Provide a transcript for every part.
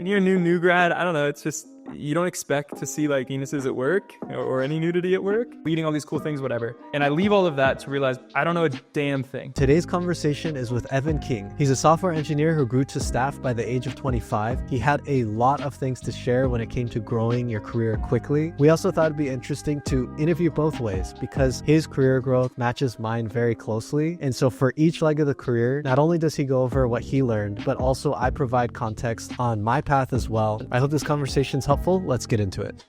you're a new grad, I don't know, it's just, you don't expect to see like penises at work or any nudity at work, eating all these cool things, whatever. And I leave all of that to realize I don't know a damn thing. Today's conversation is with Evan King. He's a software engineer who grew to staff by the age of 25. He had a lot of things to share when it came to growing your career quickly. We also thought it'd be interesting to interview both ways because his career growth matches mine very closely. And so for each leg of the career, not only does he go over what he learned, but also I provide context on my path as well. I hope this conversation's helpful. Let's get into it.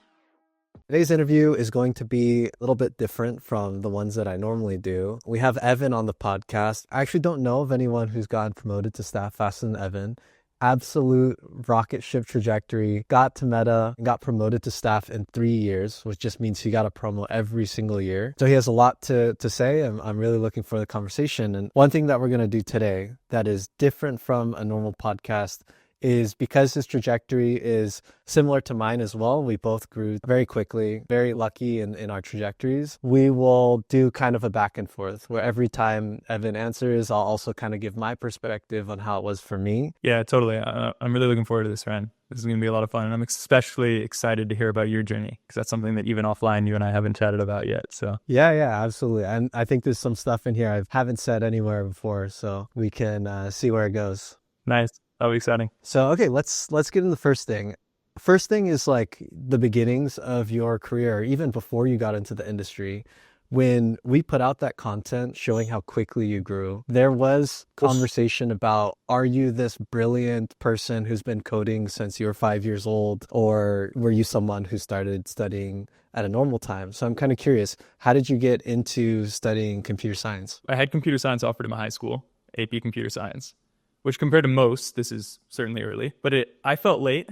Today's interview is going to be a little bit different from the ones that I normally do. We have Evan on the podcast. I actually don't know of anyone who's gotten promoted to staff faster than Evan. Absolute rocket ship trajectory, got to Meta and got promoted to staff in 3 years, which just means he got a promo every single year. So he has a lot to say. I'm really looking for the conversation. And one thing that we're going to do today that is different from a normal podcast is because his trajectory is similar to mine as well. We both grew very quickly, very lucky in our trajectories. We will do kind of a back and forth where every time Evan answers, I'll also kind of give my perspective on how it was for me. Yeah, totally. I'm really looking forward to this, Ryan. This is going to be a lot of fun. And I'm especially excited to hear about your journey because that's something that even offline, you and I haven't chatted about yet. So yeah, absolutely. And I think there's some stuff in here I haven't said anywhere before, so we can see where it goes. Nice. That'll be exciting. So, okay, let's get into the first thing. First thing is like the beginnings of your career, even before you got into the industry. When we put out that content showing how quickly you grew, there was conversation about, are you this brilliant person who's been coding since you were 5 years old? Or were you someone who started studying at a normal time? So I'm kind of curious, how did you get into studying computer science? I had computer science offered in my high school, AP Computer Science, which compared to most, this is certainly early, but I felt late.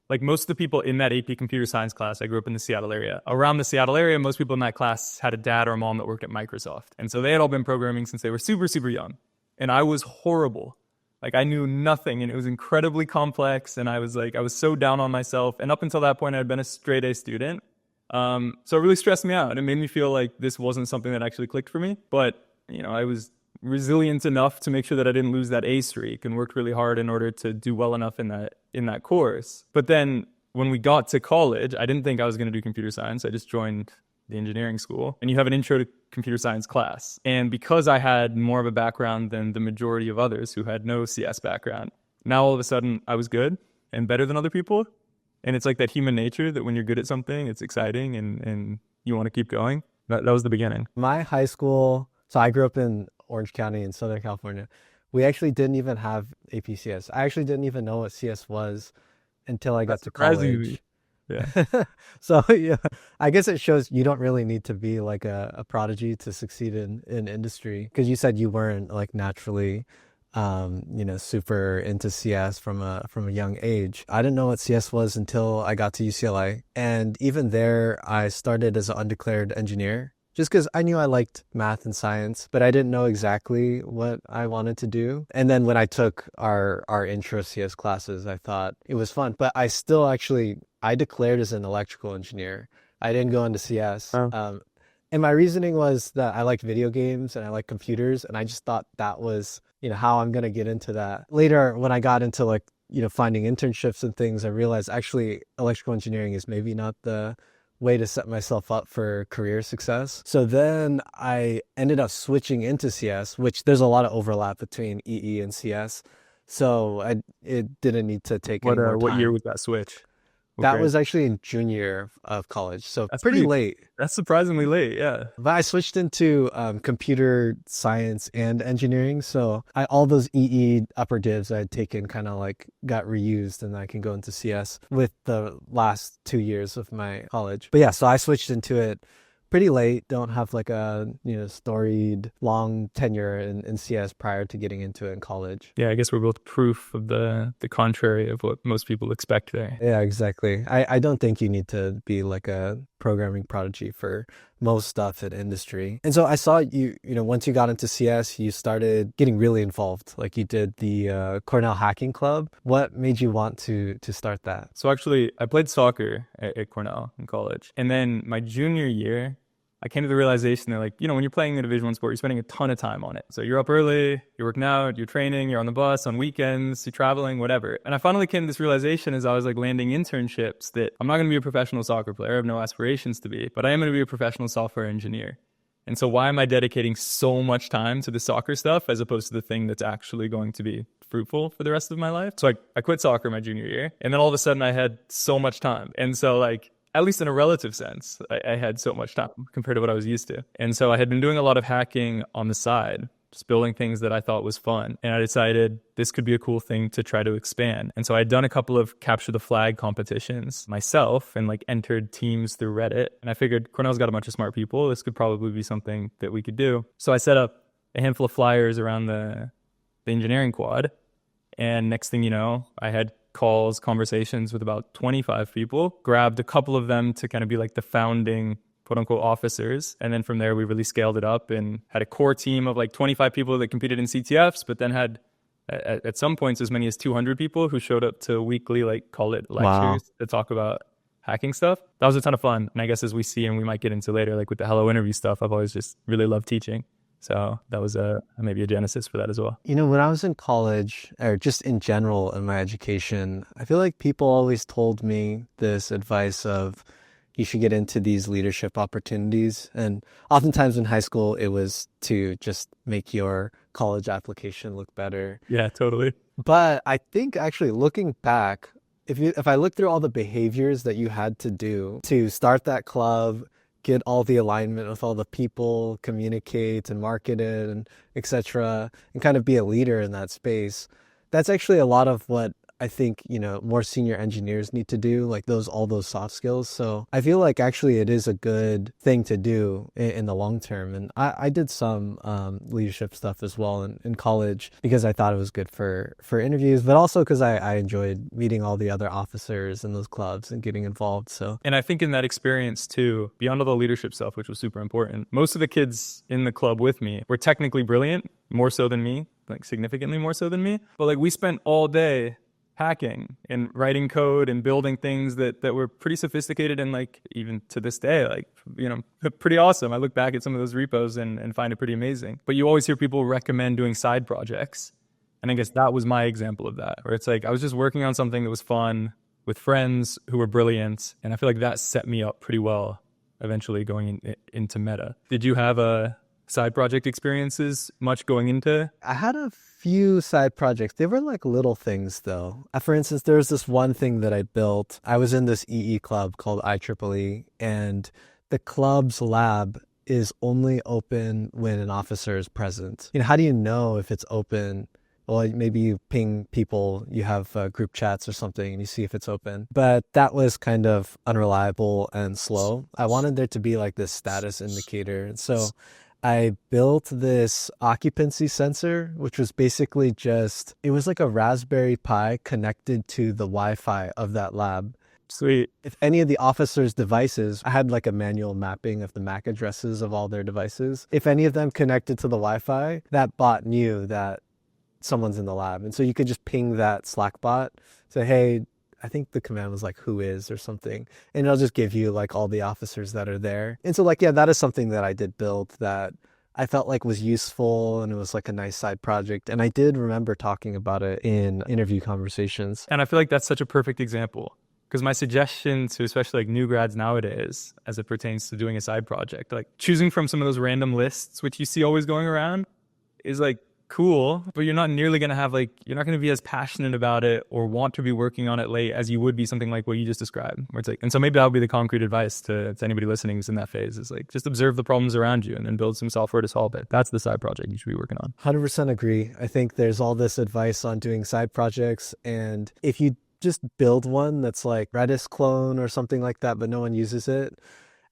Like most of the people in that AP Computer Science class, I grew up in the Seattle area. Around the Seattle area, most people in that class had a dad or a mom that worked at Microsoft. And so they had all been programming since they were super, super young. And I was horrible. Like I knew nothing and it was incredibly complex. And I was so down on myself. And up until that point, I had been a straight A student. So it really stressed me out. It made me feel like this wasn't something that actually clicked for me. But, I was resilient enough to make sure that I didn't lose that A streak and worked really hard in order to do well enough in that course. But then when we got to college, I didn't think I was going to do computer science. I just joined the engineering school and you have an intro to computer science class. And because I had more of a background than the majority of others who had no CS background, now all of a sudden I was good and better than other people. And it's like that human nature that when you're good at something, it's exciting and you want to keep going. That was the beginning. My high school, so I grew up in Orange County in Southern California. We actually didn't even have AP CS. I actually didn't even know what CS was until I got to college. Yeah. So yeah, I guess it shows you don't really need to be like a prodigy to succeed in industry, because you said you weren't like naturally super into CS from a young age. I didn't know what CS was until I got to UCLA. And even there, I started as an undeclared engineer, just because I knew I liked math and science, but I didn't know exactly what I wanted to do. And then when I took our intro CS classes, I thought it was fun. But I still I declared as an electrical engineer. I didn't go into CS. Oh. And my reasoning was that I like video games and I like computers. And I just thought that was, how I'm going to get into that. Later, when I got into finding internships and things, I realized actually electrical engineering is maybe not the way to set myself up for career success. So then I ended up switching into CS, which there's a lot of overlap between EE and CS. So it didn't need to take any more time. What year was that switch? That was actually in junior year of college. So that's pretty late. That's surprisingly late, yeah. But I switched into computer science and engineering. So all those EE upper divs I had taken kind of got reused, and I can go into CS with the last 2 years of my college. But yeah, so I switched into it pretty late. Don't have a storied long tenure in CS prior to getting into it in college. Yeah, I guess we're both proof of the contrary of what most people expect there. Yeah, exactly. I don't think you need to be like a programming prodigy for most stuff in industry. And so I saw once you got into CS, you started getting really involved. Like you did the Cornell Hacking Club. What made you want to start that? So actually, I played soccer at Cornell in college. And then my junior year, I came to the realization that, like, you know, when you're playing a Division I sport, you're spending a ton of time on it. So you're up early, you're working out, you're training, you're on the bus, on weekends, you're traveling, whatever. And I finally came to this realization as I was like landing internships that I'm not going to be a professional soccer player. I have no aspirations to be, but I am going to be a professional software engineer. And so why am I dedicating so much time to the soccer stuff as opposed to the thing that's actually going to be fruitful for the rest of my life? So I quit soccer my junior year, and then all of a sudden I had so much time. And so, like, at least in a relative sense, I had so much time compared to what I was used to. And so I had been doing a lot of hacking on the side, just building things that I thought was fun. And I decided this could be a cool thing to try to expand. And so I'd done a couple of capture the flag competitions myself and like entered teams through Reddit. And I figured Cornell's got a bunch of smart people. This could probably be something that we could do. So I set up a handful of flyers around the engineering quad. And next thing you know, I had calls, conversations with about 25 people, grabbed a couple of them to kind of be like the founding quote unquote officers. And then from there, we really scaled it up and had a core team of like 25 people that competed in CTFs, but then had at some points as many as 200 people who showed up to weekly, like, call it lectures to talk about hacking stuff. That was a ton of fun. And I guess as we see, and we might get into later, like with the Hello interview stuff, I've always just really loved teaching. So that was maybe a genesis for that as well. You know, when I was in college, or just in general in my education, I feel like people always told me this advice of you should get into these leadership opportunities. And oftentimes in high school, it was to just make your college application look better. Yeah, totally. But I think actually looking back, if I look through all the behaviors that you had to do to start that club, get all the alignment with all the people, communicate and market it, and etc., and kind of be a leader in that space. That's actually a lot of what I think, you know, more senior engineers need to do, like all those soft skills. So I feel like actually it is a good thing to do in the long term. And I did some leadership stuff as well in college because I thought it was good for interviews, but also because I enjoyed meeting all the other officers in those clubs and getting involved. So, and I think in that experience too, beyond all the leadership stuff, which was super important, most of the kids in the club with me were technically brilliant, more so than me, like significantly more so than me. But like we spent all day hacking and writing code and building things that were pretty sophisticated and, like, even to this day, like, you know, pretty awesome. I look back at some of those repos and find it pretty amazing. But you always hear people recommend doing side projects. And I guess that was my example of that, where it's like I was just working on something that was fun with friends who were brilliant. And I feel like that set me up pretty well eventually going into Meta. Did you have a side project experiences much going into? I had a few side projects. They were like little things though. For instance, there was this one thing that I built. I was in this EE club called IEEE, and the club's lab is only open when an officer is present. You know, how do you know if it's open? Well, maybe you ping people, you have group chats or something, and you see if it's open. But that was kind of unreliable and slow. I wanted there to be like this status indicator. And so I built this occupancy sensor, which was basically it was like a Raspberry Pi connected to the Wi-Fi of that lab. Sweet. If any of the officers' devices, I had like a manual mapping of the MAC addresses of all their devices. If any of them connected to the Wi-Fi, that bot knew that someone's in the lab. And so you could just ping that Slack bot, say, hey, I think the command was like who is or something, and it'll just give you like all the officers that are there. And so like, yeah, that is something that I did build that I felt like was useful, and it was like a nice side project. And I did remember talking about it in interview conversations. And I feel like that's such a perfect example, because my suggestion to especially like new grads nowadays, as it pertains to doing a side project, like choosing from some of those random lists, which you see always going around, is like cool, but you're not nearly going to have you're not going to be as passionate about it or want to be working on it late as you would be something like what you just described, where it's like, and so maybe that would be the concrete advice to anybody listening who's in that phase, is like, just observe the problems around you and then build some software to solve it. That's the side project you should be working on. 100% agree. I think there's all this advice on doing side projects, and if you just build one that's like Redis clone or something like that, but no one uses it,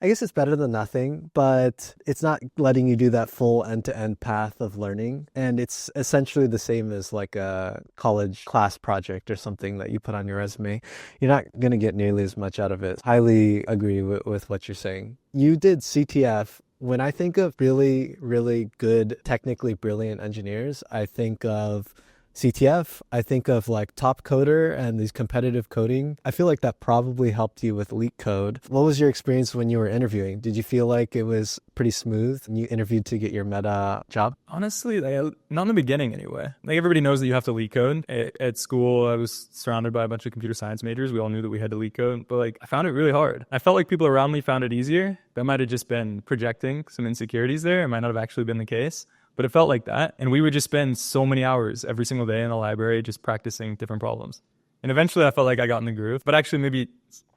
I guess it's better than nothing, but it's not letting you do that full end-to-end path of learning. And it's essentially the same as like a college class project or something that you put on your resume. You're not going to get nearly as much out of it. Highly agree with what you're saying. You did CTF. When I think of really, really good, technically brilliant engineers, I think of CTF, I think of like Top Coder and these competitive coding. I feel like that probably helped you with Leetcode. What was your experience when you were interviewing? Did you feel like it was pretty smooth and you interviewed to get your Meta job? Honestly, not in the beginning anyway. Like everybody knows that you have to leak code. At school, I was surrounded by a bunch of computer science majors. We all knew that we had to leak code, but like I found it really hard. I felt like people around me found it easier. That might have just been projecting some insecurities there. It might not have actually been the case, but it felt like that. And we would just spend so many hours every single day in the library just practicing different problems. And eventually I felt like I got in the groove. But actually, maybe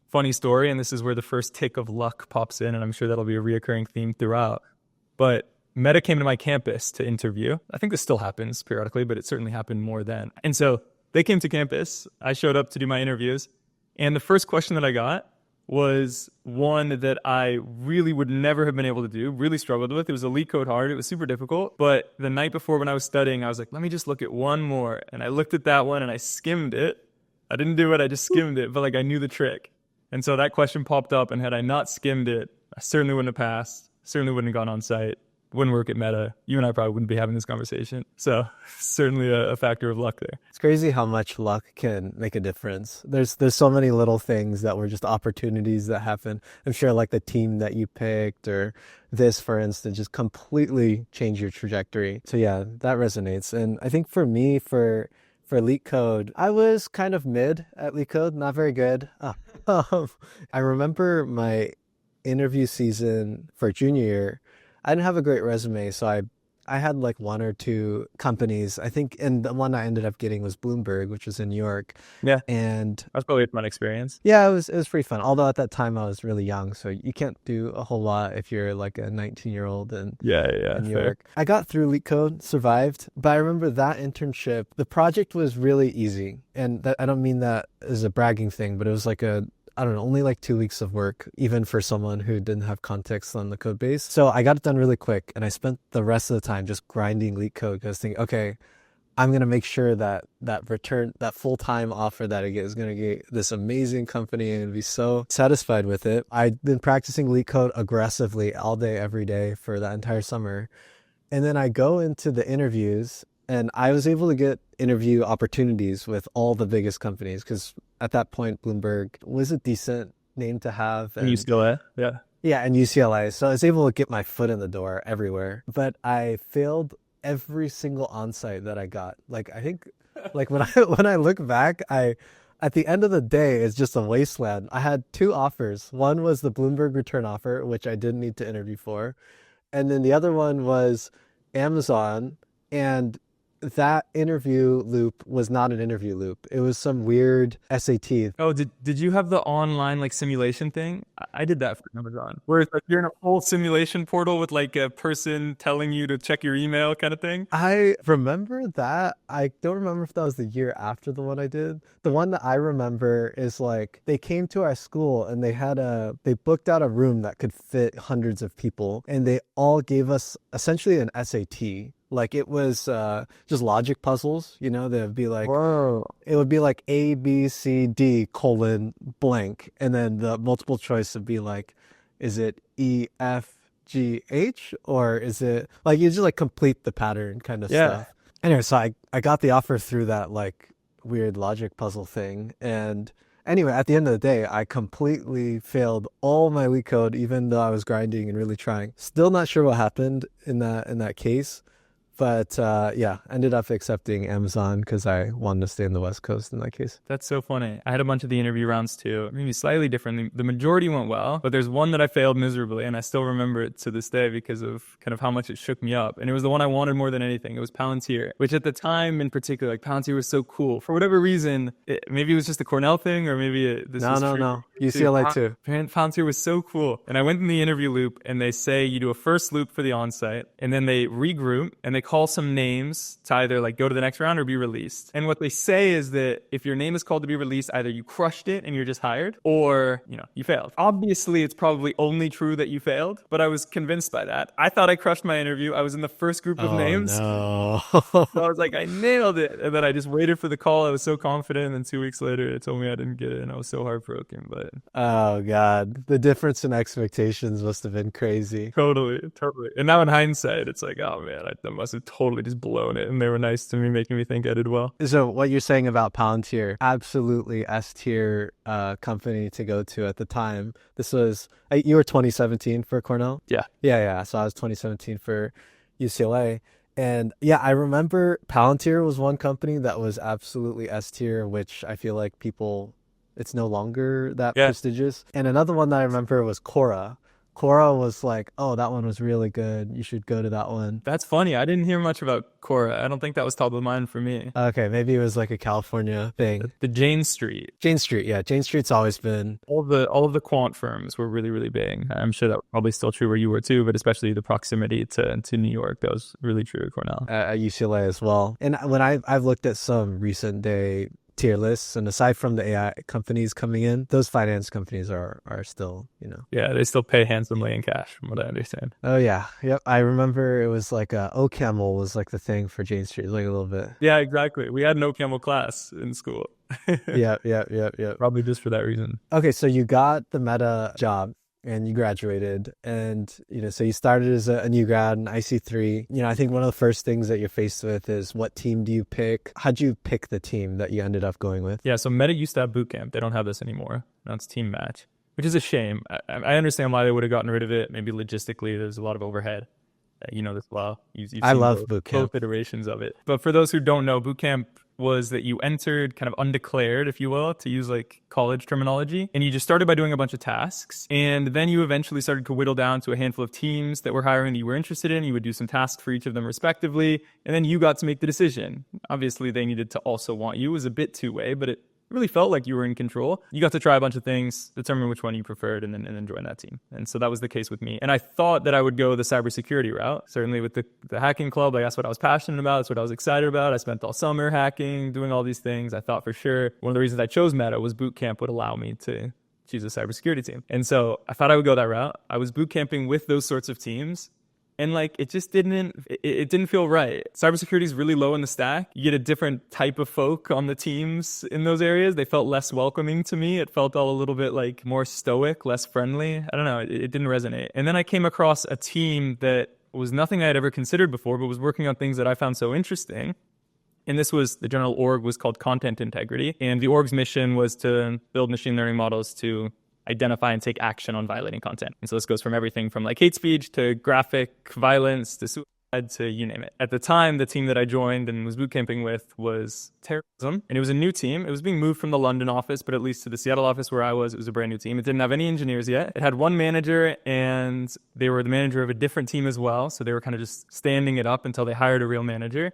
funny story, and this is where the first tick of luck pops in, and I'm sure that'll be a reoccurring theme throughout. But Meta came to my campus to interview. I think this still happens periodically, but it certainly happened more then. And so they came to campus. I showed up to do my interviews. And the first question that I got was one that I really would never have been able to do, really struggled with. It was a Leetcode hard. It was super difficult. But the night before when I was studying, I was like, let me just look at one more. And I looked at that one and I skimmed it. I didn't do it. I just skimmed it, but like I knew the trick. And so that question popped up, and had I not skimmed it, I certainly wouldn't have passed, certainly wouldn't have gone on site, wouldn't work at Meta. You and I probably wouldn't be having this conversation. So certainly a factor of luck there. It's crazy how much luck can make a difference. There's so many little things that were just opportunities that happen. I'm sure like the team that you picked or this, for instance, just completely changed your trajectory. So yeah, that resonates. And I think for me, for Leetcode, I was kind of mid at Leetcode, not very good. I remember my interview season for junior year. I didn't have a great resume, so I had like one or two companies, I think, and the one I ended up getting was Bloomberg, which was in New York. Yeah. And That's probably a fun experience. yeah, it was pretty fun. Although at that time I was really young, so you can't do a whole lot if you're like a 19-year-old in New York. I got through Leetcode, survived, but I remember that internship, the project was really easy. And I don't mean that as a bragging thing, but it was like I don't know, only like 2 weeks of work, even for someone who didn't have context on the code base. So I got it done really quick, and I spent the rest of the time just grinding Leetcode because I was thinking, okay, I'm going to make sure that that full-time offer that I get is going to get this amazing company and be so satisfied with it. I'd been practicing Leetcode aggressively all day, every day for that entire summer. And then I go into the interviews, and I was able to get interview opportunities with all the biggest companies because at that point, Bloomberg was a decent name to have. And UCLA, yeah. Yeah, and UCLA. So I was able to get my foot in the door everywhere. But I failed every single onsite that I got. Like, I think, like when I look back, at the end of the day, it's just a wasteland. I had two offers. One was the Bloomberg return offer, which I didn't need to interview for. And then the other one was Amazon. And that interview loop was not an interview loop. It was some weird SAT. Oh, did you have the online like simulation thing? I did that for Amazon, where it's like you're in a whole simulation portal with like a person telling you to check your email kind of thing. I remember that. I don't remember if that was the year after the one I did. The one that I remember is like they came to our school and they booked out a room that could fit hundreds of people, and they all gave us essentially an SAT. Like it was just logic puzzles, you know, they'd be like, whoa. It would be like A, B, C, D, colon, blank. And then the multiple choice would be like, is it E, F, G, H? Or is it like, you just like complete the pattern kind of stuff. Anyway, so I got the offer through that like weird logic puzzle thing. And anyway, at the end of the day, I completely failed all my Leetcode, even though I was grinding and really trying. Still not sure what happened in that case. But yeah, ended up accepting Amazon because I wanted to stay in the West Coast in that case. That's so funny. I had a bunch of the interview rounds too, maybe slightly different. The majority went well, but there's one that I failed miserably, and I still remember it to this day because of kind of how much it shook me up. And it was the one I wanted more than anything. It was Palantir, which at the time in particular, like Palantir was so cool. For whatever reason, maybe it was just a Cornell thing, or maybe this was true. No. UCLA too. Palantir was so cool. And I went in the interview loop, and they say you do a first loop for the onsite, and then they regroup, and they call some names to either like go to the next round or be released. And what they say is that if your name is called to be released, either you crushed it and you're just hired, or you failed. Obviously, it's probably only true that you failed, but I was convinced by that. I thought I crushed my interview. I was in the first group of names. No. So I was like, I nailed it. And then I just waited for the call. I was so confident. And then 2 weeks later, it told me I didn't get it. And I was so heartbroken. But oh God, the difference in expectations must have been crazy. Totally. And now in hindsight, it's like, oh man, that must have have totally just blown it, and they were nice to me, making me think I did well. So what you're saying about Palantir, absolutely S tier company to go to at the time. This was, you were 2017 for Cornell? Yeah. Yeah. So I was 2017 for UCLA. And yeah, I remember Palantir was one company that was absolutely S tier, which I feel like it's no longer that prestigious. And another one that I remember was Quora. Quora was like, oh, that one was really good. You should go to that one. That's funny. I didn't hear much about Quora. I don't think that was top of mind for me. Okay, maybe it was like a California thing. The Jane Street. Jane Street, yeah. Jane Street's always been... All of the quant firms were really, really big. I'm sure that was probably still true where you were too, but especially the proximity to New York, that was really true at Cornell. At UCLA as well. And when I've looked at some recent day tier lists, and aside from the AI companies coming in, those finance companies are still, Yeah, they still pay handsomely in cash, from what I understand. Oh yeah, yep. I remember it was like OCaml was like the thing for Jane Street, like a little bit. Yeah, exactly. We had no camel class in school. Yeah. Probably just for that reason. Okay, so you got the Meta job and you graduated, and so you started as a new grad in IC3. I think one of the first things that you're faced with is, what team do you pick? How'd you pick the team that you ended up going with? Yeah, so Meta used to have bootcamp. They don't have this anymore. Now it's team match, which is a shame. I understand why they would have gotten rid of it. Maybe logistically, there's a lot of overhead. You know this well. You've I love bootcamp. bootcamp. Both iterations of it. But for those who don't know, bootcamp was that you entered kind of undeclared, if you will, to use like college terminology. And you just started by doing a bunch of tasks. And then you eventually started to whittle down to a handful of teams that were hiring that you were interested in. You would do some tasks for each of them respectively. And then you got to make the decision. Obviously, they needed to also want you. It was a bit two-way, but it really felt like you were in control. You got to try a bunch of things, determine which one you preferred, and then join that team. And so that was the case with me. And I thought that I would go the cybersecurity route. Certainly with the hacking club, like that's what I was passionate about. That's what I was excited about. I spent all summer hacking, doing all these things. I thought for sure one of the reasons I chose Meta was bootcamp would allow me to choose a cybersecurity team. And so I thought I would go that route. I was bootcamping with those sorts of teams. And like, it just didn't feel right. Cybersecurity is really low in the stack. You get a different type of folk on the teams in those areas. They felt less welcoming to me. It felt all a little bit like more stoic, less friendly. I don't know. It didn't resonate. And then I came across a team that was nothing I had ever considered before, but was working on things that I found so interesting. And this was, the general org was called Content Integrity. And the org's mission was to build machine learning models to identify and take action on violating content. And so this goes from everything from like hate speech to graphic violence to suicide to you name it. At the time, the team that I joined and was bootcamping with was terrorism. And it was a new team. It was being moved from the London office, but at least to the Seattle office where I was, it was a brand new team. It didn't have any engineers yet. It had one manager, and they were the manager of a different team as well. So they were kind of just standing it up until they hired a real manager,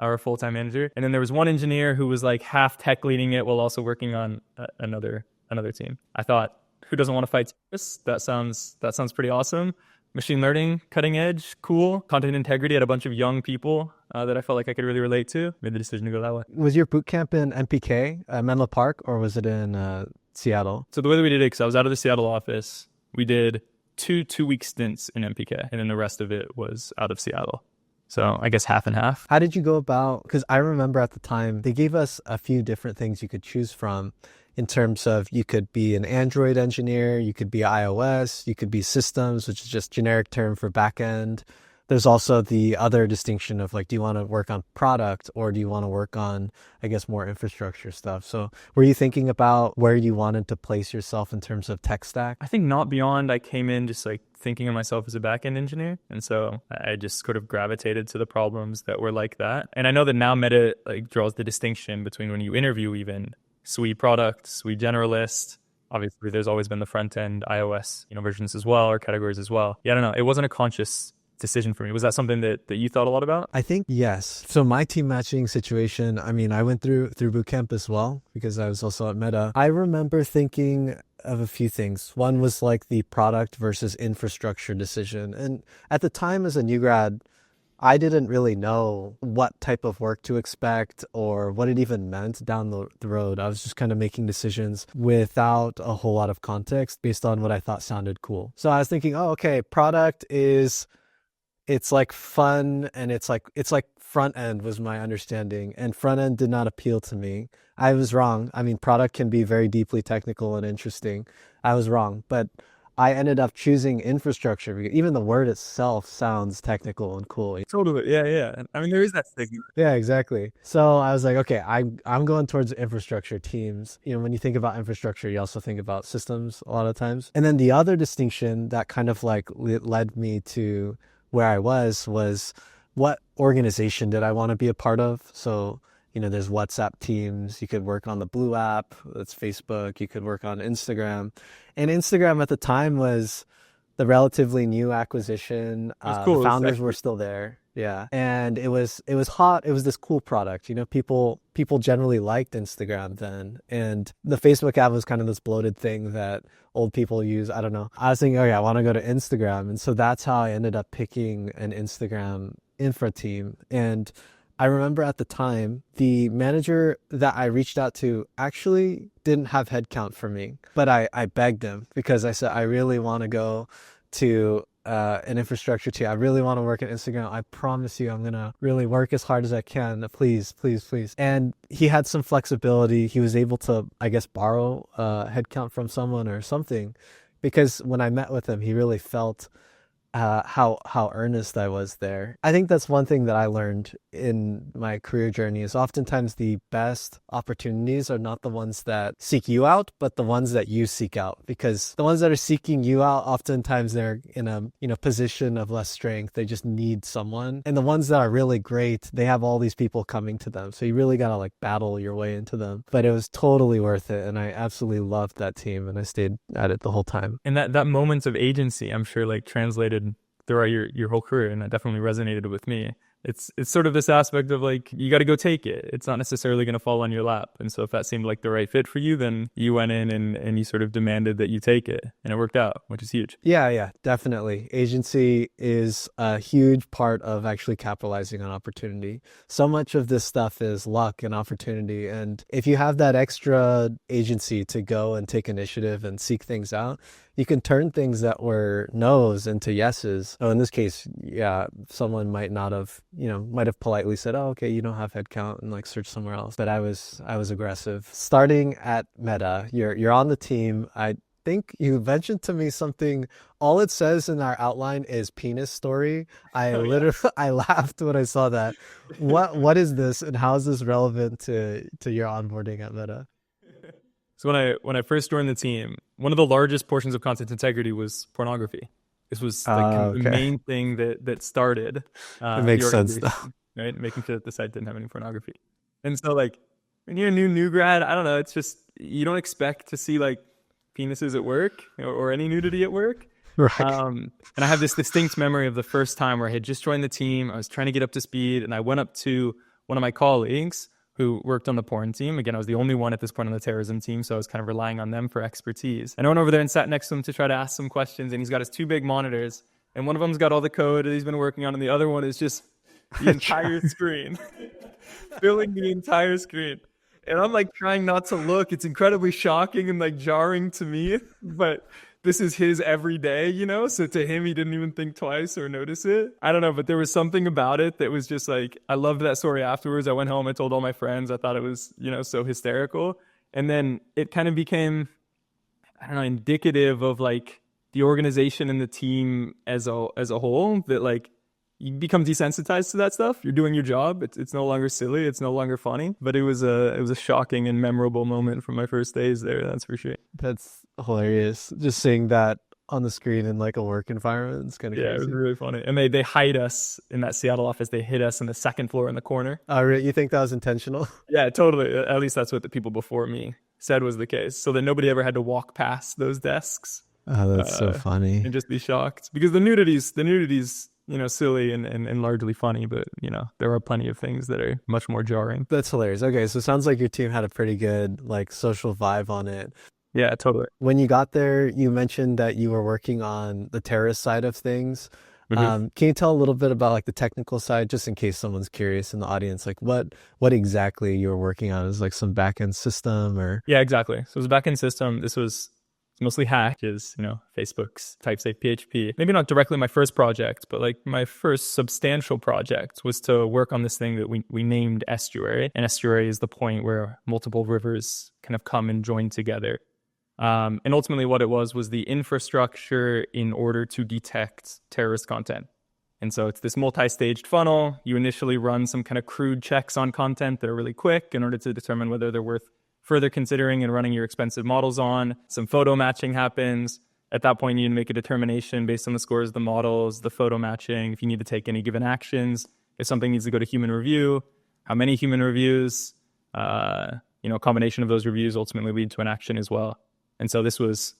or a full-time manager. And then there was one engineer who was like half tech leading it while also working on another team. I thought, who doesn't want to fight terrorists? That sounds pretty awesome. Machine learning, cutting edge, cool. Content integrity had a bunch of young people that I felt like I could really relate to. Made the decision to go that way. Was your boot camp in MPK, Menlo Park, or was it in Seattle? So the way that we did it, because I was out of the Seattle office, we did two-week stints in MPK, and then the rest of it was out of Seattle. So I guess half and half. How did you go about, because I remember at the time, they gave us a few different things you could choose from, in terms of you could be an Android engineer, you could be iOS, you could be systems, which is just generic term for backend. There's also the other distinction of like, do you want to work on product or do you want to work on, I guess, more infrastructure stuff? So were you thinking about where you wanted to place yourself in terms of tech stack? I think not beyond. I came in just like thinking of myself as a backend engineer. And so I just sort of gravitated to the problems that were like that. And I know that now Meta like draws the distinction between when you interview even SWE product, SWE generalist. Obviously, there's always been the front end iOS, versions as well, or categories as well. Yeah, I don't know. It wasn't a conscious decision for me. Was that something that you thought a lot about? I think yes. So my team matching situation, I mean, I went through bootcamp as well because I was also at Meta. I remember thinking of a few things. One was like the product versus infrastructure decision. And at the time as a new grad, I didn't really know what type of work to expect or what it even meant down the road. I was just kind of making decisions without a whole lot of context based on what I thought sounded cool. So I was thinking, oh, okay, product is, it's like fun and it's like front end was my understanding, and front end did not appeal to me. I was wrong. I mean, product can be very deeply technical and interesting. I was wrong, but I ended up choosing infrastructure because even the word itself sounds technical and cool. Totally. Yeah, yeah. I mean, there is that stigma. Yeah, exactly. So I was like, okay, I'm going towards infrastructure teams. When you think about infrastructure, you also think about systems a lot of times. And then the other distinction that kind of like led me to where I was what organization did I want to be a part of? So, there's WhatsApp teams. You could work on the Blue app. That's Facebook. You could work on Instagram. And Instagram at the time was the relatively new acquisition. It was The cool. founders were still there. Yeah. And it was hot. It was this cool product. People generally liked Instagram then. And the Facebook app was kind of this bloated thing that old people use. I don't know. I was thinking, oh yeah, I want to go to Instagram. And so that's how I ended up picking an Instagram infra team. And I remember at the time, the manager that I reached out to actually didn't have headcount for me, but I begged him because I said, I really want to go to an infrastructure team. I really want to work at Instagram. I promise you, I'm going to really work as hard as I can. Please, please, please. And he had some flexibility. He was able to, I guess, borrow headcount from someone or something, because when I met with him, he really felt how earnest I was there. I think that's one thing that I learned in my career journey is oftentimes the best opportunities are not the ones that seek you out, but the ones that you seek out. Because the ones that are seeking you out, oftentimes they're in a position of less strength. They just need someone. And the ones that are really great, they have all these people coming to them. So you really got to like battle your way into them. But it was totally worth it. And I absolutely loved that team and I stayed at it the whole time. And that moment of agency, I'm sure like translated throughout your whole career, and that definitely resonated with me. It's sort of this aspect of like, you got to go take it. It's not necessarily going to fall on your lap. And so if that seemed like the right fit for you, then you went in and you sort of demanded that you take it, and it worked out, which is huge. Yeah, definitely. Agency is a huge part of actually capitalizing on opportunity. So much of this stuff is luck and opportunity. And if you have that extra agency to go and take initiative and seek things out, you can turn things that were no's into yeses. Oh, in this case, yeah, someone might have politely said, oh, okay, you don't have headcount, and like search somewhere else. But I was aggressive. Starting at Meta, you're on the team. I think you mentioned to me something, all it says in our outline is penis story. I laughed when I saw that. What is this, and how is this relevant to your onboarding at Meta? So when I first joined the team, one of the largest portions of content integrity was pornography. This was like the main thing that started. It makes sense though. Right? Making sure that the site didn't have any pornography. And so like when you're a new grad, I don't know, it's just, you don't expect to see like penises at work or any nudity at work. Right. And I have this distinct memory of the first time where I had just joined the team. I was trying to get up to speed, and I went up to one of my colleagues who worked on the porn team. Again, I was the only one at this point on the terrorism team, so I was kind of relying on them for expertise. And I went over there and sat next to him to try to ask some questions, and he's got his two big monitors, and one of them's got all the code that he's been working on, and the other one is just the entire screen, filling the entire screen. And I'm like trying not to look. It's incredibly shocking and like jarring to me, but this is his every day, So to him, he didn't even think twice or notice it. I don't know, but there was something about it that was just like, I loved that story afterwards. I went home, I told all my friends. I thought it was, so hysterical. And then it kind of became, I don't know, indicative of like the organization and the team as a whole, that like you become desensitized to that stuff. You're doing your job. It's no longer silly. It's no longer funny. But it was a shocking and memorable moment from my first days there. That's for sure. That's hilarious. Just seeing that on the screen in like a work environment. It's kind of crazy. Yeah, it was really funny. And they hide us in that Seattle office. They hid us in the second floor in the corner. You think that was intentional? Yeah, totally. At least that's what the people before me said was the case. So that nobody ever had to walk past those desks. Oh, that's so funny. And just be shocked. Because the nudity's silly and largely funny, but there are plenty of things that are much more jarring. That's hilarious. Okay, so it sounds like your team had a pretty good like social vibe on it. Yeah, totally. When you got there, you mentioned that you were working on the terrorist side of things. Mm-hmm. Can you tell a little bit about like the technical side, just in case someone's curious in the audience, like what exactly you were working on? Is like some backend system or? Yeah, exactly. So it was a backend system. This was mostly Hack, is Facebook's type-safe PHP. Maybe not directly my first project, but like my first substantial project was to work on this thing that we named Estuary. And estuary is the point where multiple rivers kind of come and join together. And ultimately what it was the infrastructure in order to detect terrorist content. And so it's this multi-staged funnel. You initially run some kind of crude checks on content that are really quick in order to determine whether they're worth further considering and running your expensive models on. Some photo matching happens. At that point, you need to make a determination based on the scores of the models, the photo matching, if you need to take any given actions, if something needs to go to human review, how many human reviews, a combination of those reviews ultimately lead to an action as well. And so this was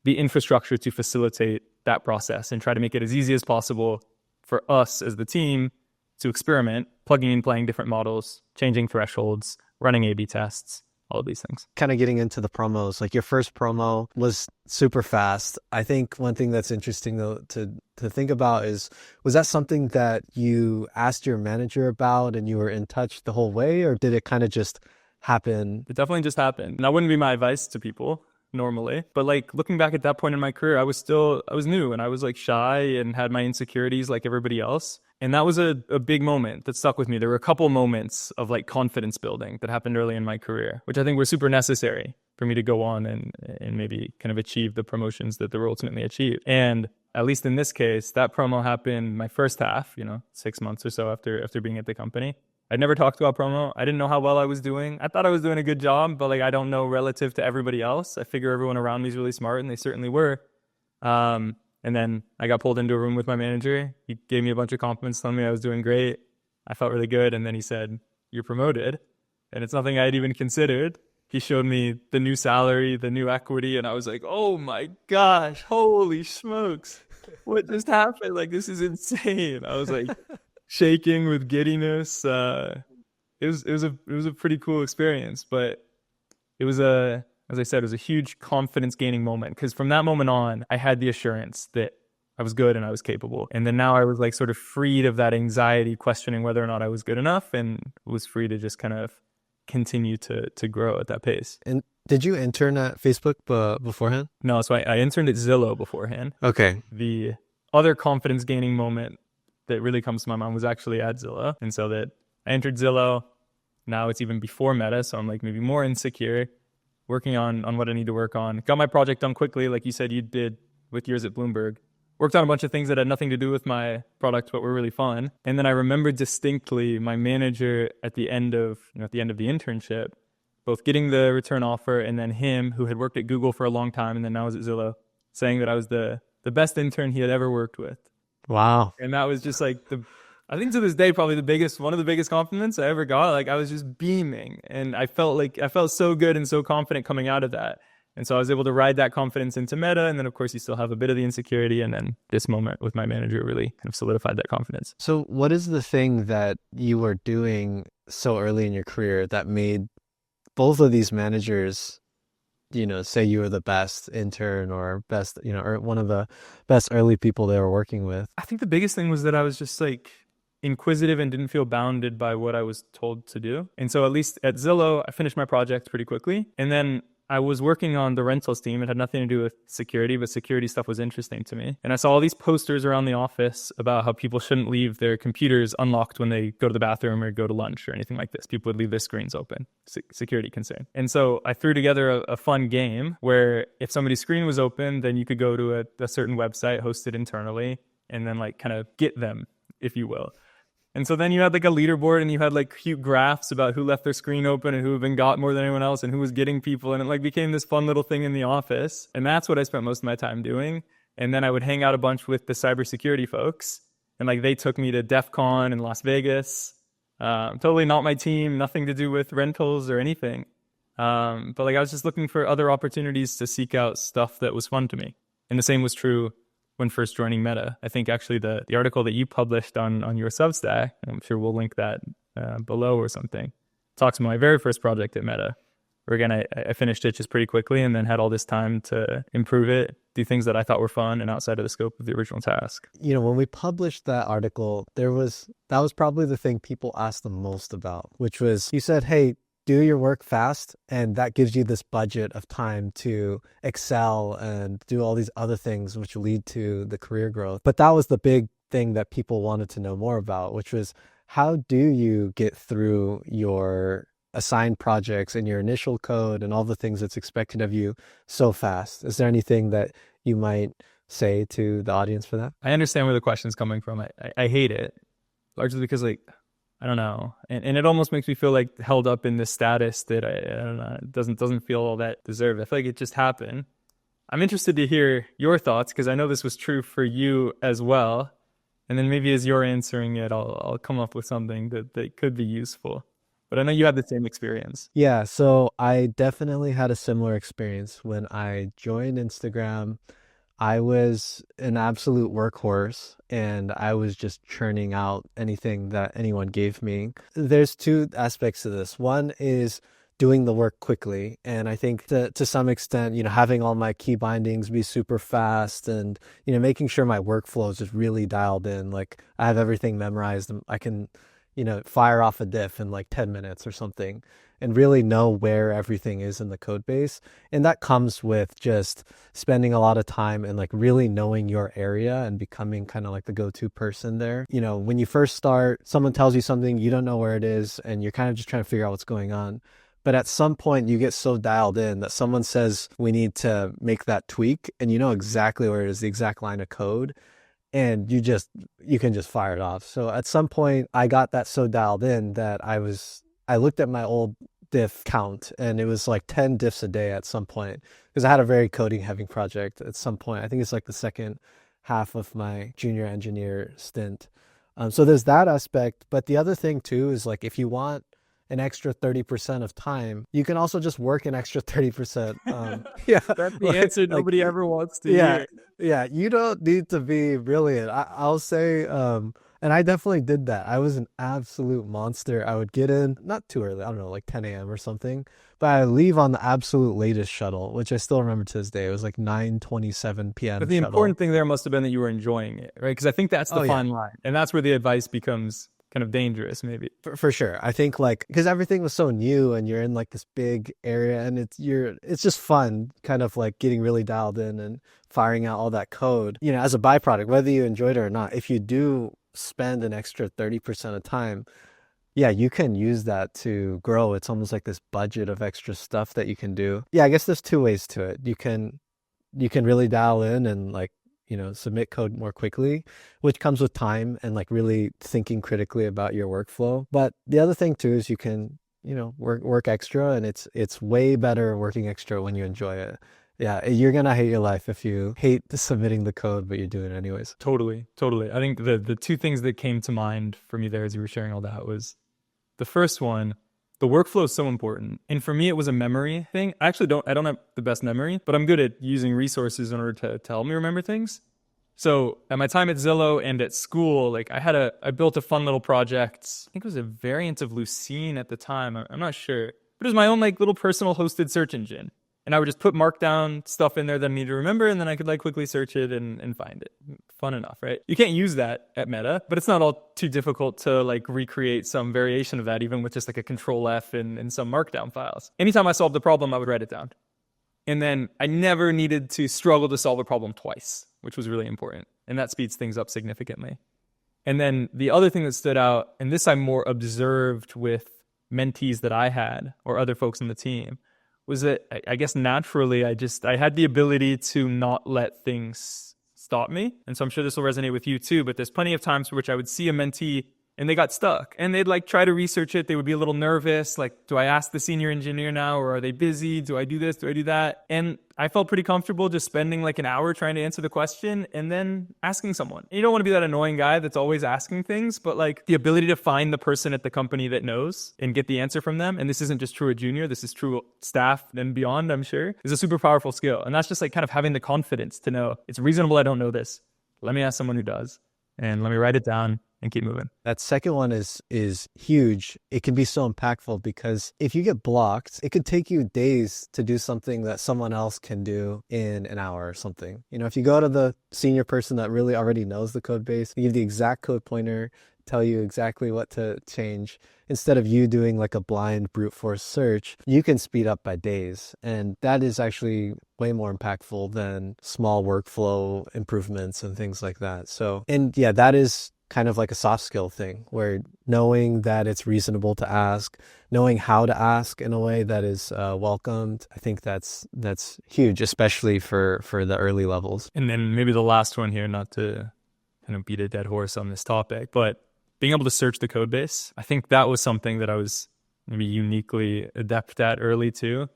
the infrastructure to facilitate that process and try to make it as easy as possible for us as the team to experiment, plugging and playing different models, changing thresholds, running A/B tests, all of these things. Kind of getting into the promos, like your first promo was super fast. I think one thing that's interesting though to think about is, was that something that you asked your manager about and you were in touch the whole way, or did it kind of just happen? It definitely just happened. And that wouldn't be my advice to people normally. But like looking back at that point in my career, I was new and I was like shy and had my insecurities like everybody else. And that was a big moment that stuck with me. There were a couple moments of like confidence building that happened early in my career, which I think were super necessary for me to go on and maybe kind of achieve the promotions that they were ultimately achieved. And at least in this case, that promo happened my first half, 6 months or so after being at the company. I'd never talked about promo. I didn't know how well I was doing. I thought I was doing a good job, but like I don't know relative to everybody else. I figure everyone around me is really smart, and they certainly were. And then I got pulled into a room with my manager. He gave me a bunch of compliments, telling me I was doing great. I felt really good. And then he said, "You're promoted." And it's nothing I had even considered. He showed me the new salary, the new equity, and I was like, oh my gosh, holy smokes. What just happened? Like, this is insane. I was like shaking with giddiness. It was a pretty cool experience, but it was as I said, it was a huge confidence gaining moment, because from that moment on, I had the assurance that I was good and I was capable. And then now I was like sort of freed of that anxiety, questioning whether or not I was good enough, and was free to just kind of continue to grow at that pace. And did you intern at Facebook beforehand? No, so I interned at Zillow beforehand. Okay. The other confidence gaining moment that really comes to my mind was actually at Zillow. And so that I entered Zillow. Now it's even before Meta, so I'm like maybe more insecure, working on what I need to work on. Got my project done quickly, like you said you did with yours at Bloomberg. Worked on a bunch of things that had nothing to do with my product, but were really fun. And then I remember distinctly my manager at the end of the internship, both getting the return offer, and then him, who had worked at Google for a long time and then now was at Zillow, saying that I was the best intern he had ever worked with. Wow. And that was just like I think to this day, probably one of the biggest compliments I ever got. Like I was just beaming, and I felt so good and so confident coming out of that. And so I was able to ride that confidence into Meta. And then of course you still have a bit of the insecurity. And then this moment with my manager really kind of solidified that confidence. So what is the thing that you were doing so early in your career that made both of these managers, say you were the best intern or best, or one of the best early people they were working with? I think the biggest thing was that I was just like inquisitive and didn't feel bounded by what I was told to do. And so at least at Zillow, I finished my project pretty quickly. And then I was working on the rentals team. It had nothing to do with security, but security stuff was interesting to me. And I saw all these posters around the office about how people shouldn't leave their computers unlocked when they go to the bathroom or go to lunch or anything like this. People would leave their screens open, security concern. And so I threw together a fun game where if somebody's screen was open, then you could go to a certain website hosted internally and then like kind of get them, if you will. And so then you had like a leaderboard and you had like cute graphs about who left their screen open and who had been got more than anyone else and who was getting people. And it like became this fun little thing in the office. And that's what I spent most of my time doing. And then I would hang out a bunch with the cybersecurity folks. And like they took me to DEF CON in Las Vegas. Totally not my team, nothing to do with rentals or anything. But like I was just looking for other opportunities to seek out stuff that was fun to me. And the same was true when first joining Meta. I think actually the article that you published on your Substack, I'm sure we'll link that below or something, talks about my very first project at Meta, where again, I finished it just pretty quickly and then had all this time to improve it, do things that I thought were fun and outside of the scope of the original task. When we published that article, that was probably the thing people asked the most about, which was, you said, hey, do your work fast, and that gives you this budget of time to excel and do all these other things which lead to the career growth. But that was the big thing that people wanted to know more about, which was, how do you get through your assigned projects and your initial code and all the things that's expected of you so fast. Is there anything that you might say to the audience for that? I understand where the question's coming from. I hate it, largely because like, I don't know. And it almost makes me feel like held up in this status that I don't know, it doesn't feel all that deserved. I feel like it just happened. I'm interested to hear your thoughts because I know this was true for you as well. And then maybe as you're answering it, I'll come up with something that could be useful. But I know you had the same experience. Yeah, so I definitely had a similar experience when I joined Instagram. I was an absolute workhorse and I was just churning out anything that anyone gave me. There's two aspects to this. One is doing the work quickly. And I think that to some extent, having all my key bindings be super fast and, making sure my workflow is just really dialed in. Like I have everything memorized and I can, fire off a diff in like 10 minutes or something and really know where everything is in the code base. And that comes with just spending a lot of time and like really knowing your area and becoming kind of like the go-to person there. When you first start, someone tells you something, you don't know where it is, and you're kind of just trying to figure out what's going on. But at some point you get so dialed in that someone says, we need to make that tweak, and you know exactly where it is, the exact line of code. And you can just fire it off. So at some point I got that so dialed in that I looked at my old diff count and it was like 10 diffs a day at some point because I had a very coding heavy project at some point. I think it's like the second half of my junior engineer stint. So there's that aspect. But the other thing too is like if you want an extra 30% of time, you can also just work an extra 30%. Yeah, That's the answer nobody ever wants to hear. Yeah, you don't need to be brilliant. I'll say, and I definitely did that. I was an absolute monster. I would get in, not too early, I don't know, like 10 a.m. or something, but I leave on the absolute latest shuttle, which I still remember to this day. It was like 9:27 p.m. But the important thing there must have been that you were enjoying it, right? Because I think that's the fine line. And that's where the advice becomes kind of dangerous, maybe. For sure. I think like, because everything was so new and you're in like this big area and it's just fun kind of like getting really dialed in and firing out all that code, as a byproduct, whether you enjoyed it or not. If you do spend an extra 30% of time, yeah, you can use that to grow. It's almost like this budget of extra stuff that you can do. Yeah, I guess there's two ways to it. You can really dial in and like, submit code more quickly, which comes with time and like really thinking critically about your workflow. But the other thing too is you can, work extra, and it's way better working extra when you enjoy it. Yeah, you're gonna hate your life if you hate submitting the code, but you're doing it anyways. Totally. I think the two things that came to mind for me there as you were sharing all that was the first one. The workflow is so important. And for me, it was a memory thing. I don't have the best memory, but I'm good at using resources in order to help me remember things. So at my time at Zillow and at school, like I built a fun little project. I think it was a variant of Lucene at the time. I'm not sure, but it was my own like little personal hosted search engine. And I would just put markdown stuff in there that I need to remember, and then I could like quickly search it and find it. Fun enough, right? You can't use that at Meta, but it's not all too difficult to like recreate some variation of that, even with just like a control F and some markdown files. Anytime I solved a problem, I would write it down. And then I never needed to struggle to solve a problem twice, which was really important. And that speeds things up significantly. And then the other thing that stood out, and this I more observed with mentees that I had or other folks in the team, was that I guess naturally I had the ability to not let things stop me. And so I'm sure this will resonate with you too, but there's plenty of times for which I would see a mentee and they got stuck and they'd like try to research it. They would be a little nervous. Like, do I ask the senior engineer now, or are they busy? Do I do this? Do I do that? And I felt pretty comfortable just spending like an hour trying to answer the question and then asking someone. You don't want to be that annoying guy that's always asking things, but like the ability to find the person at the company that knows and get the answer from them. And this isn't just true at junior, this is true staff and beyond, I'm sure, is a super powerful skill. And that's just like kind of having the confidence to know it's reasonable I don't know this. Let me ask someone who does, and let me write it down and keep moving. That second one is huge. It can be so impactful because if you get blocked, it could take you days to do something that someone else can do in an hour or something. If you go to the senior person that really already knows the code base, you give the exact code pointer, tell you exactly what to change, instead of you doing like a blind brute force search, you can speed up by days. And that is actually way more impactful than small workflow improvements and things like that. So, and yeah, that is kind of like a soft skill thing, where knowing that it's reasonable to ask, knowing how to ask in a way that is welcomed. I think that's huge, especially for the early levels. And then maybe the last one here, not to kind of beat a dead horse on this topic, but being able to search the code base, I think that was something that I was maybe uniquely adept at early too.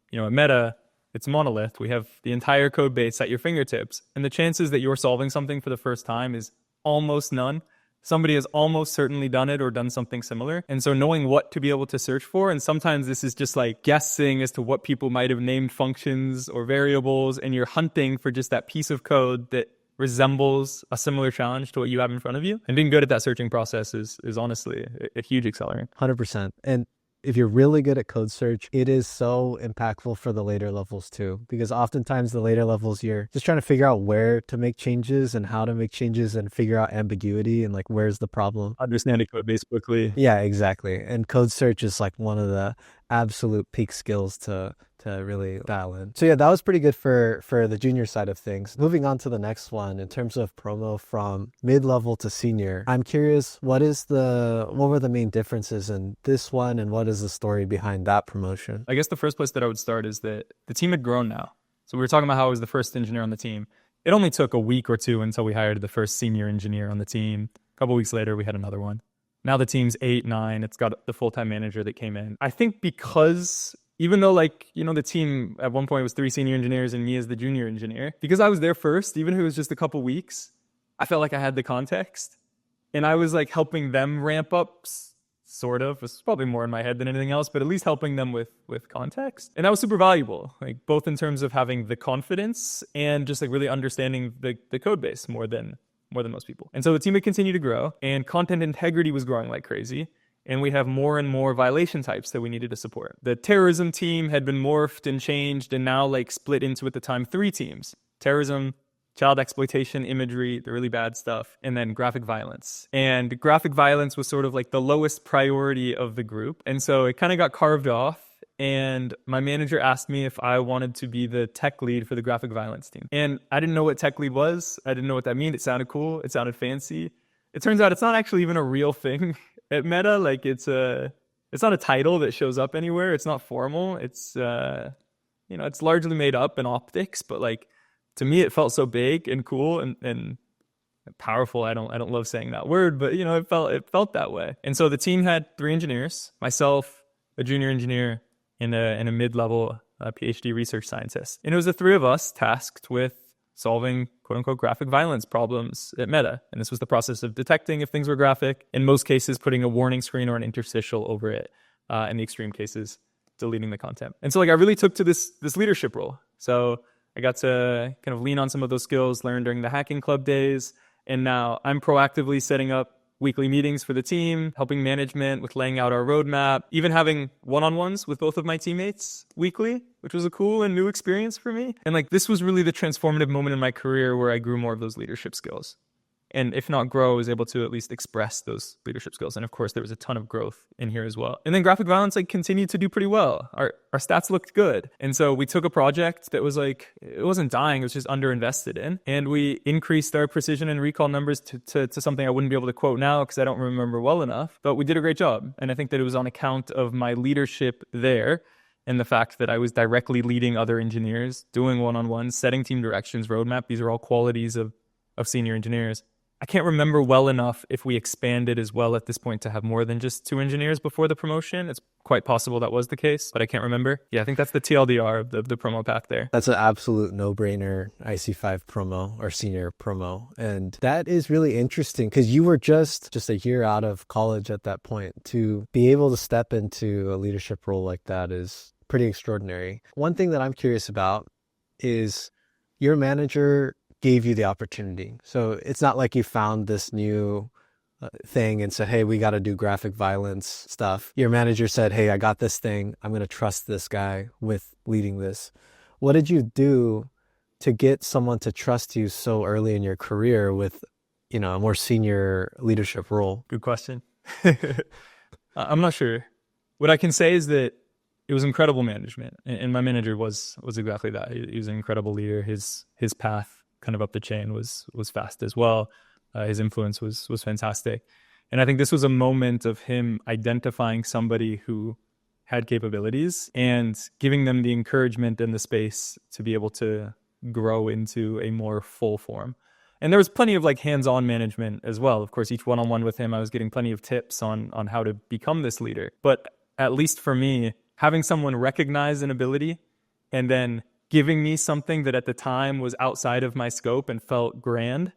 You know, at Meta, it's monolith. We have the entire code base at your fingertips, and the chances that you're solving something for the first time is almost none. Somebody has almost certainly done it or done something similar. And so knowing what to be able to search for, and sometimes this is just like guessing as to what people might have named functions or variables, and you're hunting for just that piece of code that resembles a similar challenge to what you have in front of you. And being good at that searching process is honestly a huge accelerant. 100%. And if you're really good at code search, it is so impactful for the later levels too, because oftentimes the later levels, you're just trying to figure out where to make changes and how to make changes and figure out ambiguity and like, where's the problem? Understand a code base quickly. Yeah, exactly. And code search is like one of the absolute peak skills to really dial in. So yeah, that was pretty good for the junior side of things. Moving on to the next one, in terms of promo from mid-level to senior, I'm curious, what were the main differences in this one, and what is the story behind that promotion? I guess the first place that I would start is that the team had grown now. So we were talking about how I was the first engineer on the team. It only took a week or two until we hired the first senior engineer on the team. A couple weeks later, we had another one. Now the team's 8, 9. It's got the full-time manager that came in. I think because even though, like, you know, the team at one point was 3 senior engineers and me as the junior engineer, because I was there first, even if it was just a couple weeks, I felt like I had the context. And I was like helping them ramp up, sort of. It was probably more in my head than anything else, but at least helping them with context. And that was super valuable, like both in terms of having the confidence and just like really understanding the code base more than most people. And so the team would continue to grow, and content integrity was growing like crazy. And we have more and more violation types that we needed to support. The terrorism team had been morphed and changed and now like split into, at the time, 3 teams. Terrorism, child exploitation, imagery, the really bad stuff, and then graphic violence. And graphic violence was sort of like the lowest priority of the group. And so it kind of got carved off. And my manager asked me if I wanted to be the tech lead for the graphic violence team. And I didn't know what tech lead was. I didn't know what that meant. It sounded cool. It sounded fancy. It turns out it's not actually even a real thing at Meta. Like it's not a title that shows up anywhere. It's not formal. It's it's largely made up in optics, but like to me it felt so big and cool and powerful. I don't love saying that word, but you know, it felt that way. And so the team had 3 engineers, myself, a junior engineer, and a mid-level PhD research scientist. And it was the 3 of us tasked with solving quote-unquote graphic violence problems at Meta. And this was the process of detecting if things were graphic, in most cases putting a warning screen or an interstitial over it, in the extreme cases deleting the content. And so like I really took to this leadership role. So I got to kind of lean on some of those skills learned during the hacking club days, and now I'm proactively setting up weekly meetings for the team, helping management with laying out our roadmap, even having one-on-ones with both of my teammates weekly, which was a cool and new experience for me. And like this was really the transformative moment in my career where I grew more of those leadership skills. And if not grow, I was able to at least express those leadership skills. And of course, there was a ton of growth in here as well. And then graphic violence like continued to do pretty well. Our stats looked good. And so we took a project that was like, it wasn't dying, it was just underinvested in. And we increased our precision and recall numbers to something I wouldn't be able to quote now because I don't remember well enough. But we did a great job. And I think that it was on account of my leadership there and the fact that I was directly leading other engineers, doing one-on-ones, setting team directions, roadmap. These are all qualities of senior engineers. I can't remember well enough if we expanded as well at this point to have more than just 2 engineers before the promotion. It's quite possible that was the case, but I can't remember. Yeah, I think that's the TLDR of the promo path there. That's an absolute no-brainer IC5 promo or senior promo. And that is really interesting because you were just a year out of college at that point. To be able to step into a leadership role like that is pretty extraordinary. One thing that I'm curious about is your manager gave you the opportunity. So it's not like you found this new thing and said, hey, we got to do graphic violence stuff. Your manager said, hey, I got this thing. I'm going to trust this guy with leading this. What did you do to get someone to trust you so early in your career with, a more senior leadership role? Good question. I'm not sure. What I can say is that it was incredible management. And my manager was exactly that. He was an incredible leader. His path kind of up the chain was fast as well. His influence was fantastic. And I think this was a moment of him identifying somebody who had capabilities and giving them the encouragement and the space to be able to grow into a more full form. And there was plenty of like hands-on management as well. Of course, each one-on-one with him, I was getting plenty of tips on how to become this leader. But at least for me, having someone recognize an ability and then giving me something that at the time was outside of my scope and felt grand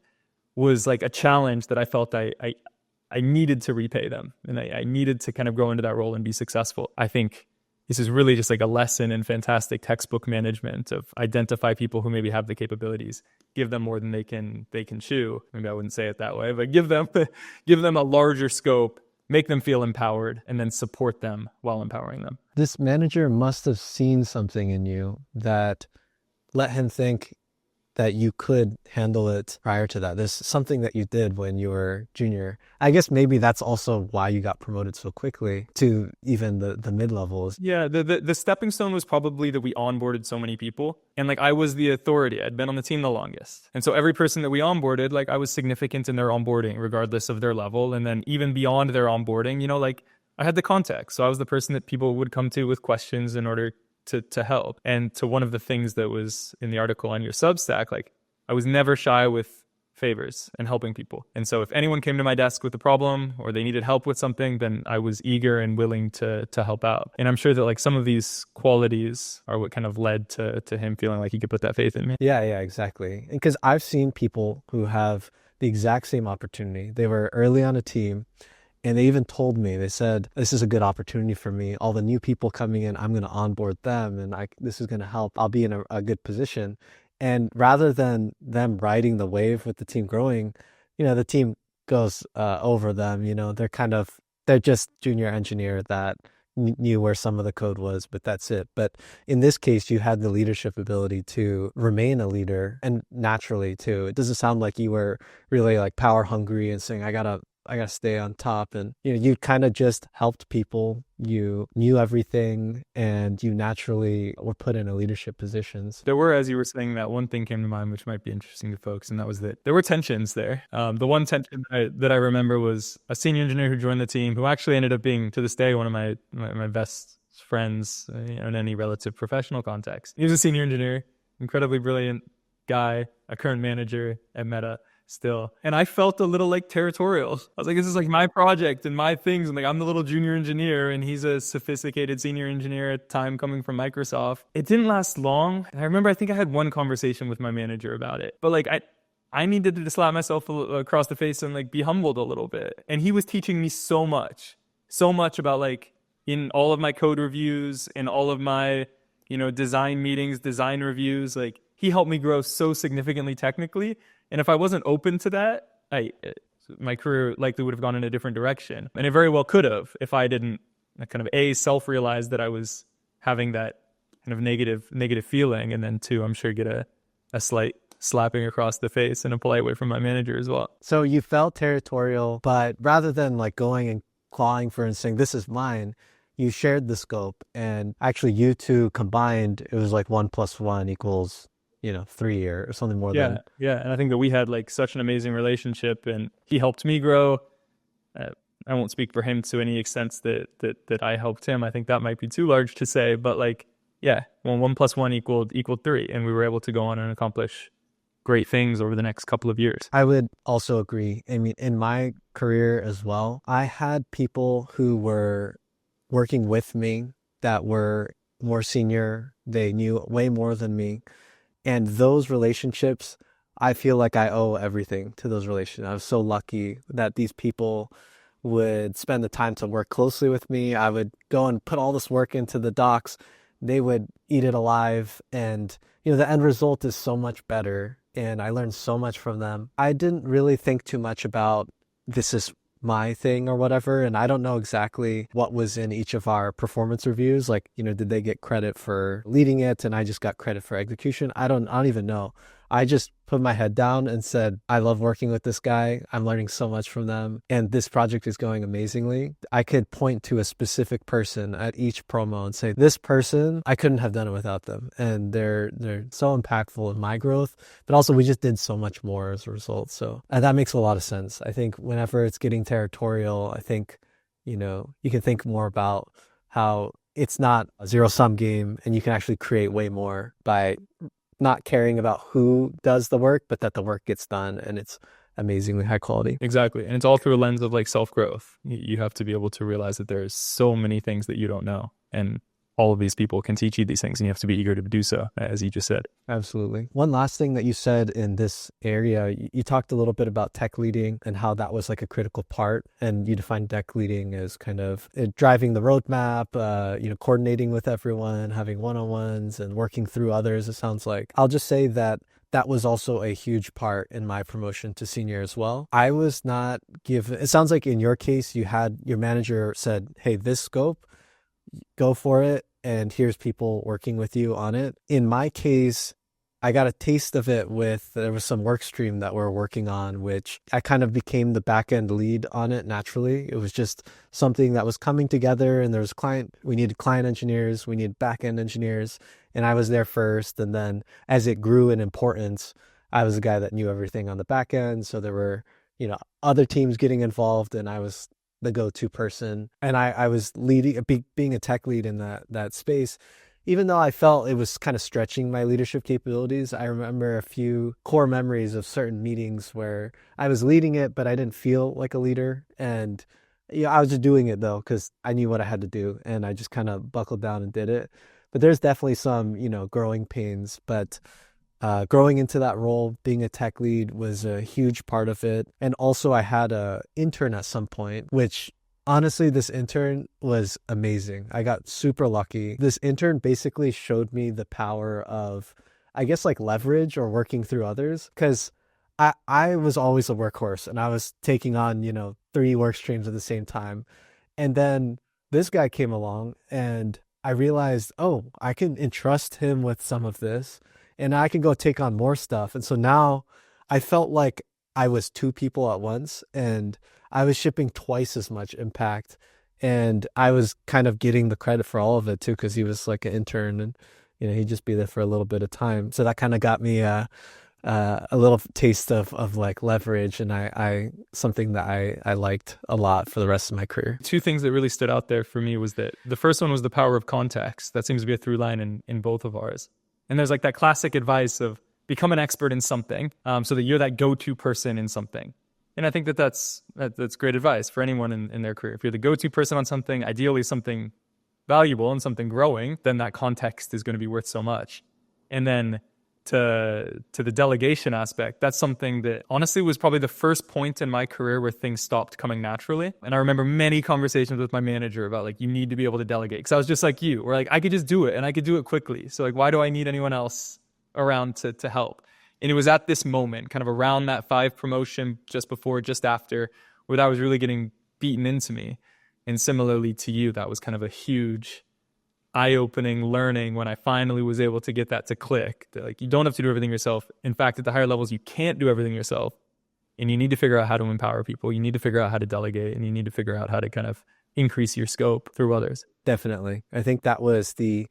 was like a challenge that I felt I needed to repay them, and I needed to kind of grow into that role and be successful. I think this is really just like a lesson in fantastic textbook management of identify people who maybe have the capabilities, give them more than they can chew. Maybe I wouldn't say it that way, but give them a larger scope, make them feel empowered, and then support them while empowering them. This manager must have seen something in you that let him think that you could handle it prior to that. There's something that you did when you were junior. I guess maybe that's also why you got promoted so quickly to even the mid-levels. Yeah, the stepping stone was probably that we onboarded so many people. And like I was the authority. I'd been on the team the longest. And so every person that we onboarded, like I was significant in their onboarding, regardless of their level. And then even beyond their onboarding, you know, like I had the context. So I was the person that people would come to with questions in order to help. And to one of the things that was in the article on your Substack, like I was never shy with favors and helping people. And so if anyone came to my desk with a problem or they needed help with something, then I was eager and willing to help out. And I'm sure that like some of these qualities are what kind of led to him feeling like he could put that faith in me. Yeah, exactly. Because I've seen people who have the exact same opportunity. They were early on a team, and they even told me, they said, this is a good opportunity for me. All the new people coming in, I'm going to onboard them, and this is going to help. I'll be in a good position. And rather than them riding the wave with the team growing, you know, the team goes over them. You know, they're just junior engineer that knew where some of the code was, but that's it. But in this case, you had the leadership ability to remain a leader, and naturally too. It doesn't sound like you were really like power hungry and saying, I gotta stay on top. And you know, you kind of just helped people. You knew everything, and you naturally were put in a leadership positions. There were, as you were saying that, one thing came to mind which might be interesting to folks, and that was that there were tensions there. The one tension that I remember was a senior engineer who joined the team, who actually ended up being, to this day, one of my best friends in any relative professional context. He was a senior engineer, incredibly brilliant guy, a current manager at Meta still. And I felt a little like territorial. I was like, this is like my project and my things. And like, I'm the little junior engineer and he's a sophisticated senior engineer at the time coming from Microsoft. It didn't last long. And I remember, I think I had one conversation with my manager about it, but like I needed to slap myself across the face and like be humbled a little bit. And he was teaching me so much about like in all of my code reviews, in all of my, you know, design meetings, design reviews, like he helped me grow so significantly technically. And if I wasn't open to that, my career likely would have gone in a different direction. And it very well could have if I didn't kind of self-realize that I was having that kind of negative feeling. And then two, I'm sure get a slight slapping across the face in a polite way from my manager as well. So you felt territorial, but rather than like going and clawing for and saying, this is mine, you shared the scope. And actually you two combined, it was like 1 + 1 = 3 or something more than. Yeah. And I think that we had like such an amazing relationship, and he helped me grow. I won't speak for him to any extent that I helped him. I think that might be too large to say, but like, yeah, 1 + 1 = 3. And we were able to go on and accomplish great things over the next couple of years. I would also agree. I mean, in my career as well, I had people who were working with me that were more senior. They knew way more than me. And those relationships, I feel like I owe everything to those relationships. I was so lucky that these people would spend the time to work closely with me. I would go and put all this work into the docs. They would eat it alive. And, the end result is so much better. And I learned so much from them. I didn't really think too much about this is my thing or whatever. And I don't know exactly what was in each of our performance reviews. Like, did they get credit for leading it and I just got credit for execution? I don't even know. I just put my head down and said, I love working with this guy. I'm learning so much from them. And this project is going amazingly. I could point to a specific person at each promo and say, this person, I couldn't have done it without them. And they're so impactful in my growth, but also we just did so much more as a result. So, and that makes a lot of sense. I think whenever it's getting territorial, I think, you can think more about how it's not a zero-sum game and you can actually create way more by not caring about who does the work, but that the work gets done and it's amazingly high quality. Exactly. And it's all through a lens of like self-growth. You have to be able to realize that there's so many things that you don't know. And all of these people can teach you these things and you have to be eager to do so, as you just said. Absolutely. One last thing that you said in this area, you talked a little bit about tech leading and how that was like a critical part. And you defined tech leading as kind of driving the roadmap, coordinating with everyone, having one-on-ones and working through others, it sounds like. I'll just say that that was also a huge part in my promotion to senior as well. I was not given, it sounds like in your case, you had your manager said, hey, this scope, go for it. And here's people working with you on it. In my case, I got a taste of it there was some work stream that we're working on, which I kind of became the back-end lead on it naturally. It was just something that was coming together and we needed client engineers, we needed back-end engineers, and I was there first. And then as it grew in importance, I was the guy that knew everything on the back end. So there were, other teams getting involved and I was the go-to person. And I was leading, being a tech lead in that space. Even though I felt it was kind of stretching my leadership capabilities, I remember a few core memories of certain meetings where I was leading it, but I didn't feel like a leader. And I was just doing it though, because I knew what I had to do and I just kind of buckled down and did it. But there's definitely some, growing pains, but growing into that role, being a tech lead was a huge part of it. And also I had an intern at some point, which honestly, this intern was amazing. I got super lucky. This intern basically showed me the power of, I guess, like leverage or working through others. Because I was always a workhorse and I was taking on, 3 work streams at the same time. And then this guy came along and I realized, oh, I can entrust him with some of this and I can go take on more stuff. And so now I felt like I was 2 people at once and I was shipping twice as much impact. And I was kind of getting the credit for all of it too, because he was like an intern and, he'd just be there for a little bit of time. So that kind of got me a little taste of like leverage and I something that I liked a lot for the rest of my career. 2 things that really stood out there for me was that the first one was the power of context. That seems to be a through line in both of ours. And there's like that classic advice of become an expert in something so that you're that go-to person in something. And I think that's great advice for anyone in their career. If you're the go-to person on something, ideally something valuable and something growing, then that context is going to be worth so much. And then to the delegation aspect, that's something that honestly was probably the first point in my career where things stopped coming naturally. And I remember many conversations with my manager about like, you need to be able to delegate. Because I was just like you, where like I could just do it and I could do it quickly. So like, why do I need anyone else around to help? And it was at this moment, kind of around that 5 promotion, just before, just after, where that was really getting beaten into me. And similarly to you, that was kind of a huge eye-opening learning when I finally was able to get that to click. That like, you don't have to do everything yourself. In fact, at the higher levels, you can't do everything yourself. And you need to figure out how to empower people. You need to figure out how to delegate, and you need to figure out how to kind of increase your scope through others. Definitely. I think that was the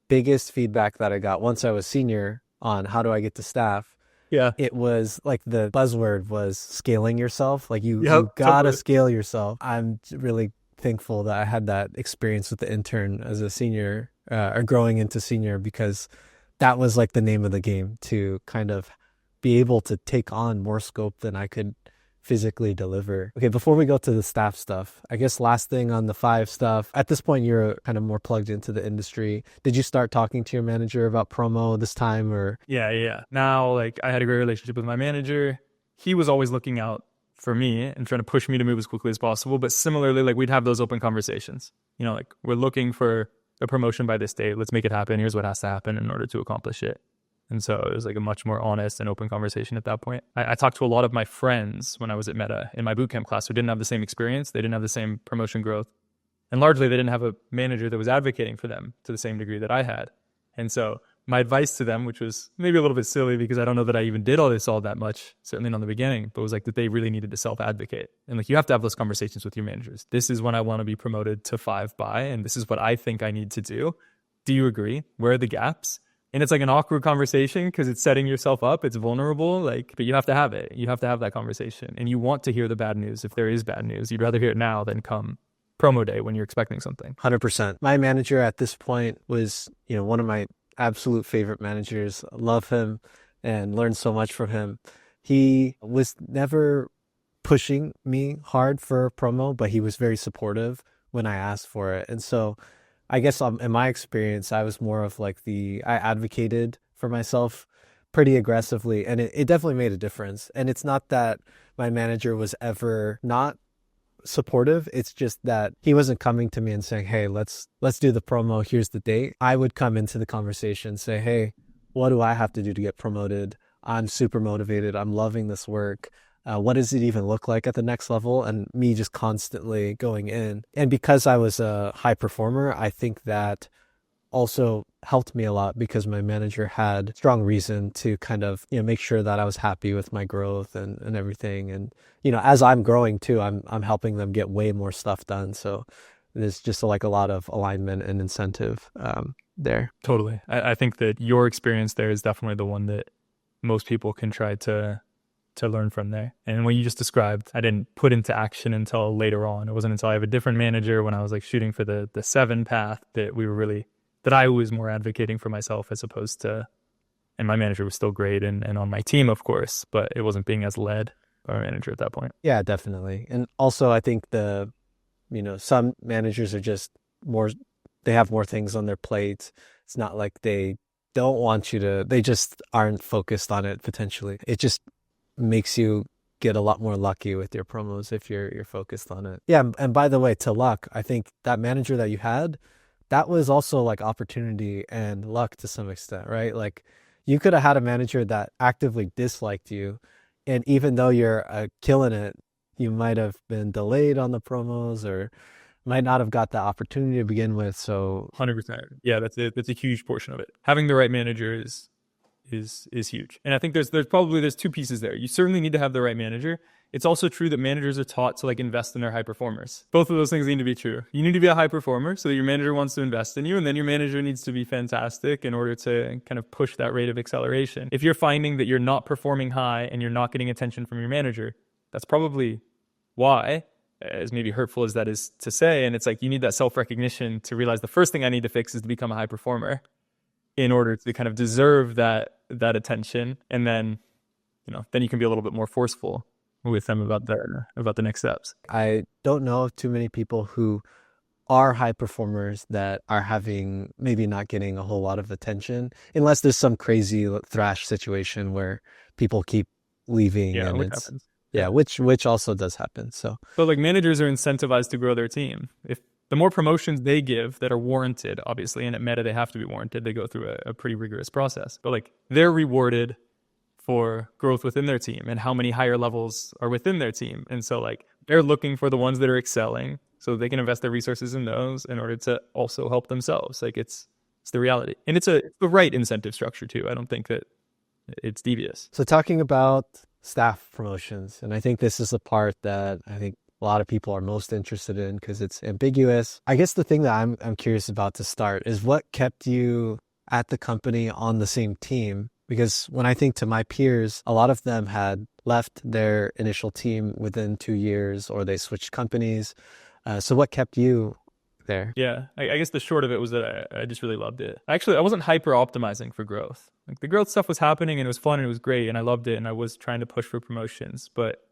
biggest feedback that I got once I was senior on how do I get to staff. Yeah. It was like the buzzword was scaling yourself. Like you gotta totally scale yourself. I'm really thankful that I had that experience with the intern as a senior or growing into senior, because that was like the name of the game, to kind of be able to take on more scope than I could physically deliver. Okay, before we go to the staff stuff, I guess last thing on the 5 stuff, at this point you're kind of more plugged into the industry. Did you start talking to your manager about promo this time or? Yeah. Now, like, I had a great relationship with my manager. He was always looking out for me and trying to push me to move as quickly as possible. But similarly, like, we'd have those open conversations. Like, we're looking for a promotion by this date. Let's make it happen. Here's what has to happen in order to accomplish it. And so it was like a much more honest and open conversation at that point. I talked to a lot of my friends when I was at Meta in my bootcamp class who didn't have the same experience. They didn't have the same promotion growth. And largely, they didn't have a manager that was advocating for them to the same degree that I had. And so my advice to them, which was maybe a little bit silly because I don't know that I even did all this all that much, certainly not in the beginning, but was like that they really needed to self-advocate. And like, you have to have those conversations with your managers. This is when I want to be promoted to 5 by, and this is what I think I need to do. Do you agree? Where are the gaps? And it's like an awkward conversation because it's setting yourself up. It's vulnerable, like, but you have to have it. You have to have that conversation. And you want to hear the bad news if there is bad news. You'd rather hear it now than come promo day when you're expecting something. 100%. My manager at this point was, one of my absolute favorite managers. Love him and learned so much from him. He was never pushing me hard for promo, but he was very supportive when I asked for it. And so I guess in my experience, I was more of like I advocated for myself pretty aggressively, and it definitely made a difference. And it's not that my manager was ever not supportive. It's just that he wasn't coming to me and saying, hey, let's do the promo. Here's the date. I would come into the conversation, say, hey, what do I have to do to get promoted? I'm super motivated. I'm loving this work. What does it even look like at the next level? And me just constantly going in. And because I was a high performer, I think that also helped me a lot because my manager had strong reason to kind of, make sure that I was happy with my growth and everything. And, as I'm growing too, I'm helping them get way more stuff done. So there's just like a lot of alignment and incentive there. Totally. I think that your experience there is definitely the one that most people can try to learn from there. And what you just described, I didn't put into action until later on. It wasn't until I have a different manager when I was like shooting for the 7 path that I was more advocating for myself as opposed to, and my manager was still great and on my team, of course, but it wasn't being as led by our manager at that point. Yeah, definitely. And also I think some managers are just they have more things on their plate. It's not like they don't want you to, they just aren't focused on it potentially. It just makes you get a lot more lucky with your promos if you're focused on it. Yeah, and by the way, to luck, I think that manager that you had, that was also like opportunity and luck to some extent, right? Like you could have had a manager that actively disliked you, and even though you're killing it, you might have been delayed on the promos or might not have got the opportunity to begin with. So 100%. Yeah, that's a huge portion of it. Having the right manager is huge. And I think there's 2 pieces there. You certainly need to have the right manager. It's also true that managers are taught to like invest in their high performers. Both of those things need to be true. You need to be a high performer so that your manager wants to invest in you, and then your manager needs to be fantastic in order to kind of push that rate of acceleration. If you're finding that you're not performing high and you're not getting attention from your manager, that's probably why, as maybe hurtful as that is to say. And it's like you need that self-recognition to realize the first thing I need to fix is to become a high performer in order to kind of deserve that attention. And then, then you can be a little bit more forceful with them about the next steps. I don't know of too many people who are high performers that are maybe not getting a whole lot of attention, unless there's some crazy thrash situation where people keep leaving. Yeah, and which happens. Yeah, which also does happen. So like managers are incentivized to grow their team. If the more promotions they give that are warranted, obviously, and at Meta they have to be warranted, they go through a pretty rigorous process. But like they're rewarded for growth within their team and how many higher levels are within their team. And so like they're looking for the ones that are excelling so they can invest their resources in those in order to also help themselves. Like it's the reality. And it's the right incentive structure too. I don't think that it's devious. So talking about staff promotions, and I think this is the part that I think a lot of people are most interested in because it's ambiguous. I guess the thing that I'm curious about to start is what kept you at the company on the same team. Because when I think to my peers, a lot of them had left their initial team within 2 years or they switched companies. So what kept you there? Yeah, I guess the short of it was that I just really loved it. Actually, I wasn't hyper optimizing for growth. Like the growth stuff was happening and it was fun and it was great and I loved it and I was trying to push for promotions. But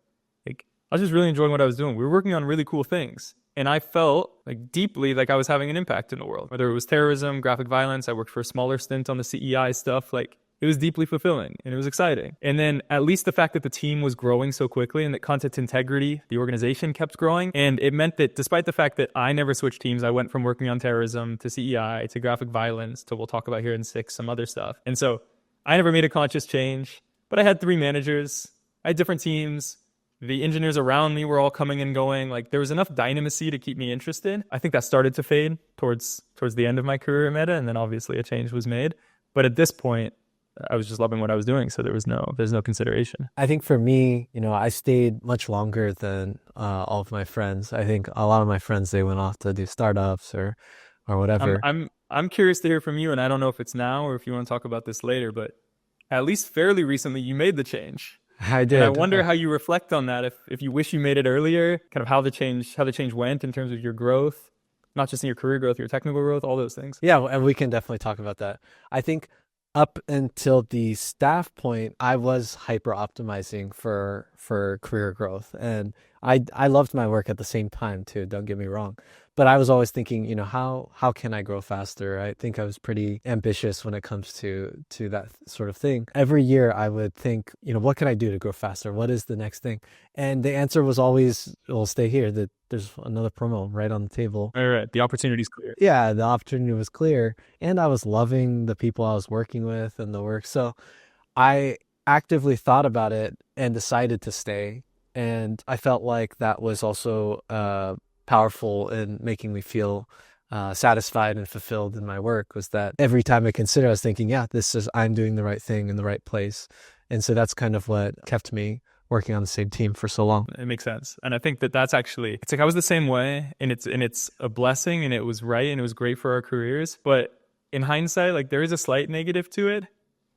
like I was just really enjoying what I was doing. We were working on really cool things. And I felt like deeply like I was having an impact in the world. Whether it was terrorism, graphic violence, I worked for a smaller stint on the CEI stuff. Like it was deeply fulfilling and it was exciting. And then at least the fact that the team was growing so quickly and that content integrity, the organization kept growing. And it meant that despite the fact that I never switched teams, I went from working on terrorism to CEI to graphic violence to we'll talk about here in 6, some other stuff. And so I never made a conscious change, but I had 3 managers. I had different teams. The engineers around me were all coming and going. Like there was enough dynamisty to keep me interested. I think that started to fade towards the end of my career at Meta. And then obviously a change was made. But at this point, I was just loving what I was doing, so there's no consideration. I think for me, I stayed much longer than all of my friends. I think a lot of my friends, they went off to do startups or I'm whatever. I'm curious to hear from you, and I don't know if it's now or if you want to talk about this later, but at least fairly recently, you made the change. I And I did. wonder how you reflect on that. If you wish you made it earlier, kind of how the change went in terms of your growth, not just in your career growth, your technical growth, all those things. Yeah, and we can definitely talk about that. I think up until the staff point, I was hyper optimizing for career growth, and I loved my work at the same time too. Don't get me wrong, but I was always thinking, how can I grow faster? I think I was pretty ambitious when it comes to that sort of thing. Every year, I would think, what can I do to grow faster? What is the next thing? And the answer was always, "Well, stay here. That there's another promo right on the table." All right, the opportunity's clear. Yeah, the opportunity was clear, and I was loving the people I was working with and the work. So I actively thought about it and decided to stay. And I felt like that was also powerful in making me feel satisfied and fulfilled in my work. Was that every time I consider, I was thinking, yeah, I'm doing the right thing in the right place. And so that's kind of what kept me working on the same team for so long. It makes sense. And I think that's actually, it's like I was the same way, and it's a blessing, and it was right, and it was great for our careers. But in hindsight, like, there is a slight negative to it.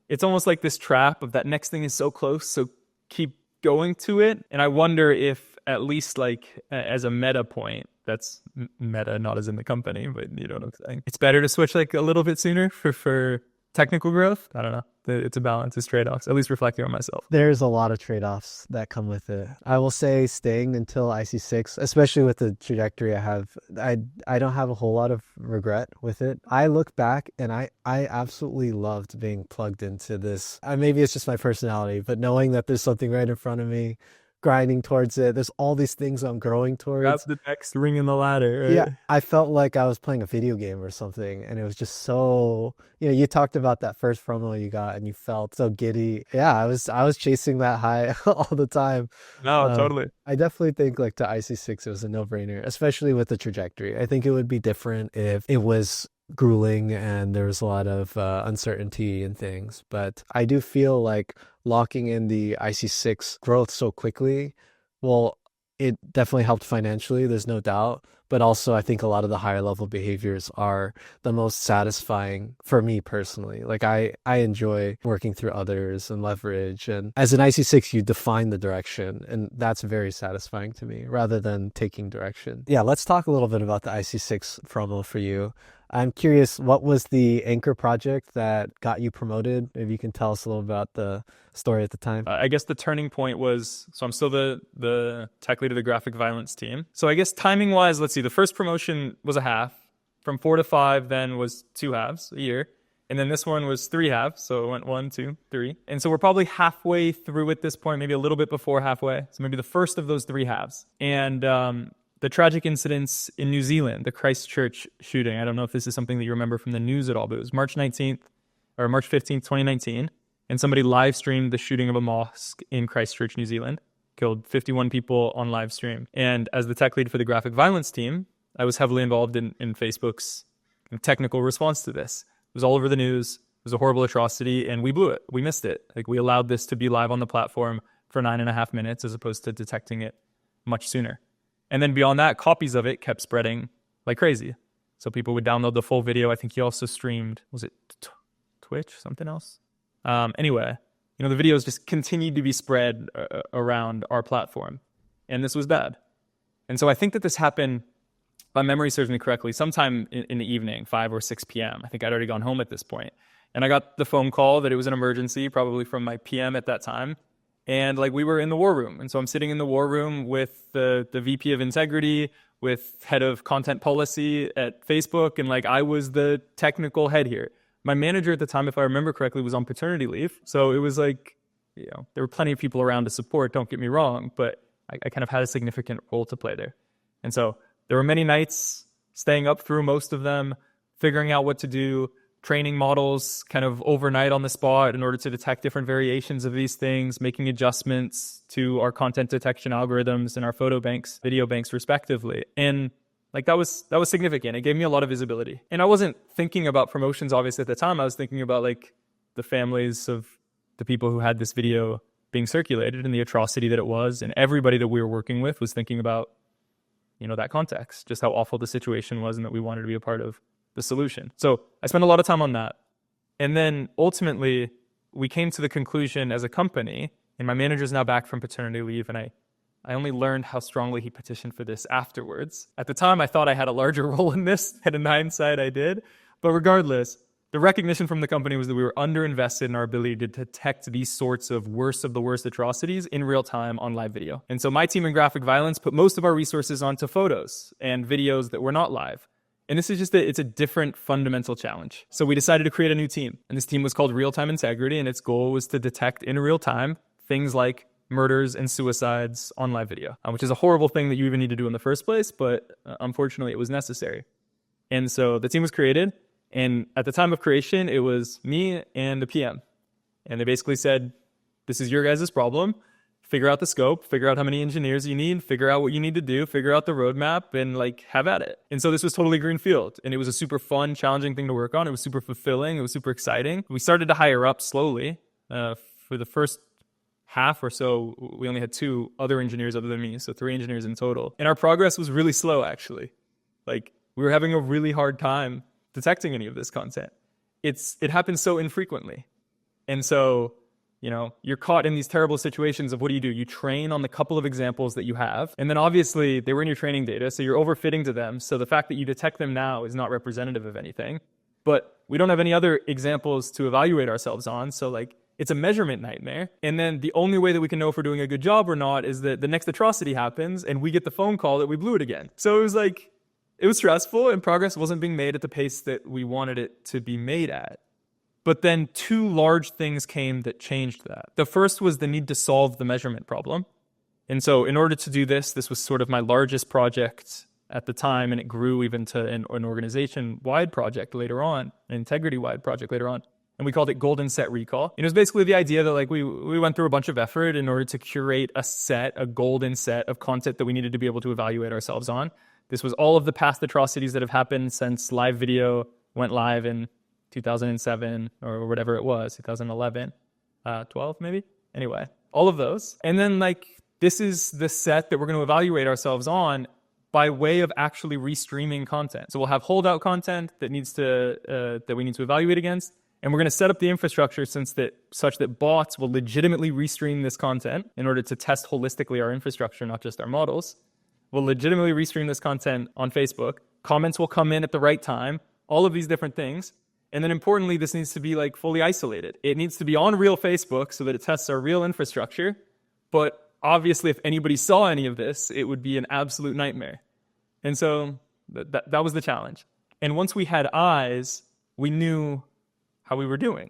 It's almost like this trap of that next thing is so close, so keep going to it. And I wonder if, at least like as a meta point, that's meta, not as in the company, but you know what I'm saying, it's better to switch like a little bit sooner for technical growth. I don't know. It's a balance, it's trade-offs, at least reflecting on myself. There's a lot of trade-offs that come with it. I will say staying until IC6, especially with the trajectory I have, I don't have a whole lot of regret with it. I look back and I absolutely loved being plugged into this. Maybe it's just my personality, but knowing that there's something right in front of me, grinding towards it. There's all these things I'm growing towards. That's the next ring in the ladder, right? Yeah, I felt like I was playing a video game or something, and it was just so, you talked about that first promo you got and you felt so giddy. Yeah, I was chasing that high all the time. No, totally. I definitely think like to IC6 it was a no-brainer, especially with the trajectory. I think it would be different if it was grueling and there was a lot of uncertainty and things, but I do feel like locking in the IC6 growth so quickly, well, it definitely helped financially, there's no doubt, but also I think a lot of the higher level behaviors are the most satisfying for me personally. Like I enjoy working through others and leverage, and as an IC6 you define the direction, and that's very satisfying to me rather than taking direction. Yeah, let's talk a little bit about the IC6 promo for you. I'm curious, what was the anchor project that got you promoted? Maybe you can tell us a little about the story at the time. I guess the turning point was, so I'm still the tech lead of the graphic violence team. So I guess timing wise, let's see, the first promotion was a half. From 4 to 5 then was 2 halves a year. And then this one was 3 halves. So it went 1, 2, 3. And so we're probably halfway through at this point, maybe a little bit before halfway. So maybe the first of those 3 halves. And the tragic incidents in New Zealand, the Christchurch shooting. I don't know if this is something that you remember from the news at all, but it was March 19th or March 15th, 2019. And somebody live streamed the shooting of a mosque in Christchurch, New Zealand, killed 51 people on live stream. And as the tech lead for the graphic violence team, I was heavily involved in Facebook's technical response to this. It was all over the news. It was a horrible atrocity, and we blew it. We missed it. Like, we allowed this to be live on the platform for 9.5 minutes as opposed to detecting it much sooner. And then beyond that, copies of it kept spreading like crazy. So people would download the full video. I think he also streamed, was it Twitch, something else? Anyway, the videos just continued to be spread around our platform. And this was bad. And so I think that this happened, if my memory serves me correctly, sometime in the evening, 5 or 6 p.m. I think I'd already gone home at this point. And I got the phone call that it was an emergency, probably from my PM at that time. And like, we were in the war room. And so I'm sitting in the war room with the VP of integrity, with head of content policy at Facebook. And like, I was the technical head here. My manager at the time, if I remember correctly, was on paternity leave. So it was like, there were plenty of people around to support, don't get me wrong, but I kind of had a significant role to play there. And so there were many nights staying up through most of them, figuring out what to do, training models kind of overnight on the spot in order to detect different variations of these things, making adjustments to our content detection algorithms and our photo banks, video banks, respectively. And Like that was significant. It gave me a lot of visibility. And I wasn't thinking about promotions obviously at the time. I was thinking about like the families of the people who had this video being circulated and the atrocity that it was. And everybody that we were working with was thinking about, that context, just how awful the situation was and that we wanted to be a part of the solution. So I spent a lot of time on that. And then ultimately we came to the conclusion as a company, and my manager's now back from paternity leave, and I only learned how strongly he petitioned for this afterwards. At the time, I thought I had a larger role in this, and in hindsight, I did. But regardless, the recognition from the company was that we were underinvested in our ability to detect these sorts of worst atrocities in real time on live video. And so my team in graphic violence put most of our resources onto photos and videos that were not live. And this is just it's a different fundamental challenge. So we decided to create a new team. And this team was called Real-Time Integrity, and its goal was to detect in real time things like murders and suicides on live video, which is a horrible thing that you even need to do in the first place, but unfortunately it was necessary. And so the team was created, and at the time of creation, it was me and the PM. And they basically said, this is your guys' problem. Figure out the scope, figure out how many engineers you need, figure out what you need to do, figure out the roadmap, and have at it. And so this was totally greenfield, and it was a super fun, challenging thing to work on. It was super fulfilling. It was super exciting. We started to hire up slowly. For the first half or so, we only had 2 other engineers other than me, so 3 engineers in total. And our progress was really slow, actually. We were having a really hard time detecting any of this content. It happens so infrequently. And so, you're caught in these terrible situations of what do? You train on the couple of examples that you have. And then obviously they were in your training data, so you're overfitting to them. So the fact that you detect them now is not representative of anything. But we don't have any other examples to evaluate ourselves on. So it's a measurement nightmare. And then the only way that we can know if we're doing a good job or not is that the next atrocity happens and we get the phone call that we blew it again. So it was it was stressful, and progress wasn't being made at the pace that we wanted it to be made at. But then 2 large things came that changed that. The first was the need to solve the measurement problem. And so in order to do this was sort of my largest project at the time, and it grew even to an organization-wide project later on, an integrity-wide project later on. And we called it Golden Set Recall. And it was basically the idea that we went through a bunch of effort in order to curate a golden set of content that we needed to be able to evaluate ourselves on. This was all of the past atrocities that have happened since live video went live in 2007 or whatever it was, 2011, 12 maybe? Anyway, all of those. And then this is the set that we're going to evaluate ourselves on by way of actually restreaming content. So we'll have holdout content that we need to evaluate against. And we're going to set up the infrastructure such that bots will legitimately restream this content in order to test holistically our infrastructure, not just our models. We'll legitimately restream this content on Facebook. Comments will come in at the right time, all of these different things. And then importantly, this needs to be fully isolated. It needs to be on real Facebook so that it tests our real infrastructure. But obviously, if anybody saw any of this, it would be an absolute nightmare. And so that was the challenge. And once we had eyes, we knew how we were doing.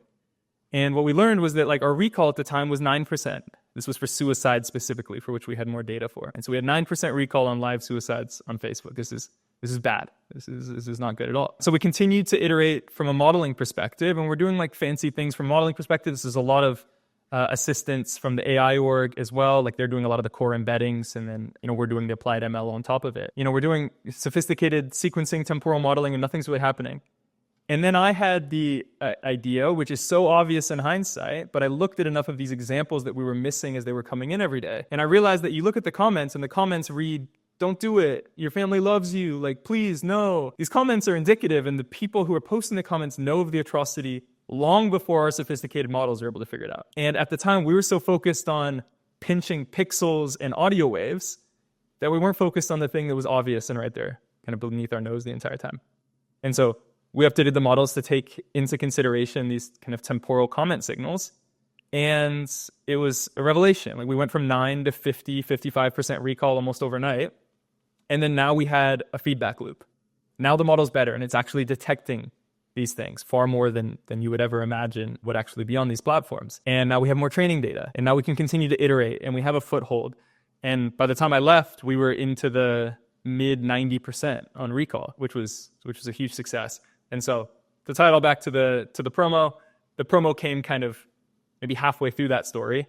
And what we learned was that our recall at the time was 9%. This was for suicide specifically, for which we had more data for. And so we had 9% recall on live suicides on Facebook. This is bad. This is not good at all. So we continued to iterate from a modeling perspective, and we're doing fancy things from a modeling perspective. This is a lot of assistance from the AI org as well. They're doing a lot of the core embeddings, and then we're doing the applied ML on top of it. We're doing sophisticated sequencing, temporal modeling, and nothing's really happening. And then I had the idea, which is so obvious in hindsight, but I looked at enough of these examples that we were missing as they were coming in every day. And I realized that you look at the comments, and the comments read, "Don't do it. Your family loves you. Please, no." These comments are indicative, and the people who are posting the comments know of the atrocity long before our sophisticated models are able to figure it out. And at the time, we were so focused on pinching pixels and audio waves that we weren't focused on the thing that was obvious and right there, kind of beneath our nose the entire time. And so we updated the models to take into consideration these kind of temporal comment signals. And it was a revelation. We went from 9 to 50, 55% recall almost overnight. And then now we had a feedback loop. Now the model's better, and it's actually detecting these things far more than you would ever imagine would actually be on these platforms. And now we have more training data, and now we can continue to iterate, and we have a foothold. And by the time I left, we were into the mid 90% on recall, which was a huge success. And so to tie it all back to the promo came kind of maybe halfway through that story,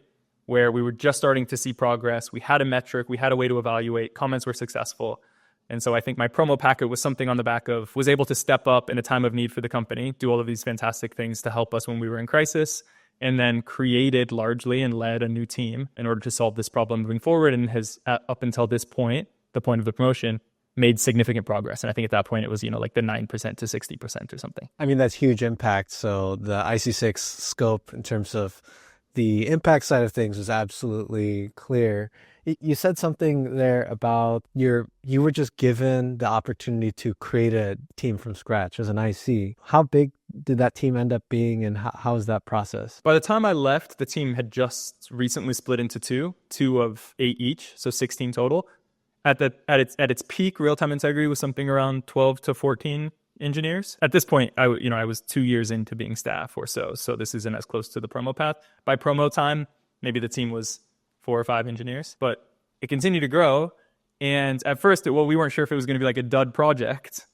where we were just starting to see progress. We had a metric, we had a way to evaluate, comments were successful. And so I think my promo packet was something on the back of, was able to step up in a time of need for the company, do all of these fantastic things to help us when we were in crisis, and then created largely and led a new team in order to solve this problem moving forward, and has, up until this point, the point of the promotion, made significant progress. And I think at that point it was, like the 9% to 60% or something. I mean, that's huge impact. So the IC6 scope in terms of the impact side of things was absolutely clear. You said something there about you were just given the opportunity to create a team from scratch as an IC. How big did that team end up being, and how was that process? By the time I left, the team had just recently split into two of 8 each, so 16 total. At its peak, real-time integrity was something around 12 to 14 engineers. At this point, I was 2 years into being staff or so this isn't as close to the promo path. By promo time, maybe the team was 4 or 5 engineers, but it continued to grow. And at first, we weren't sure if it was going to be like a dud project,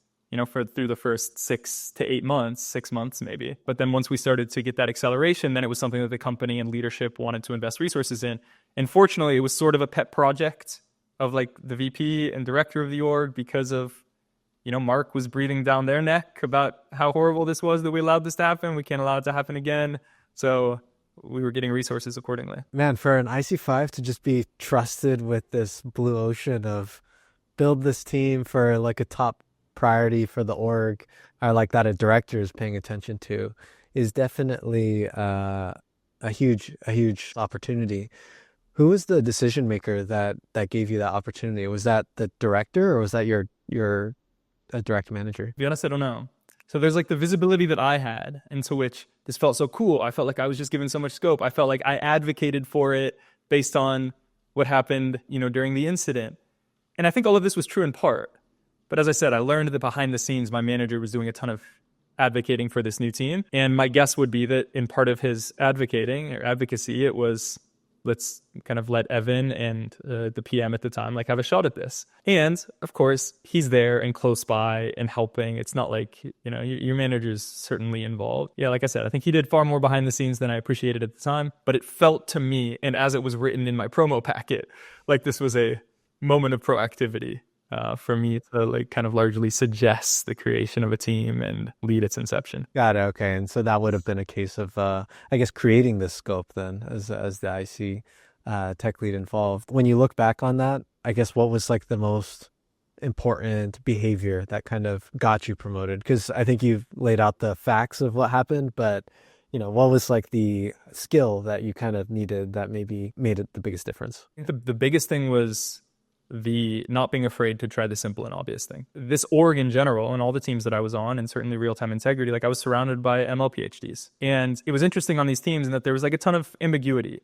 through the first 6 to 8 months, 6 months maybe. But then once we started to get that acceleration, then it was something that the company and leadership wanted to invest resources in. And fortunately, it was sort of a pet project of like the VP and director of the org, because of, Mark was breathing down their neck about how horrible this was that we allowed this to happen. We can't allow it to happen again. So we were getting resources accordingly. Man, for an IC5 to just be trusted with this blue ocean of build this team for like a top priority for the org, or like that a director is paying attention to, is definitely a huge opportunity. Who was the decision maker that gave you that opportunity? Was that the director, or was that your direct manager? To be honest, I don't know. So there's like the visibility that I had, into which this felt so cool. I felt like I was just given so much scope. I felt like I advocated for it based on what happened, during the incident. And I think all of this was true in part. But as I said, I learned that behind the scenes, my manager was doing a ton of advocating for this new team. And my guess would be that in part of his advocacy, it was, let's kind of let Evan and the PM at the time have a shot at this. And of course, he's there and close by and helping. It's not like, your manager's certainly involved. Yeah, like I said, I think he did far more behind the scenes than I appreciated at the time. But it felt to me, and as it was written in my promo packet, like this was a moment of proactivity for me to kind of largely suggest the creation of a team and lead its inception. Got it. Okay. And so that would have been a case of, I guess, creating this scope then as the IC tech lead involved. When you look back on that, I guess what was the most important behavior that kind of got you promoted? Because I think you've laid out the facts of what happened, but what was the skill that you kind of needed that maybe made it the biggest difference? The biggest thing was the not being afraid to try the simple and obvious thing. This org in general, and all the teams that I was on, and certainly real-time integrity, I was surrounded by ML PhDs. And it was interesting on these teams in that there was a ton of ambiguity.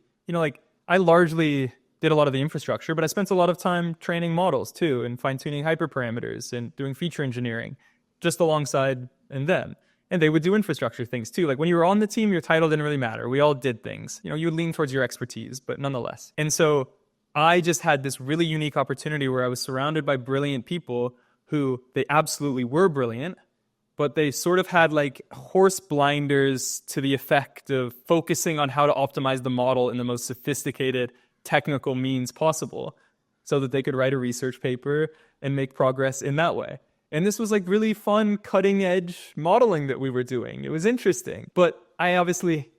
I largely did a lot of the infrastructure, but I spent a lot of time training models too, and fine-tuning hyperparameters and doing feature engineering just alongside them. And they would do infrastructure things too. When you were on the team, your title didn't really matter. We all did things. You would lean towards your expertise, but nonetheless. And so I just had this really unique opportunity where I was surrounded by brilliant people who, they absolutely were brilliant, but they sort of had horse blinders to the effect of focusing on how to optimize the model in the most sophisticated technical means possible so that they could write a research paper and make progress in that way. And this was really fun, cutting edge modeling that we were doing. It was interesting, but I obviously,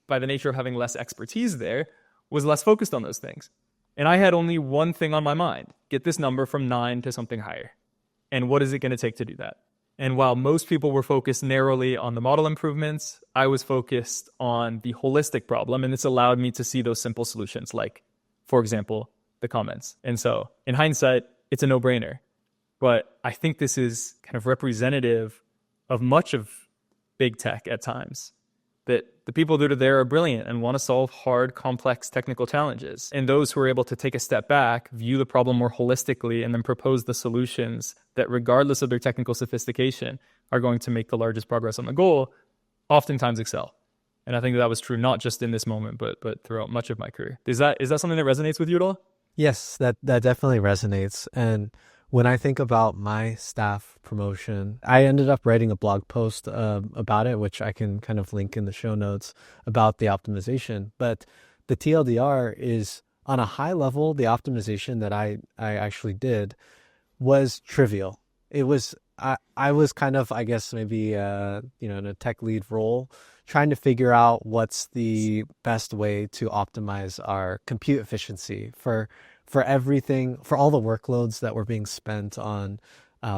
by the nature of having less expertise there, was less focused on those things. And I had only one thing on my mind: get this number from 9 to something higher. And what is it going to take to do that? And while most people were focused narrowly on the model improvements, I was focused on the holistic problem. And this allowed me to see those simple solutions, for example, the comments. And so in hindsight, it's a no-brainer. But I think this is kind of representative of much of big tech at times, that the people that are there are brilliant and want to solve hard, complex technical challenges. And those who are able to take a step back, view the problem more holistically, and then propose the solutions that, regardless of their technical sophistication, are going to make the largest progress on the goal, oftentimes excel. And I think that was true not just in this moment, but throughout much of my career. Is that something that resonates with you at all? Yes, that definitely resonates. And when I think about my staff promotion, I ended up writing a blog post about it, which I can kind of link in the show notes, about the optimization. But the TLDR is, on a high level, the optimization that I actually did was trivial. It was I was kind of, I guess, maybe in a tech lead role, trying to figure out what's the best way to optimize our compute efficiency for everything, for all the workloads that were being spent on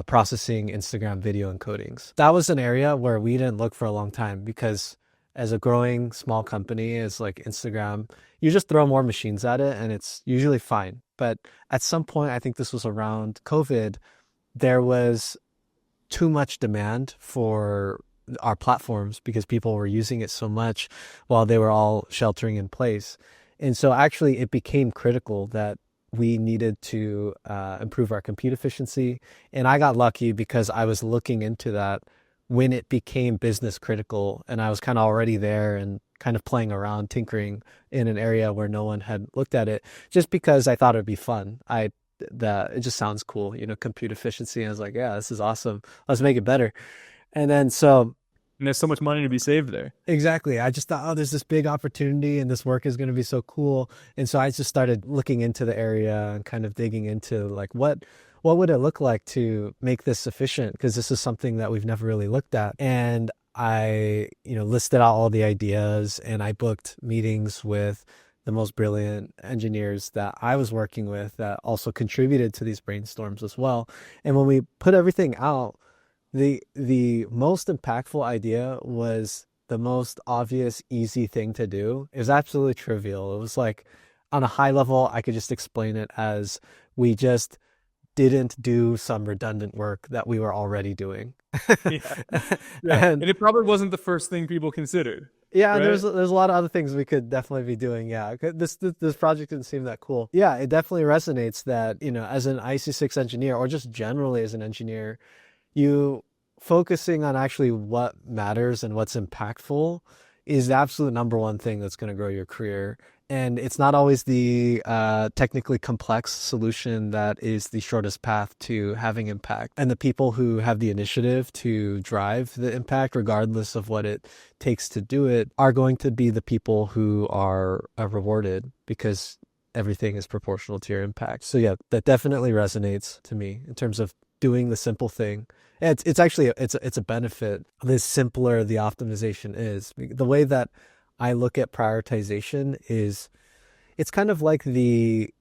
processing Instagram video encodings. That was an area where we didn't look for a long time because as a growing small company as like Instagram, you just throw more machines at it and it's usually fine. But at some point, I think this was around COVID, there was too much demand for our platforms because people were using it so much while they were all sheltering in place. And so actually it became critical that we needed to improve our compute efficiency. And I got lucky because I was looking into that when it became business critical, and I was kind of already there and kind of playing around, tinkering in an area where no one had looked at it, just because I thought it'd be fun. It just sounds cool, compute efficiency. And I was like, yeah, this is awesome. Let's make it better. And then And there's so much money to be saved there. exactly. I just thought, oh, there's this big opportunity and this work is going to be so cool. And so I just started looking into the area and kind of digging into like, what would it look like to make this efficient? Because this is something that we've never really looked at. And I, listed out all the ideas and I booked meetings with the most brilliant engineers that I was working with that also contributed to these brainstorms as well. And when we put everything out, the most impactful idea was the most obvious, easy thing to do. It was absolutely trivial. It was like on a high level, I could just explain it as we just didn't do some redundant work that we were already doing. Yeah. And it probably wasn't the first thing people considered. Yeah, right? there's a lot of other things we could definitely be doing. Yeah, this project didn't seem that cool. Yeah, it definitely resonates that, as an IC6 engineer or just generally as an engineer, you focusing on actually what matters and what's impactful is the absolute number one thing that's going to grow your career. And it's not always the technically complex solution that is the shortest path to having impact. And the people who have the initiative to drive the impact, regardless of what it takes to do it, are going to be the people who are rewarded because everything is proportional to your impact. So yeah, that definitely resonates to me in terms of doing the simple thing. It's actually it's a benefit. The simpler the optimization is, the way that I look at prioritization is it's kind of like the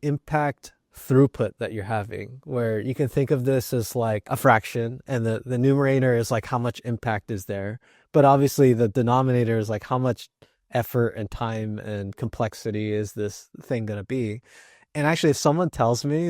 impact throughput that you're having, where you can think of this as like a fraction and the numerator is like how much impact is there. But obviously the denominator is like how much effort and time and complexity is this thing going to be. And actually, if someone tells me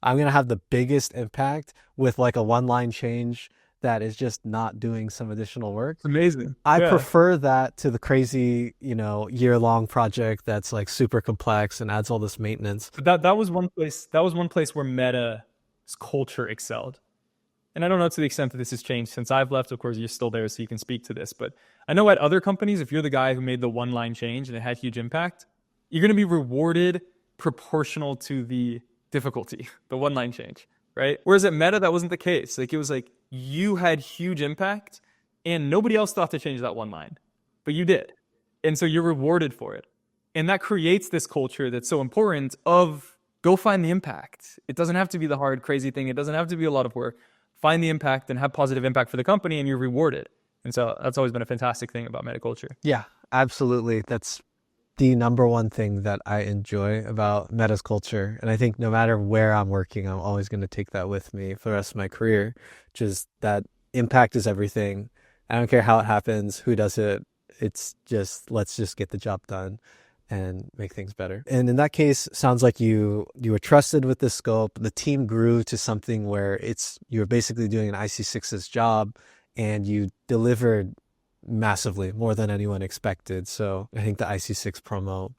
I'm going to have the biggest impact with like a one-line change that is just not doing some additional work. It's amazing. I prefer that to the crazy, year-long project that's like super complex and adds all this maintenance. But that was one place. That was one place where Meta's culture excelled. And I don't know to the extent that this has changed since I've left. Of course, you're still there, so you can speak to this. But I know at other companies, if you're the guy who made the one-line change and it had huge impact, you're going to be rewarded proportional to the difficulty, the one-line change, right? Whereas at Meta, that wasn't the case. Like it was like you had huge impact and nobody else thought to change that one line, but you did. And so you're rewarded for it. And that creates this culture that's so important of go find the impact. It doesn't have to be the hard, crazy thing. It doesn't have to be a lot of work. Find the impact and have positive impact for the company and you're rewarded. And so that's always been a fantastic thing about Meta culture. Yeah, absolutely. That's the number one thing that I enjoy about Meta's culture. And I think no matter where I'm working, I'm always going to take that with me for the rest of my career, which is that impact is everything. I don't care how it happens, who does it. It's just, let's just get the job done and make things better. And in that case, sounds like you were trusted with this scope. The team grew to something where you're basically doing an IC6's job and you delivered massively, more than anyone expected. So I think the IC6 promo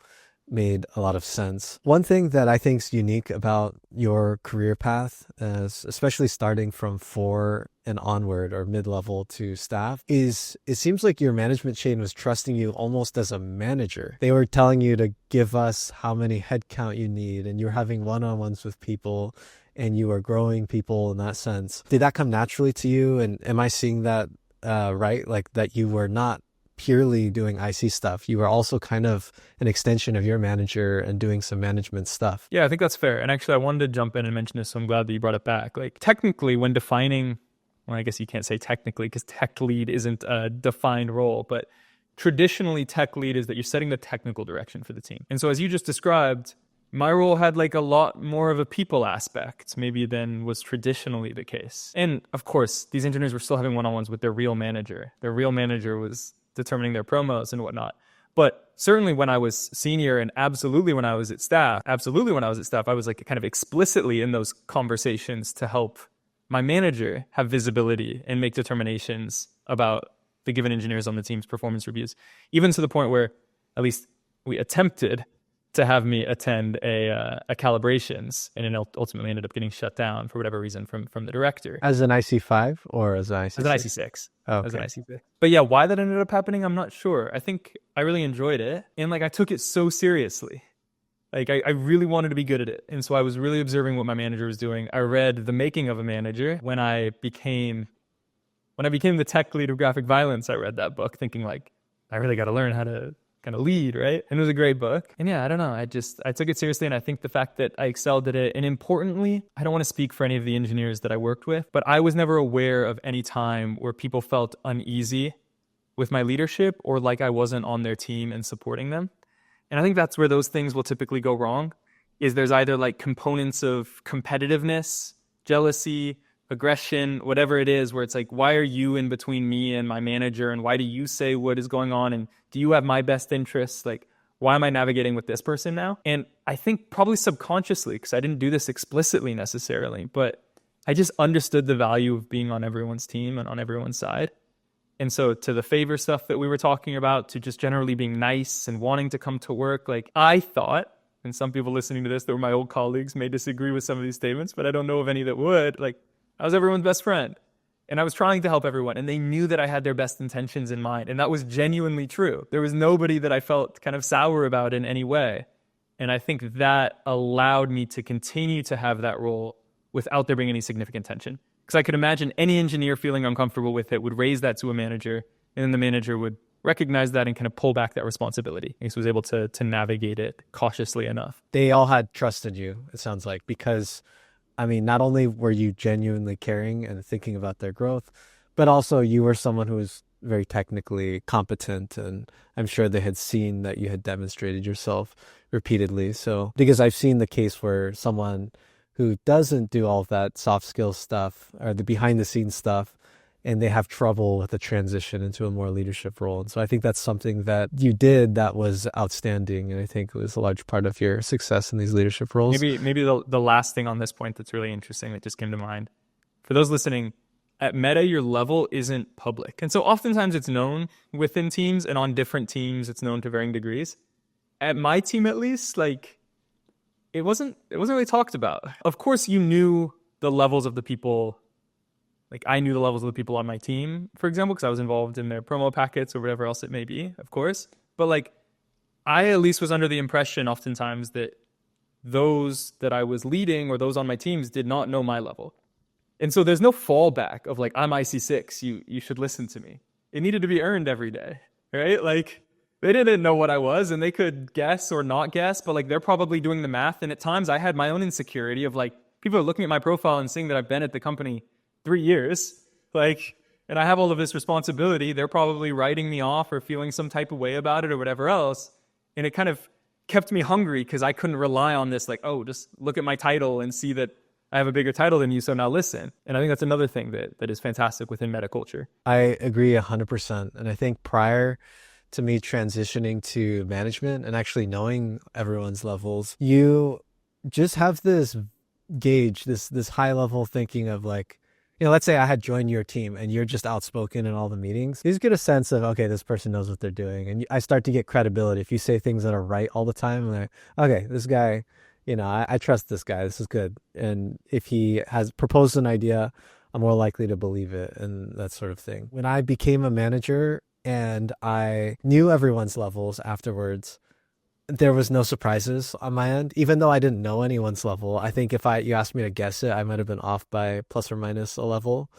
made a lot of sense. One thing that I think is unique about your career path, especially starting from 4 and onward or mid-level to staff, is it seems like your management chain was trusting you almost as a manager. They were telling you to give us how many headcount you need, and you're having one-on-ones with people and you are growing people in that sense. Did that come naturally to you? And am I seeing that right? Like that you were not purely doing IC stuff. You were also kind of an extension of your manager and doing some management stuff. Yeah, I think that's fair. And actually, I wanted to jump in and mention this, so I'm glad that you brought it back. Like, technically, when defining, well, I guess you can't say technically because tech lead isn't a defined role, but traditionally, tech lead is that you're setting the technical direction for the team. And so, as you just described, my role had like a lot more of a people aspect maybe than was traditionally the case. And of course, these engineers were still having one-on-ones with their real manager. Their real manager was determining their promos and whatnot. But certainly when I was senior and absolutely when I was at staff, I was like kind of explicitly in those conversations to help my manager have visibility and make determinations about the given engineers on the team's performance reviews, even to the point where at least we attempted to have me attend a calibrations, and it ultimately ended up getting shut down for whatever reason from the director. As an IC5 or as an IC6? As an IC6. Oh, okay. As an IC6. But yeah, why that ended up happening, I'm not sure. I think I really enjoyed it, and like I took it so seriously. Like I really wanted to be good at it, and so I was really observing what my manager was doing. I read The Making of a Manager when I became the tech lead of Graphic Violence. I read that book thinking like, I really got to learn how to kind of lead, right? And it was a great book. And yeah, I don't know. I took it seriously. And I think the fact that I excelled at it, and importantly, I don't want to speak for any of the engineers that I worked with, but I was never aware of any time where people felt uneasy with my leadership or like I wasn't on their team and supporting them. And I think that's where those things will typically go wrong, is there's either like components of competitiveness, jealousy, aggression, whatever it is, where it's like, why are you in between me and my manager? And why do you say what is going on? And do you have my best interests? Like, why am I navigating with this person now? And I think probably subconsciously, because I didn't do this explicitly necessarily, but I just understood the value of being on everyone's team and on everyone's side. And so to the favor stuff that we were talking about, to just generally being nice and wanting to come to work, like I thought, and some people listening to this that were my old colleagues may disagree with some of these statements, but I don't know of any that would, like, I was everyone's best friend, and I was trying to help everyone, and they knew that I had their best intentions in mind, and that was genuinely true. There was nobody that I felt kind of sour about in any way, and I think that allowed me to continue to have that role without there being any significant tension. Because I could imagine any engineer feeling uncomfortable with it would raise that to a manager, and then the manager would recognize that and kind of pull back that responsibility. He was able to navigate it cautiously enough. They all had trust in you, it sounds like, because I mean, not only were you genuinely caring and thinking about their growth, but also you were someone who was very technically competent, and I'm sure they had seen that you had demonstrated yourself repeatedly. So, because I've seen the case where someone who doesn't do all of that soft skills stuff or the behind the scenes stuff, and they have trouble with the transition into a more leadership role. And so I think that's something that you did that was outstanding, and I think it was a large part of your success in these leadership roles. Maybe the last thing on this point that's really interesting that just came to mind. For those listening, at Meta, your level isn't public. And so oftentimes it's known within teams, and on different teams it's known to varying degrees. At my team, at least, like it wasn't really talked about. Of course, you knew the levels of the people. Like I knew the levels of the people on my team, for example, because I was involved in their promo packets or whatever else it may be, of course. But like I at least was under the impression oftentimes that those that I was leading or those on my teams did not know my level. And so there's no fallback of like, I'm IC6, you should listen to me. It needed to be earned every day, right? Like they didn't know what I was, and they could guess or not guess, but like they're probably doing the math. And at times I had my own insecurity of like, people are looking at my profile and seeing that I've been at the company 3 years, like, and I have all of this responsibility. They're probably writing me off or feeling some type of way about it or whatever else. And it kind of kept me hungry because I couldn't rely on this, like, oh, just look at my title and see that I have a bigger title than you, so now listen. And I think that's another thing that is fantastic within meta culture. I agree 100%. And I think prior to me transitioning to management and actually knowing everyone's levels, you just have this gauge, this high level thinking of like, you know, let's say I had joined your team and you're just outspoken in all the meetings. You just get a sense of, okay, this person knows what they're doing. And I start to get credibility. If you say things that are right all the time, I'm like, okay, this guy, you know, I trust this guy. This is good. And if he has proposed an idea, I'm more likely to believe it and that sort of thing. When I became a manager and I knew everyone's levels afterwards, there was no surprises on my end, even though I didn't know anyone's level. I think if you asked me to guess it, I might have been off by plus or minus a level.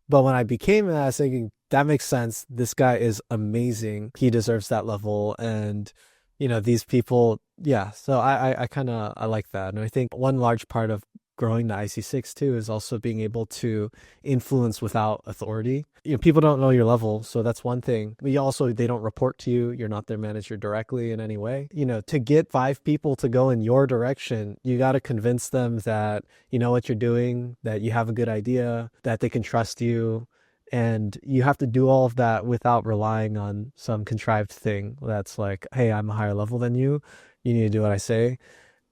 But when I became it, I was thinking, that makes sense. This guy is amazing. He deserves that level. And, these people, yeah. So I kind of, I like that. And I think one large part of growing to IC6 too is also being able to influence without authority. People don't know your level, so that's one thing. But they don't report to you. You're not their manager directly in any way. To get 5 people to go in your direction, you got to convince them that you know what you're doing, that you have a good idea, that they can trust you. And you have to do all of that without relying on some contrived thing that's like, hey, I'm a higher level than you. You need to do what I say.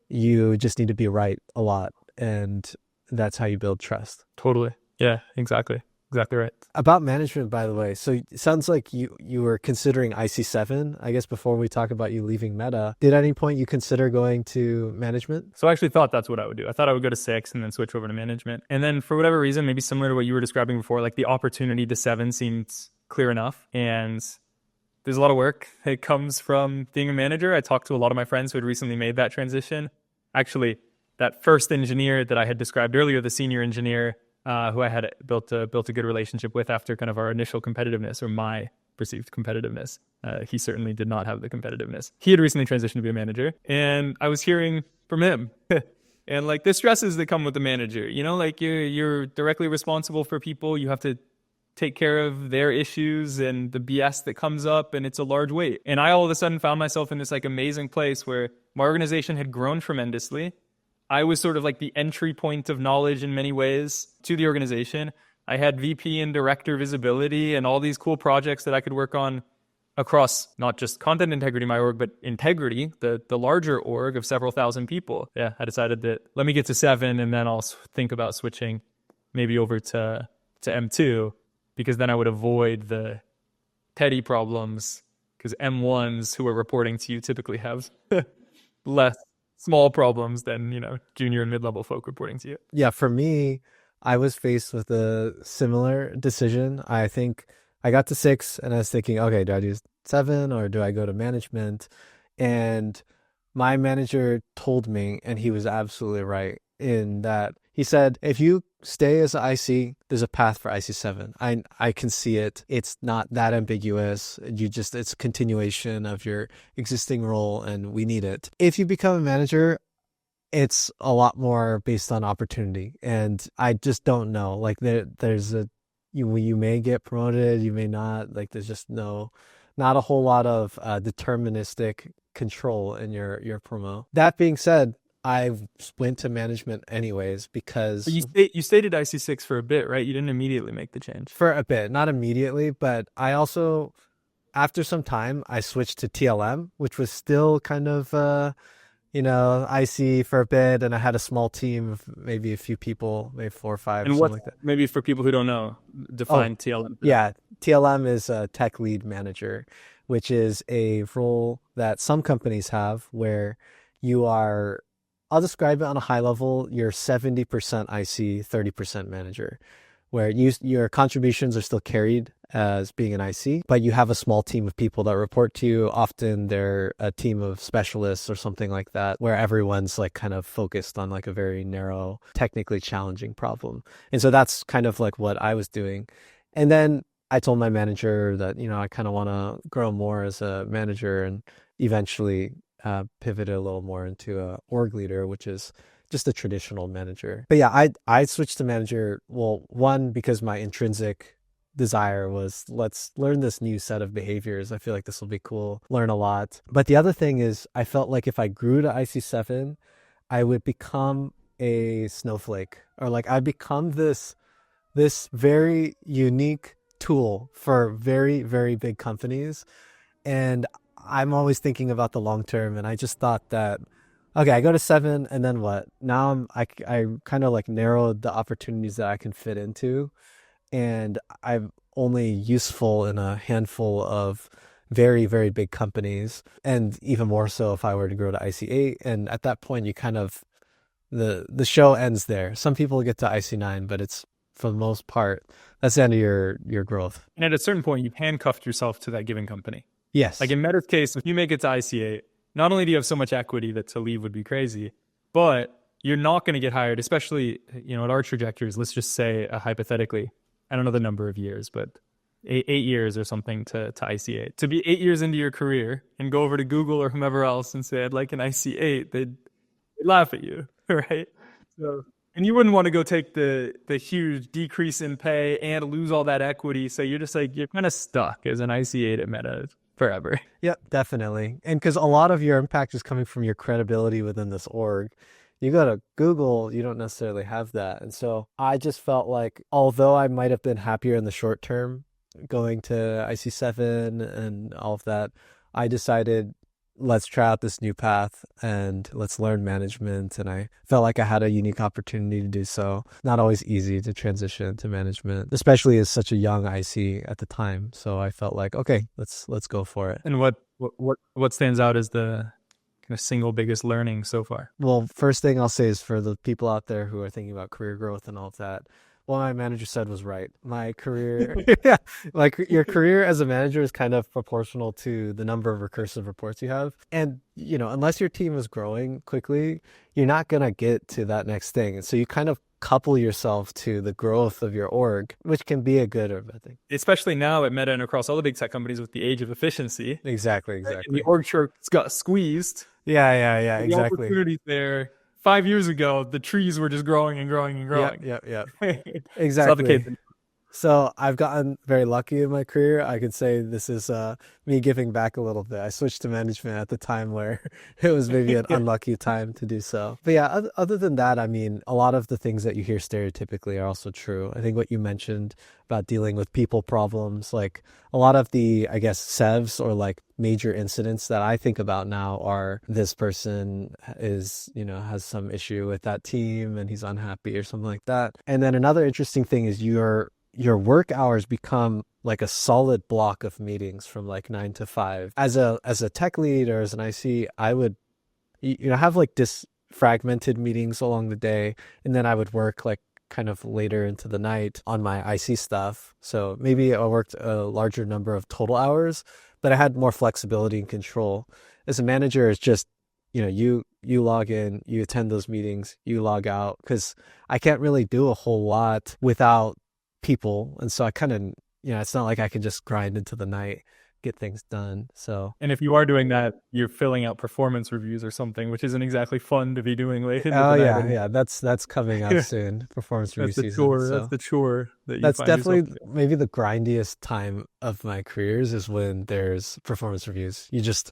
You just need to be right a lot. And that's how you build trust. Totally. Yeah, exactly. Exactly right. About management, by the way, so it sounds like you were considering IC7. I guess before we talk about you leaving Meta, did at any point you consider going to management? So I actually thought that's what I would do. I thought I would go to 6 and then switch over to management. And then for whatever reason, maybe similar to what you were describing before, like the opportunity to 7 seems clear enough. And there's a lot of work that comes from being a manager. I talked to a lot of my friends who had recently made that transition. Actually, that first engineer that I had described earlier, the senior engineer who I had built a good relationship with after kind of our initial competitiveness, or my perceived competitiveness. He certainly did not have the competitiveness. He had recently transitioned to be a manager, and I was hearing from him and like the stresses that come with the manager. Like you're directly responsible for people. You have to take care of their issues and the BS that comes up, and it's a large weight. And I all of a sudden found myself in this like amazing place where my organization had grown tremendously. I was sort of like the entry point of knowledge in many ways to the organization. I had VP and director visibility and all these cool projects that I could work on across not just content integrity, my org, but integrity, the larger org of several thousand people. Yeah, I decided that let me get to 7 and then I'll think about switching maybe over to M2, because then I would avoid the petty problems, because M1s who are reporting to you typically have less small problems than, junior and mid-level folk reporting to you. Yeah, for me, I was faced with a similar decision. I think I got to 6 and I was thinking, okay, do I do 7 or do I go to management? And my manager told me, and he was absolutely right in that, he said, if you stay as an IC, there's a path for IC7. I can see it. It's not that ambiguous. It's a continuation of your existing role, and we need it. If you become a manager, it's a lot more based on opportunity. And I just don't know. Like you may get promoted, you may not. Like there's just not a whole lot of deterministic control in your promo. That being said, I went to management anyways because... But you stayed at IC6 for a bit, right? You didn't immediately make the change. For a bit, not immediately, but I also, after some time, I switched to TLM, which was still kind of, IC for a bit, and I had a small team of maybe a few people, maybe 4 or 5, and something like that. Maybe for people who don't know, define TLM. Yeah, TLM is a tech lead manager, which is a role that some companies have where you are... I'll describe it on a high level. You're 70% IC, 30% manager, where your contributions are still carried as being an IC, but you have a small team of people that report to you. Often they're a team of specialists or something like that, where everyone's like kind of focused on like a very narrow, technically challenging problem. And so that's kind of like what I was doing. And then I told my manager that, I kind of want to grow more as a manager, and eventually pivoted a little more into a org leader, which is just a traditional manager. But yeah, I switched to manager. Well, one, because my intrinsic desire was, let's learn this new set of behaviors. I feel like this will be cool, learn a lot. But the other thing is, I felt like if I grew to IC7, I would become a snowflake, or like I become this very unique tool for very, very big companies. And I'm always thinking about the long term, and I just thought that, okay, I go to 7, and then what? Now I kind of like narrowed the opportunities that I can fit into, and I'm only useful in a handful of very, very big companies, and even more so if I were to grow to IC8. And at that point, you kind of, the show ends there. Some people get to IC9, but it's, for the most part, that's the end of your growth. And at a certain point, you've handcuffed yourself to that given company. Yes. Like in Meta's case, if you make it to IC8, not only do you have so much equity that to leave would be crazy, but you're not going to get hired, especially, at our trajectories. Let's just say hypothetically, I don't know the number of years, but eight years or something to IC8. To be 8 years into your career and go over to Google or whomever else and say, I'd like an IC8, they'd laugh at you, right? So, and you wouldn't want to go take the huge decrease in pay and lose all that equity. So you're just like, you're kind of stuck as an IC8 at Meta forever. Yep, definitely. And because a lot of your impact is coming from your credibility within this org. You go to Google, you don't necessarily have that. And so I just felt like, although I might have been happier in the short term going to IC7 and all of that, I decided, let's try out this new path and let's learn management. And I felt like I had a unique opportunity to do so. Not always easy to transition to management, especially as such a young IC at the time. So I felt like, okay, let's go for it. And what stands out as the kind of single biggest learning so far? Well, first thing I'll say is for the people out there who are thinking about career growth and all of that, what my manager said was right. My career, yeah, like your career as a manager is kind of proportional to the number of recursive reports you have. And, you know, unless your team is growing quickly, you're not going to get to that next thing. And so you kind of couple yourself to the growth of your org, which can be a good or a bad thing. Especially now at Meta and across all the big tech companies with the age of efficiency. Exactly. And the org chart got squeezed. Yeah, exactly. The opportunities there. 5 years ago, the trees were just growing and growing and growing. Yep. Exactly. Suffocate. So I've gotten very lucky in my career. I could say this is me giving back a little bit. I switched to management at the time where it was maybe an unlucky time to do so. But yeah, other than that, I mean, a lot of the things that you hear stereotypically are also true. I think what you mentioned about dealing with people problems, like a lot of the, I guess, SEVs or like major incidents that I think about now are this person is, you know, has some issue with that team and he's unhappy or something like that. And then another interesting thing is your work hours become like a solid block of meetings from like 9 to 5. As a tech lead or as an IC, I would, you know, have like fragmented meetings along the day, and then I would work like kind of later into the night on my IC stuff. So maybe I worked a larger number of total hours, but I had more flexibility and control. As a manager, it's just, you know, you log in, you attend those meetings, you log out, because I can't really do a whole lot without people. And so I kind of, you know, it's not like I can just grind into the night, get things done. So, and if you are doing that, you're filling out performance reviews or something, which isn't exactly fun to be doing late. Yeah, that's coming up soon. Performance review season. Chore. So. That's the chore. That's definitely maybe the grindiest time of my careers is when there's performance reviews. You just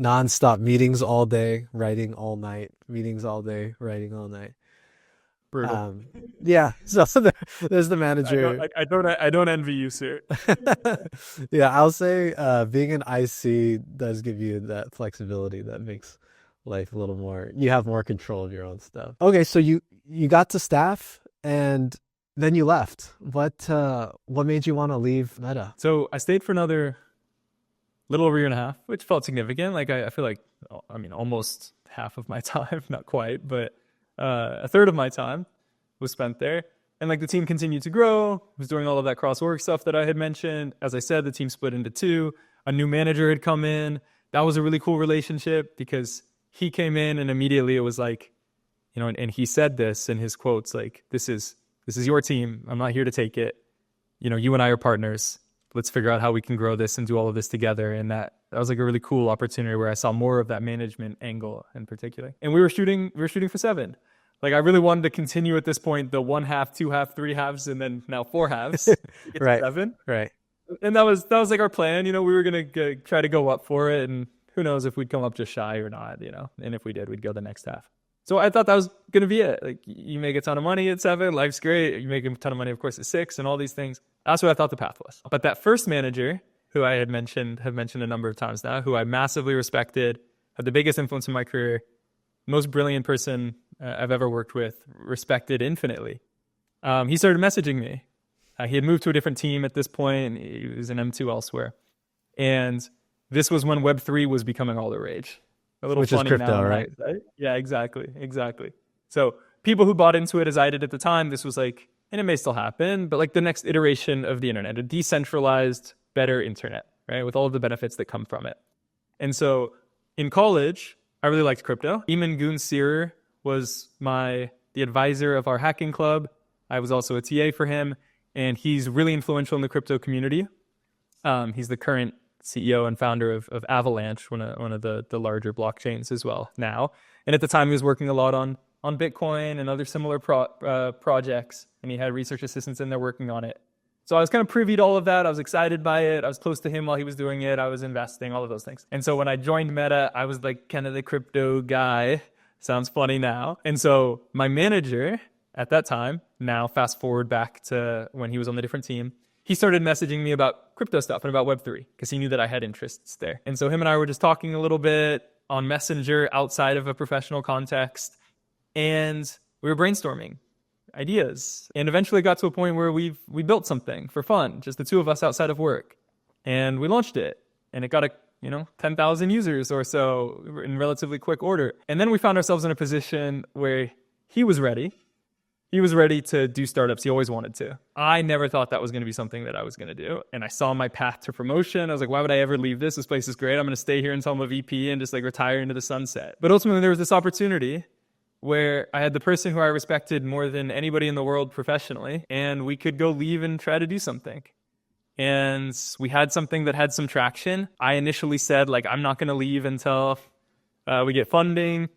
nonstop meetings all day, writing all night, meetings all day, writing all night. Yeah, so there's the manager. I don't envy you, sir. Yeah, I'll say being an IC does give you that flexibility that makes life a little more, you have more control of your own stuff. Okay, so you got to staff and then you left. What made you want to leave Meta? So I stayed for another little over a year and a half, which felt significant. Like I feel like, I mean, almost half of my time, not quite, but a third of my time was spent there. And like the team continued to grow, was doing all of that cross-org stuff that I had mentioned. As I said, the team split into two. A new manager had come in. That was a really cool relationship because he came in and immediately it was like, you know, and he said this in his quotes, like, this is your team. I'm not here to take it. You know, you and I are partners. Let's figure out how we can grow this and do all of this together. And that was like a really cool opportunity where I saw more of that management angle in particular. And we were shooting for 7. Like I really wanted to continue at this point, the 1 half, 2 half, 3 halves, and then now 4 halves. Right. 7. Right. And that was like our plan. You know, we were going to try to go up for it. And who knows if we'd come up just shy or not, you know, and if we did, we'd go the next half. So I thought that was going to be it. Like you make a ton of money at 7, life's great. You make a ton of money, of course, at 6 and all these things. That's what I thought the path was. But that first manager, who I have mentioned a number of times now, who I massively respected, had the biggest influence in my career, most brilliant person I've ever worked with, respected infinitely. He started messaging me. He had moved to a different team at this point. He was in M2 elsewhere. And this was when Web3 was becoming all the rage. A little Which funny is crypto, now, right? Yeah, exactly. So people who bought into it as I did at the time, this was like, and it may still happen, but like the next iteration of the internet, a decentralized, better internet, right? With all of the benefits that come from it. And so in college, I really liked crypto. Eamon Goon-Searer was the advisor of our hacking club. I was also a TA for him, and he's really influential in the crypto community. He's the current CEO and founder of Avalanche, one of the larger blockchains as well now. And at the time, he was working a lot on Bitcoin and other similar projects, and he had research assistants in there working on it. So I was kind of privy to all of that. I was excited by it. I was close to him while he was doing it. I was investing, all of those things. And so when I joined Meta, I was like kind of the crypto guy. Sounds funny now. And so my manager at that time, now fast forward back to when he was on the different team, he started messaging me about crypto stuff and about Web3 because he knew that I had interests there. And so him and I were just talking a little bit on Messenger outside of a professional context, and we were brainstorming ideas, and eventually got to a point where we built something for fun, just the two of us outside of work, and we launched it, and it got 10,000 users or so in relatively quick order. And then we found ourselves in a position where he was ready to do startups. He always wanted to. I never thought that was going to be something that I was going to do. And I saw my path to promotion. I was like, why would I ever leave this? This place is great. I'm going to stay here until I'm a VP and just like retire into the sunset. But ultimately there was this opportunity where I had the person who I respected more than anybody in the world professionally, and we could go leave and try to do something. And we had something that had some traction. I initially said, like, I'm not going to leave until we get funding.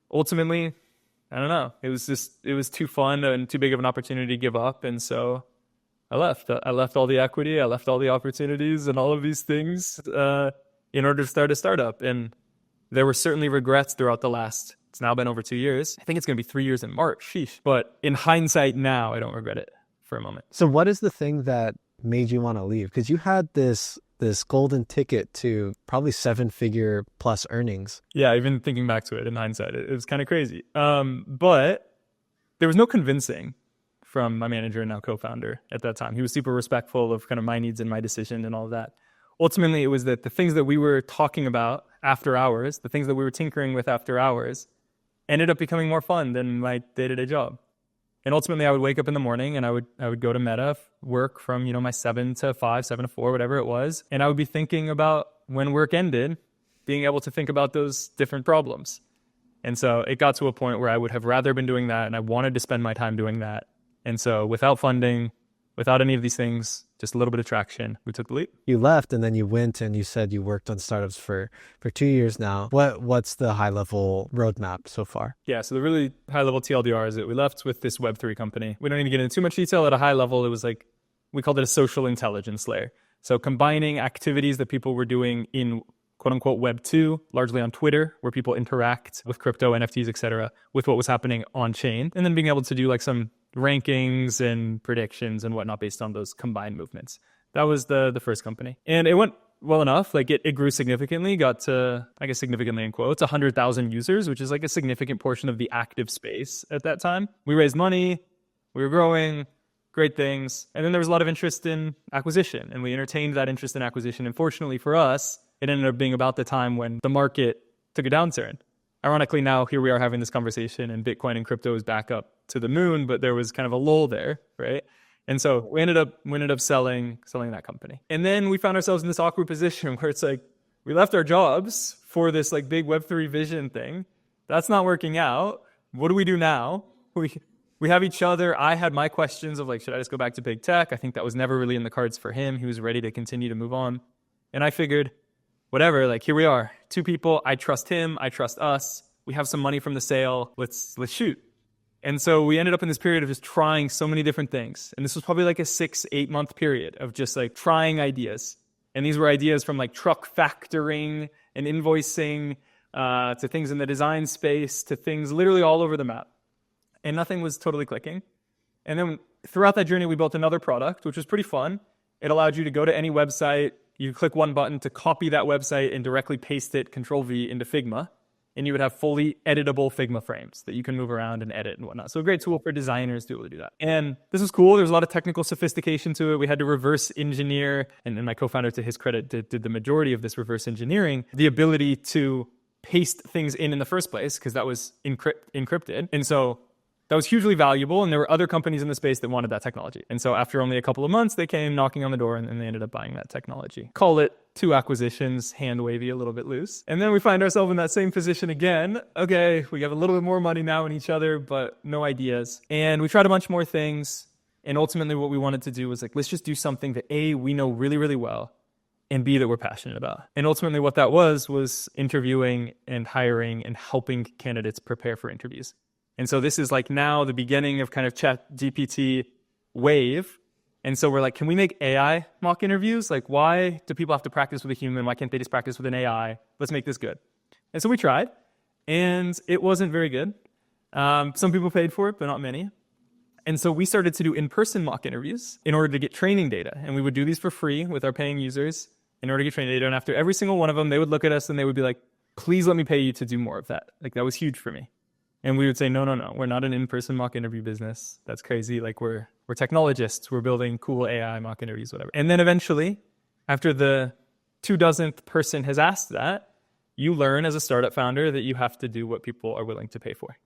Ultimately, I don't know. It was too fun and too big of an opportunity to give up. And so I left. I left all the equity. I left all the opportunities and all of these things in order to start a startup. And there were certainly regrets throughout the last, it's now been over 2 years. I think it's going to be 3 years in March. Sheesh. But in hindsight now, I don't regret it for a moment. So what is the thing that made you want to leave? Because you had this golden ticket to probably 7-figure plus earnings. Yeah, even thinking back to it in hindsight, it was kind of crazy. But there was no convincing from my manager and now co-founder at that time. He was super respectful of kind of my needs and my decision and all of that. Ultimately, it was that the things that we were talking about after hours, the things that we were tinkering with after hours, ended up becoming more fun than my day-to-day job. And ultimately, I would wake up in the morning and I would go to Meta, work from, my 7 to 5, 7 to 4, whatever it was. And I would be thinking about when work ended, being able to think about those different problems. And so it got to a point where I would have rather been doing that, and I wanted to spend my time doing that. And so without funding, without any of these things, just a little bit of traction, we took the leap. You left and then you went and you said you worked on startups for 2 years now. What's the high level roadmap so far? Yeah, so the really high level TLDR is that we left with this Web3 company. We don't need to get into too much detail. At a high level, it was like, we called it a social intelligence layer. So combining activities that people were doing in quote unquote Web 2, largely on Twitter, where people interact with crypto, NFTs, etc., with what was happening on chain, and then being able to do like some rankings and predictions and whatnot based on those combined movements. That was the first company. And it went well enough. Like it grew significantly, got to, I guess significantly in quotes, 100,000 users, which is like a significant portion of the active space at that time. We raised money, we were growing, great things. And then there was a lot of interest in acquisition, and we entertained that interest in acquisition. And fortunately for us, it ended up being about the time when the market took a downturn. Ironically, now here we are having this conversation and Bitcoin and crypto is back up to the moon, but there was kind of a lull there, right? And so we ended up selling that company. And then we found ourselves in this awkward position where it's like, we left our jobs for this like big Web3 vision thing. That's not working out. What do we do now? We have each other. I had my questions of like, should I just go back to big tech? I think that was never really in the cards for him. He was ready to continue to move on. And I figured, whatever, like here we are, 2 people. I trust him. I trust us. We have some money from the sale. Let's shoot. And so we ended up in this period of just trying so many different things. And this was probably like a 6-8 month period of just like trying ideas. And these were ideas from like truck factoring and invoicing to things in the design space to things literally all over the map. And nothing was totally clicking. And then throughout that journey, we built another product, which was pretty fun. It allowed you to go to any website. You click one button to copy that website and directly paste it, Control-V, into Figma. And you would have fully editable Figma frames that you can move around and edit and whatnot. So a great tool for designers to be able to do that. And this was cool. There's a lot of technical sophistication to it. We had to reverse engineer, and my co-founder, to his credit, did the majority of this reverse engineering, the ability to paste things in the first place, because that was encrypted. And so that was hugely valuable, and there were other companies in the space that wanted that technology. And so after only a couple of months, they came knocking on the door, and they ended up buying that technology. Call it 2 acquisitions, hand wavy, a little bit loose. And then we find ourselves in that same position again. Okay, we have a little bit more money now in each other, but no ideas. And we tried a bunch more things. And ultimately what we wanted to do was like, let's just do something that A, we know really, really well, and B, that we're passionate about. And ultimately what that was interviewing and hiring and helping candidates prepare for interviews. And so this is like now the beginning of kind of Chat GPT wave. And so we're like, can we make AI mock interviews? Like, why do people have to practice with a human? Why can't they just practice with an AI? Let's make this good. And so we tried, and it wasn't very good. Some people paid for it, but not many. And so we started to do in-person mock interviews in order to get training data. And we would do these for free with our paying users in order to get training data. And after every single one of them, they would look at us and they would be like, please let me pay you to do more of that. Like, that was huge for me. And we would say, no, we're not an in-person mock interview business. That's crazy. Like, we're technologists. We're building cool AI mock interviews, whatever. And then eventually, after the 24th person has asked that, you learn as a startup founder that you have to do what people are willing to pay for.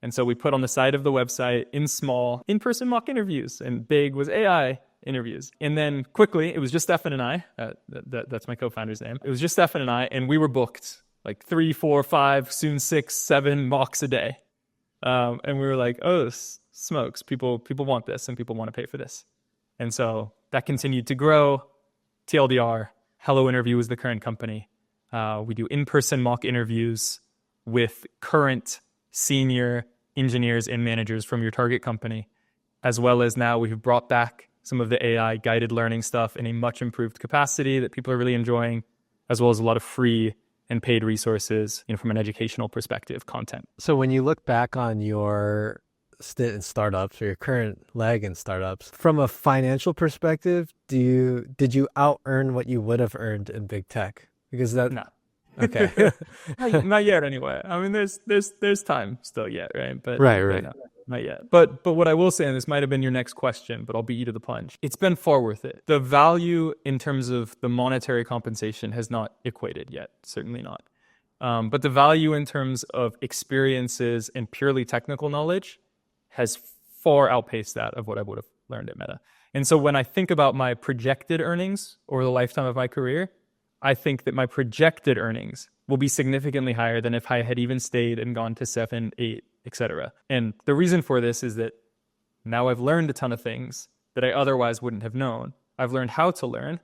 And so we put on the side of the website in small in-person mock interviews, and big was AI interviews. And then quickly, it was just Stefan and I. That's my co-founder's name. It was just Stefan and I, and we were booked like 3, 4, 5, soon 6, 7 mocks a day. And we were like, oh, smokes. People want this, and people want to pay for this. And so that continued to grow. TLDR, Hello Interview is the current company. We do in-person mock interviews with current senior engineers and managers from your target company, as well as now we've brought back some of the AI guided learning stuff in a much improved capacity that people are really enjoying, as well as a lot of free and paid resources, from an educational perspective, content. So when you look back on your stint in startups or your current leg in startups, from a financial perspective, did you out earn what you would have earned in big tech? Because that No. Okay. Not yet anyway. I mean, there's time still yet, right? But Right. No, not yet. But what I will say, and this might have been your next question, but I'll beat you to the punch. It's been far worth it. The value in terms of the monetary compensation has not equated yet. Certainly not. But the value in terms of experiences and purely technical knowledge has far outpaced that of what I would have learned at Meta. And so when I think about my projected earnings over the lifetime of my career, I think that my projected earnings will be significantly higher than if I had even stayed and gone to 7, 8, etc. And the reason for this is that now I've learned a ton of things that I otherwise wouldn't have known. I've learned how to learn,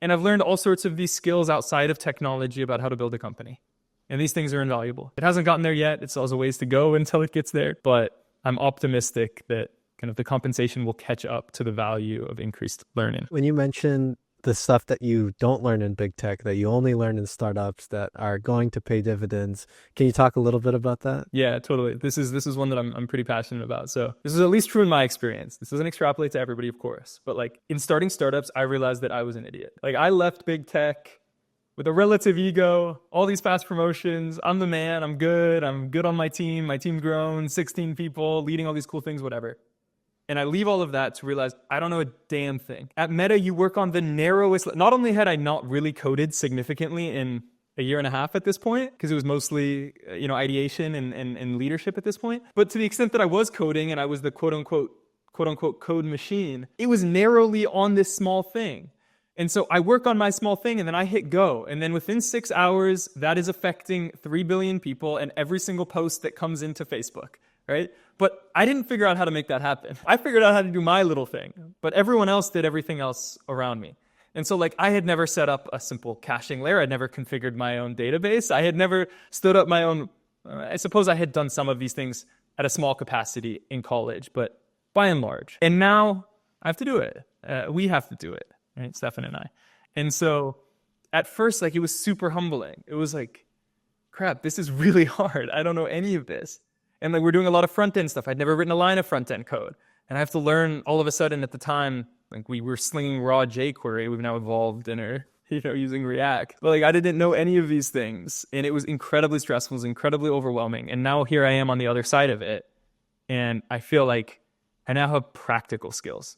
and I've learned all sorts of these skills outside of technology about how to build a company. And these things are invaluable. It hasn't gotten there yet. It's also ways to go until it gets there. But I'm optimistic that kind of the compensation will catch up to the value of increased learning. When you mention the stuff that you don't learn in big tech, that you only learn in startups that are going to pay dividends, can you talk a little bit about that? Yeah, totally. This is one that I'm pretty passionate about. So this is at least true in my experience. This doesn't extrapolate to everybody, of course. But like in starting startups, I realized that I was an idiot. Like I left big tech with a relative ego, all these fast promotions. I'm the man. I'm good on my team. My team grown, 16 people, leading all these cool things, whatever. And I leave all of that to realize I don't know a damn thing. At Meta, you work on the narrowest. Not only had I not really coded significantly in a year and a half at this point, because it was mostly ideation and leadership at this point, but to the extent that I was coding and I was the quote unquote code machine, it was narrowly on this small thing. And so I work on my small thing and then I hit go. And then within 6 hours, that is affecting 3 billion people and every single post that comes into Facebook, right? But I didn't figure out how to make that happen. I figured out how to do my little thing, but everyone else did everything else around me. And so like I had never set up a simple caching layer. I'd never configured my own database. I had never stood up my own, I suppose I had done some of these things at a small capacity in college, but by and large. And now I have to do it. We have to do it, right? Stefan and I. And so at first, like it was super humbling. It was like, crap, this is really hard. I don't know any of this. And like we're doing a lot of front-end stuff. I'd never written a line of front-end code. And I have to learn all of a sudden at the time, like we were slinging raw jQuery. We've now evolved and are, using React. But like I didn't know any of these things. And it was incredibly stressful. It was incredibly overwhelming. And now here I am on the other side of it. And I feel like I now have practical skills.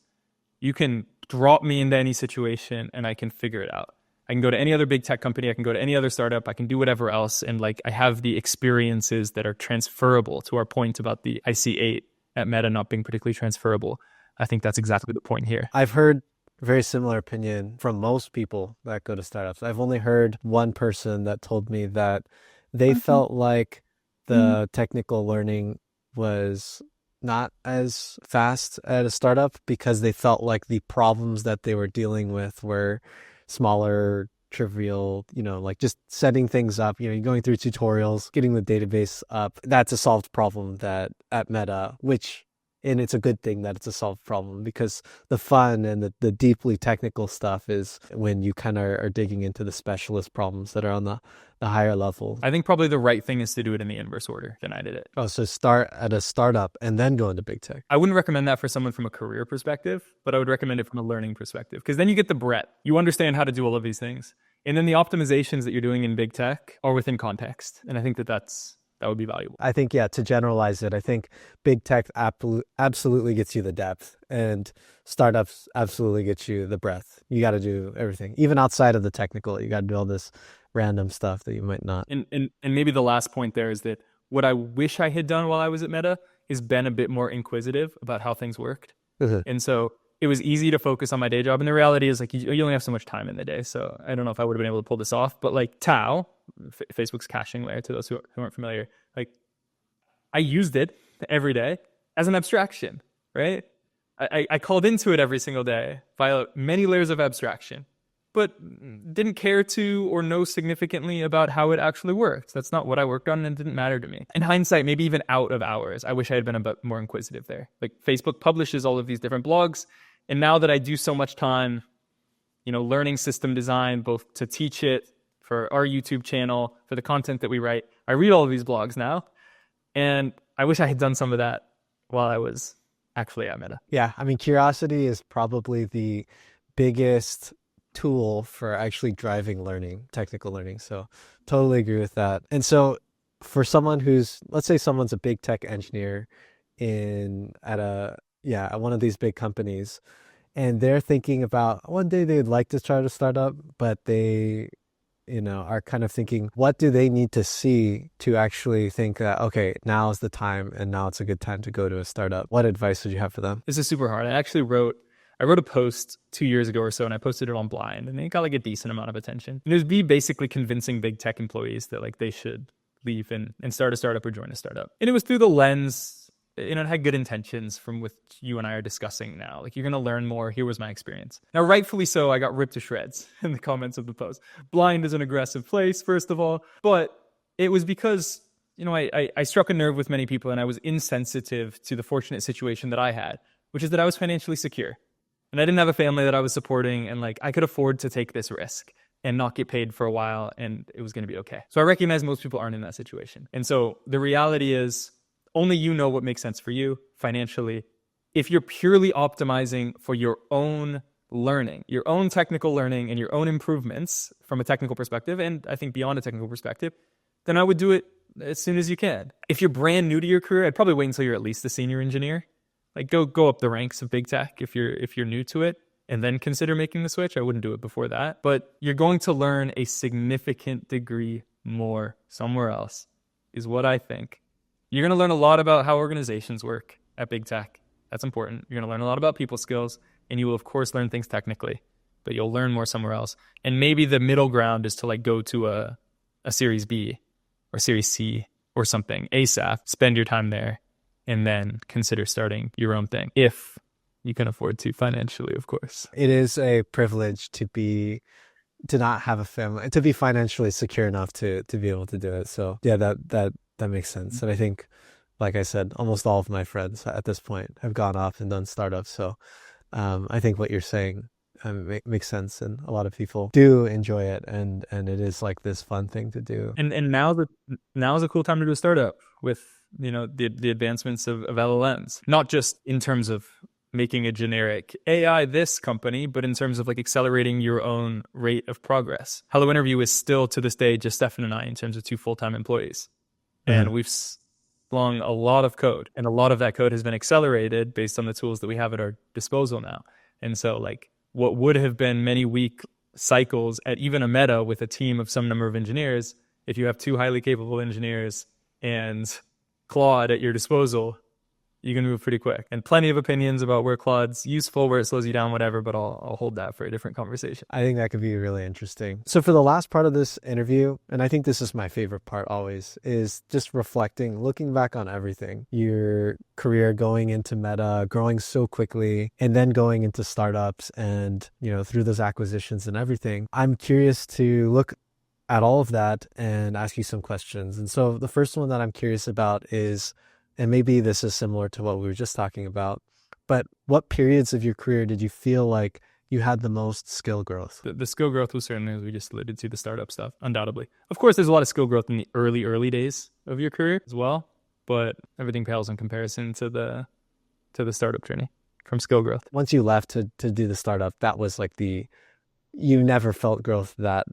You can drop me into any situation and I can figure it out. I can go to any other big tech company. I can go to any other startup. I can do whatever else. And like I have the experiences that are transferable. To our point about the IC8 at Meta not being particularly transferable, I think that's exactly the point here. I've heard a very similar opinion from most people that go to startups. I've only heard one person that told me that they felt like the technical learning was not as fast at a startup because they felt like the problems that they were dealing with were smaller trivial, like just setting things up, you're going through tutorials, getting the database up. That's a solved problem that at Meta, and it's a good thing that it's a solved problem, because the fun and the deeply technical stuff is when you kind of are digging into the specialist problems that are on the higher level. I think probably the right thing is to do it in the inverse order than I did it. Oh, so start at a startup and then go into big tech. I wouldn't recommend that for someone from a career perspective, but I would recommend it from a learning perspective, because then you get the breadth. You understand how to do all of these things. And then the optimizations that you're doing in big tech are within context. And I think that would be valuable. I think, to generalize it, I think big tech absolutely gets you the depth, and startups absolutely get you the breadth. You got to do everything, even outside of the technical. You got to do all this random stuff that you might not. And maybe the last point there is that what I wish I had done while I was at Meta is been a bit more inquisitive about how things worked. And so it was easy to focus on my day job. And the reality is, like, you only have so much time in the day. So I don't know if I would have been able to pull this off, but like Tao, Facebook's caching layer, to those who aren't familiar, like, I used it every day as an abstraction, right? I called into it every single day via many layers of abstraction, but didn't care to or know significantly about how it actually worked. That's not what I worked on, and it didn't matter to me. In hindsight, maybe even out of hours, I wish I had been a bit more inquisitive there. Like, Facebook publishes all of these different blogs, and now that I do so much time, learning system design, both to teach it for our YouTube channel, for the content that we write, I read all of these blogs now, and I wish I had done some of that while I was actually at Meta. Yeah, I mean, curiosity is probably the biggest tool for actually driving learning, technical learning. So totally agree with that. And so for someone let's say someone's a big tech engineer at one of these big companies, and they're thinking about one day they'd like to try to start up, but they are kind of thinking, what do they need to see to actually think that, okay, now is the time, and now it's a good time to go to a startup? What advice would you have for them? This is super hard. I wrote a post 2 years ago or so, and I posted it on Blind, and it got like a decent amount of attention. And it was basically convincing big tech employees that like they should leave and start a startup or join a startup. And it was through the lens, it had good intentions from what you and I are discussing now. Like, you're going to learn more. Here was my experience. Now, rightfully so, I got ripped to shreds in the comments of the post. Blind is an aggressive place, first of all, but it was because, I struck a nerve with many people, and I was insensitive to the fortunate situation that I had, which is that I was financially secure. And I didn't have a family that I was supporting, and like, I could afford to take this risk and not get paid for a while, and it was going to be okay. So I recognize most people aren't in that situation. And so the reality is, only you know what makes sense for you financially. If you're purely optimizing for your own learning, your own technical learning, and your own improvements from a technical perspective, and I think beyond a technical perspective, then I would do it as soon as you can. If you're brand new to your career, I'd probably wait until you're at least a senior engineer. Like, go up the ranks of big tech if you're new to it, and then consider making the switch. I wouldn't do it before that. But you're going to learn a significant degree more somewhere else, is what I think. You're going to learn a lot about how organizations work at big tech. That's important. You're going to learn a lot about people skills, and you will, of course, learn things technically, but you'll learn more somewhere else. And maybe the middle ground is to like go to a Series B or Series C or something ASAP, spend your time there, and then consider starting your own thing, if you can afford to financially, of course. It is a privilege to not have a family, to be financially secure enough to be able to do it. So yeah, that makes sense. And I think, like I said, almost all of my friends at this point have gone off and done startups. So I think what you're saying makes sense, and a lot of people do enjoy it, and it is like this fun thing to do. And now is a cool time to do a startup with the advancements of LLMs, not just in terms of making a generic AI this company, but in terms of like accelerating your own rate of progress. Hello Interview is still to this day just Stefan and I in terms of 2 full-time employees. And we've flung a lot of code, and a lot of that code has been accelerated based on the tools that we have at our disposal now. And so like what would have been many week cycles at even a Meta with a team of some number of engineers, if you have 2 highly capable engineers and Claude at your disposal, you can move pretty quick. And plenty of opinions about where Claude's useful, where it slows you down, whatever, but I'll hold that for a different conversation. I think that could be really interesting. So for the last part of this interview, and I think this is my favorite part always, is just reflecting, looking back on everything. Your career going into Meta, growing so quickly, and then going into startups and, through those acquisitions and everything. I'm curious to look at all of that and ask you some questions. And so the first one that I'm curious about is, and maybe this is similar to what we were just talking about, but what periods of your career did you feel like you had the most skill growth? The skill growth was certainly, as we just alluded to, the startup stuff, undoubtedly. Of course, there's a lot of skill growth in the early days of your career as well, but everything pales in comparison to the startup journey from skill growth. Once you left to do the startup, that was like you never felt growth that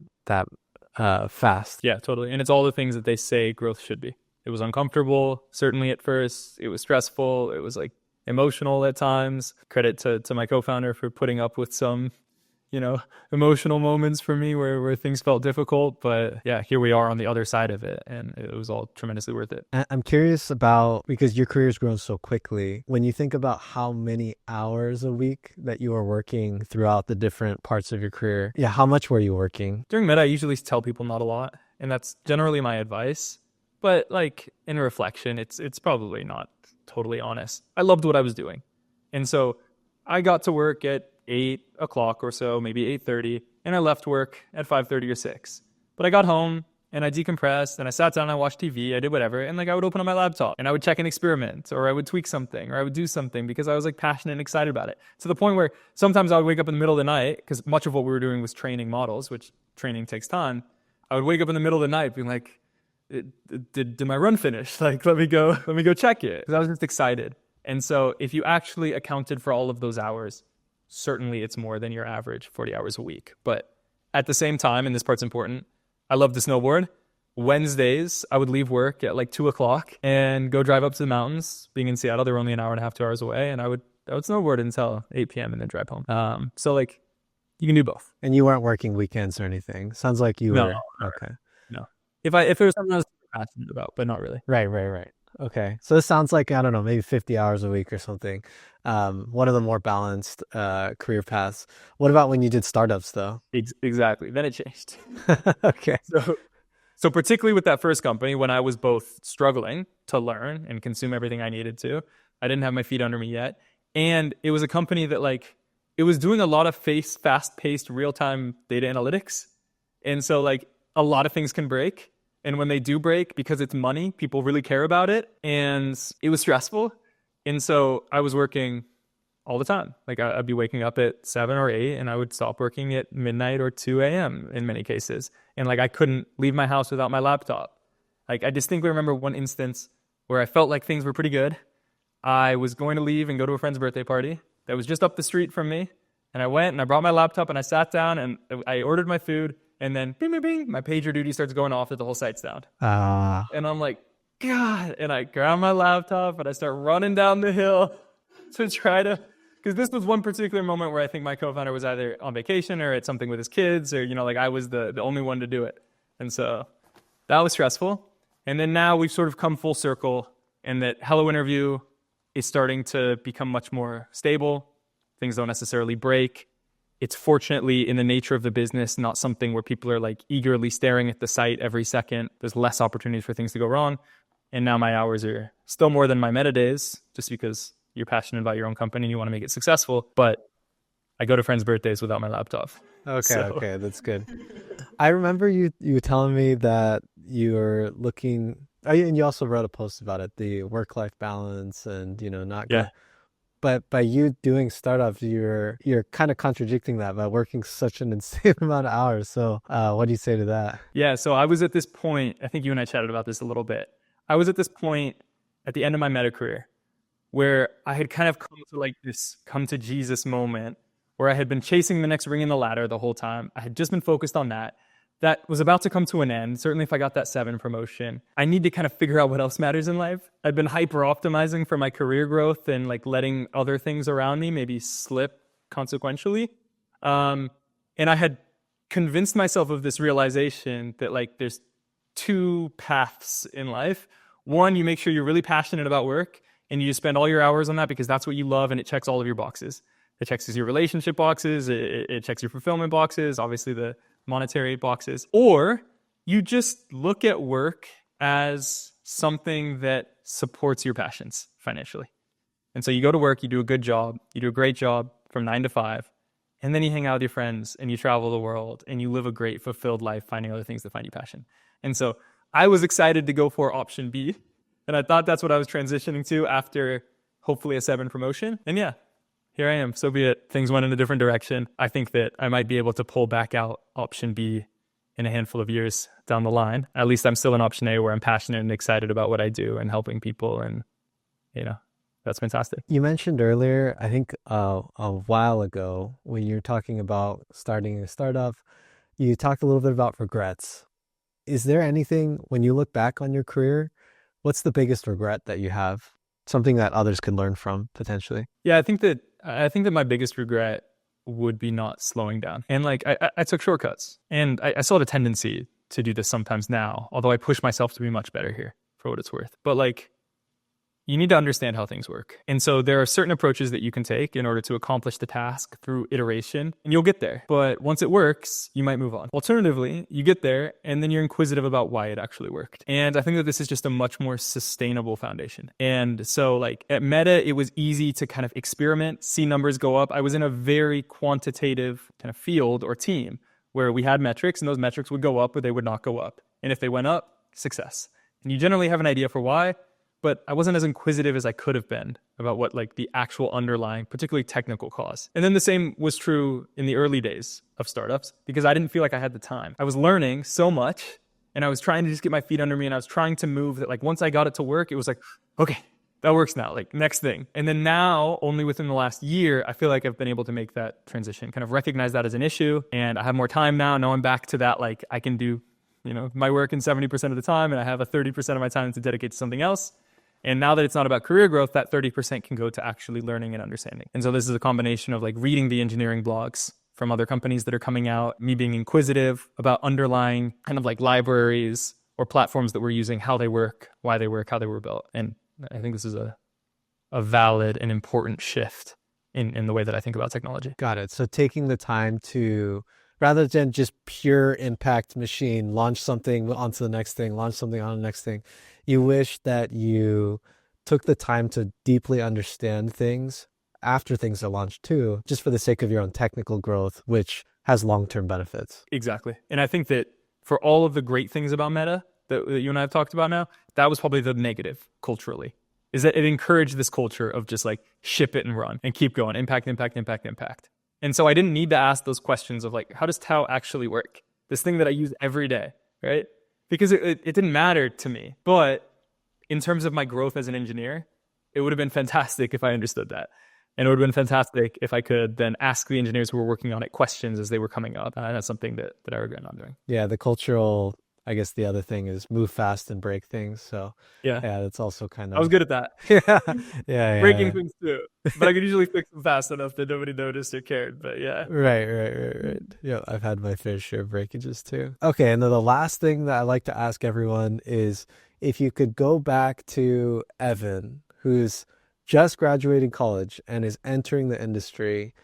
fast. Yeah, totally. And it's all the things that they say growth should be. It was uncomfortable, certainly at first. It was stressful. It was like emotional at times. Credit to my co-founder for putting up with some, emotional moments for me where things felt difficult. But yeah, here we are on the other side of it, and it was all tremendously worth it. I'm curious about, because your career's grown so quickly, when you think about how many hours a week that you are working throughout the different parts of your career, how much were you working? During Meta, I usually tell people not a lot, and that's generally my advice. But like in reflection, it's probably not totally honest. I loved what I was doing. And so I got to work at 8 o'clock or so, maybe 8:30, and I left work at 5:30 or 6. But I got home and I decompressed and I sat down and I watched TV, I did whatever, and like I would open up my laptop and I would check an experiment, or I would tweak something, or I would do something because I was like passionate and excited about it. To the point where sometimes I would wake up in the middle of the night, because much of what we were doing was training models, which training takes time. I would wake up in the middle of the night being like, did my run finish? Like, let me go check it. Because I was just excited. And so if you actually accounted for all of those hours, certainly it's more than your average 40 hours a week. But at the same time, and this part's important, I love to snowboard. Wednesdays, I would leave work at like 2 o'clock and go drive up to the mountains. Being in Seattle, they're only an hour and a half, 2 hours away. And I would snowboard until 8 p.m. and then drive home. So like, you can do both. And you weren't working weekends or anything. Sounds like you were. Okay. No. If it was something I was passionate about, but not really. Right. Okay. So this sounds like, I don't know, maybe 50 hours a week or something. One of the more balanced career paths. What about when you did startups though? Exactly. Then it changed. Okay. So particularly with that first company, when I was both struggling to learn and consume everything I needed to, I didn't have my feet under me yet. And it was a company that like, it was doing a lot of fast-paced real-time data analytics. And so like a lot of things can break. And when they do break, because it's money, people really care about it. And it was stressful. And so I was working all the time. Like I'd be waking up at 7 or 8 and I would stop working at midnight or 2 a.m. in many cases. And like I couldn't leave my house without my laptop. Like I distinctly remember one instance where I felt like things were pretty good. I was going to leave and go to a friend's birthday party that was just up the street from me. And I went and I brought my laptop and I sat down and I ordered my food. And then bing, bing, bing, my pager duty starts going off that the whole site's down. And I'm like, God. And I grab my laptop and I start running down the hill to try to, because this was one particular moment where I think my co-founder was either on vacation or at something with his kids, or, like I was the only one to do it. And so that was stressful. And then now we've sort of come full circle, and that Hello Interview is starting to become much more stable. Things don't necessarily break. It's fortunately, in the nature of the business, not something where people are like eagerly staring at the site every second. There's less opportunities for things to go wrong. And now my hours are still more than my Meta days, just because you're passionate about your own company and you want to make it successful. But I go to friends' birthdays without my laptop. Okay, that's good. I remember you telling me that you were looking, and you also wrote a post about it, the work-life balance and, not good. But by you doing startups, you're kind of contradicting that by working such an insane amount of hours. So what do you say to that? Yeah, so I was at this point, I think you and I chatted about this a little bit. I was at this point at the end of my Meta career where I had kind of come to like this come to Jesus moment where I had been chasing the next ring in the ladder the whole time. I had just been focused on that. That was about to come to an end. Certainly if I got that 7 promotion, I need to kind of figure out what else matters in life. I'd been hyper optimizing for my career growth and like letting other things around me maybe slip consequentially. And I had convinced myself of this realization that like there's 2 paths in life. One, you make sure you're really passionate about work and you just spend all your hours on that because that's what you love and it checks all of your boxes. It checks your relationship boxes, it checks your fulfillment boxes, obviously the monetary boxes. Or you just look at work as something that supports your passions financially. And so you go to work, you do a good job, you do a great job from 9 to 5, and then you hang out with your friends and you travel the world and you live a great, fulfilled life, finding other things that find you passion. And so I was excited to go for option B, and I thought that's what I was transitioning to after hopefully a 7 promotion. And yeah, here I am. So be it. Things went in a different direction. I think that I might be able to pull back out option B in a handful of years down the line. At least I'm still in option A where I'm passionate and excited about what I do and helping people. And, that's fantastic. You mentioned earlier, I think a while ago, when you were talking about starting a startup, you talked a little bit about regrets. Is there anything, when you look back on your career, what's the biggest regret that you have? Something that others could learn from, potentially? Yeah, I think that my biggest regret would be not slowing down. And I took shortcuts, and I still have a tendency to do this sometimes now, although I push myself to be much better here for what it's worth. But you need to understand how things work. And so there are certain approaches that you can take in order to accomplish the task through iteration, and you'll get there. But once it works, you might move on. Alternatively, you get there, and then you're inquisitive about why it actually worked. And I think that this is just a much more sustainable foundation. And so at Meta, it was easy to kind of experiment, see numbers go up. I was in a very quantitative kind of field or team where we had metrics, and those metrics would go up or they would not go up. And if they went up, success. And you generally have an idea for why, but I wasn't as inquisitive as I could have been about what the actual underlying, particularly technical cause. And then the same was true in the early days of startups because I didn't feel like I had the time. I was learning so much and I was trying to just get my feet under me and I was trying to move that once I got it to work, it was okay, that works now, next thing. And then now, only within the last year, I feel like I've been able to make that transition, kind of recognize that as an issue. And I have more time now. Now I'm back to that, I can do, my work in 70% of the time and I have a 30% of my time to dedicate to something else. And now that it's not about career growth, that 30% can go to actually learning and understanding. And so this is a combination of reading the engineering blogs from other companies that are coming out, me being inquisitive about underlying kind of libraries or platforms that we're using, how they work, why they work, how they were built. And I think this is a valid and important shift in the way that I think about technology. Got it. So taking the time to, rather than just pure impact machine, launch something onto the next thing, launch something on the next thing, you wish that you took the time to deeply understand things after things are launched too, just for the sake of your own technical growth, which has long-term benefits. Exactly. And I think that for all of the great things about Meta that you and I have talked about now, that was probably the negative culturally, is that it encouraged this culture of just ship it and run and keep going, impact, impact, impact, impact. And so I didn't need to ask those questions of how does Tao actually work? This thing that I use every day, right? Because it didn't matter to me. But in terms of my growth as an engineer, it would have been fantastic if I understood that. And it would have been fantastic if I could then ask the engineers who were working on it questions as they were coming up. And that's something that I regret not doing. Yeah, the cultural, I guess the other thing is move fast and break things. So yeah, that's also kind of... I was good at that. yeah. Breaking things too. But I could usually fix them fast enough that nobody noticed or cared. But yeah. Right. Yeah, I've had my fair share of breakages too. Okay, and then the last thing that I like to ask everyone is if you could go back to Evan, who's just graduating college and is entering the industry,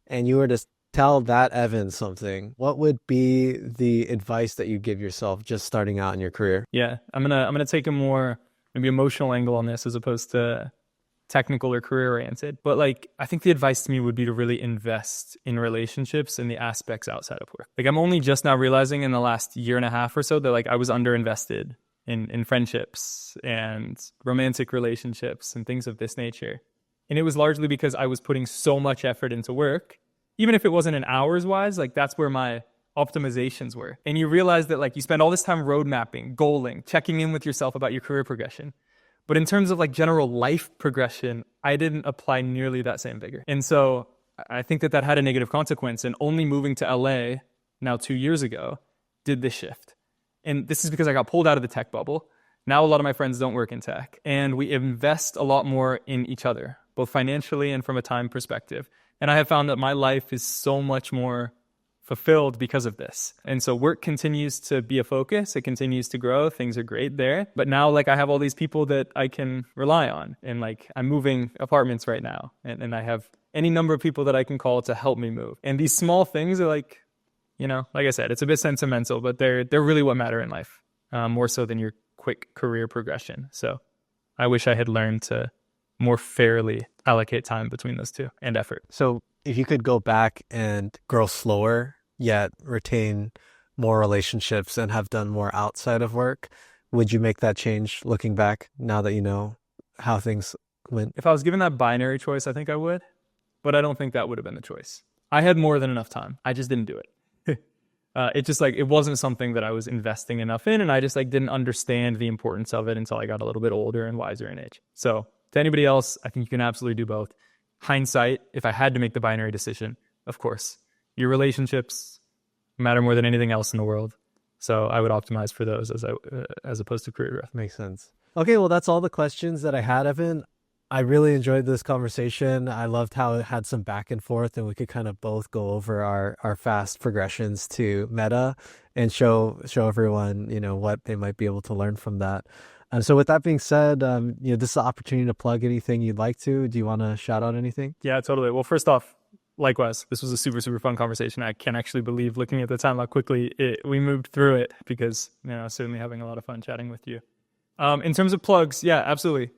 and you were to tell that Evan something, what would be the advice that you give yourself just starting out in your career? Yeah, I'm gonna take a more maybe emotional angle on this as opposed to technical or career oriented. But I think the advice to me would be to really invest in relationships and the aspects outside of work. I'm only just now realizing in the last year and a half or so that I was underinvested in friendships and romantic relationships and things of this nature. And it was largely because I was putting so much effort into work, even if it wasn't in hours wise, that's where my optimizations were. And you realize that you spend all this time road mapping, goaling, checking in with yourself about your career progression. But in terms of general life progression, I didn't apply nearly that same vigor. And so I think that had a negative consequence. And only moving to LA now 2 years ago did this shift. And this is because I got pulled out of the tech bubble. Now a lot of my friends don't work in tech. And we invest a lot more in each other, both financially and from a time perspective. And I have found that my life is so much more fulfilled because of this. And so work continues to be a focus. It continues to grow. Things are great there. But now like I have all these people that I can rely on. And like I'm moving apartments right now. And I have any number of people that I can call to help me move. And these small things are like, you know, like I said, it's a bit sentimental, but they're really what matter in life, more so than your quick career progression. So I wish I had learned to more fairly allocate time between those two and effort. So if you could go back and grow slower, yet retain more relationships and have done more outside of work, would you make that change looking back now that you know how things went? If I was given that binary choice, I think I would, but I don't think that would have been the choice. I had more than enough time. I just didn't do it. It just like, it wasn't something that I was investing enough in. And I just like didn't understand the importance of it until I got a little bit older and wiser in age. So to anybody else, I think you can absolutely do both. Hindsight, if I had to make the binary decision, of course, your relationships matter more than anything else in the world. So I would optimize for those as opposed to career growth. Makes sense. Okay, well, that's all the questions that I had, Evan. I really enjoyed this conversation. I loved how it had some back and forth and we could kind of both go over our fast progressions to Meta and show everyone, you know, what they might be able to learn from that. So with that being said, you know, this is an opportunity to plug anything you'd like to. Do you want to shout out anything? Yeah, totally. Well, first off, likewise, this was a super, super fun conversation. I can't actually believe, looking at the time, how quickly we moved through it because, you know, certainly having a lot of fun chatting with you. In terms of plugs, yeah, absolutely.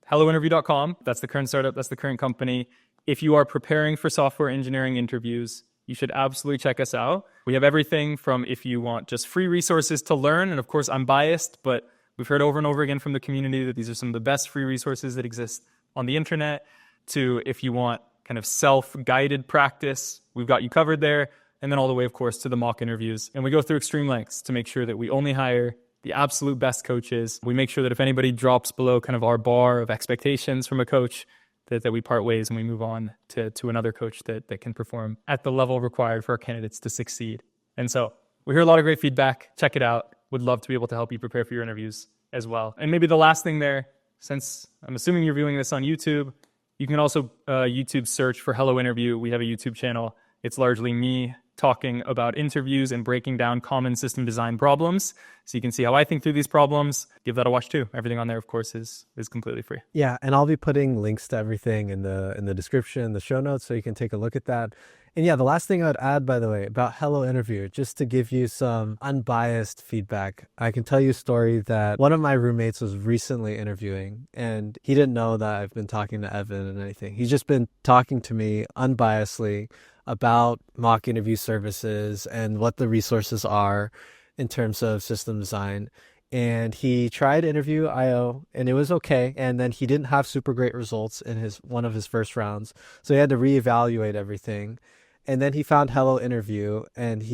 HelloInterview.com. That's the current startup. That's the current company. If you are preparing for software engineering interviews, you should absolutely check us out. We have everything from if you want just free resources to learn. And of course, I'm biased, but we've heard over and over again from the community that these are some of the best free resources that exist on the internet, to if you want kind of self-guided practice, we've got you covered there. And then all the way, of course, to the mock interviews. And we go through extreme lengths to make sure that we only hire the absolute best coaches. We make sure that if anybody drops below kind of our bar of expectations from a coach, that we part ways and we move on to another coach that can perform at the level required for our candidates to succeed. And so we hear a lot of great feedback. Check it out. Would love to be able to help you prepare for your interviews as well. And maybe the last thing there, since I'm assuming you're viewing this on YouTube, you can also YouTube search for Hello Interview. We have a YouTube channel. It's largely me talking about interviews and breaking down common system design problems. So you can see how I think through these problems. Give that a watch too. Everything on there, of course, is completely free. Yeah, and I'll be putting links to everything in the description, the show notes, so you can take a look at that. And yeah, the last thing I'd add, by the way, about Hello Interview, just to give you some unbiased feedback, I can tell you a story that one of my roommates was recently interviewing, and he didn't know that I've been talking to Evan and anything. He's just been talking to me unbiasedly about mock interview services and what the resources are in terms of system design. And he tried Interview.io and it was okay. And then he didn't have super great results in one of his first rounds. So he had to reevaluate everything. And then he found Hello Interview, and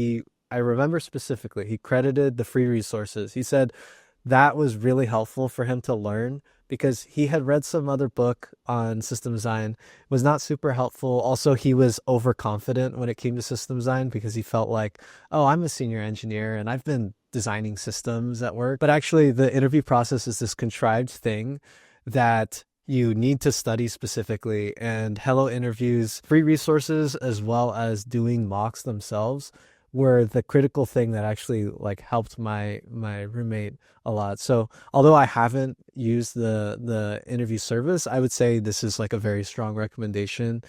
I remember specifically, he credited the free resources. He said that was really helpful for him to learn because he had read some other book on system design, was not super helpful. Also, he was overconfident when it came to system design because he felt like, oh, I'm a senior engineer and I've been designing systems at work. But actually, the interview process is this contrived thing that you need to study specifically, and Hello Interview's free resources as well as doing mocks themselves were the critical thing that actually like helped my roommate a lot. So although I haven't used the interview service, I would say this is like a very strong recommendation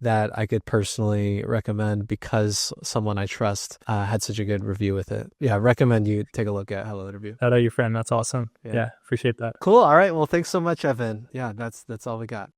that I could personally recommend because someone I trust had such a good review with it. Yeah, I recommend you take a look at Hello Interview. Shout out your friend. That's awesome. Yeah, appreciate that. Cool. All right. Well, thanks so much, Evan. Yeah, that's all we got.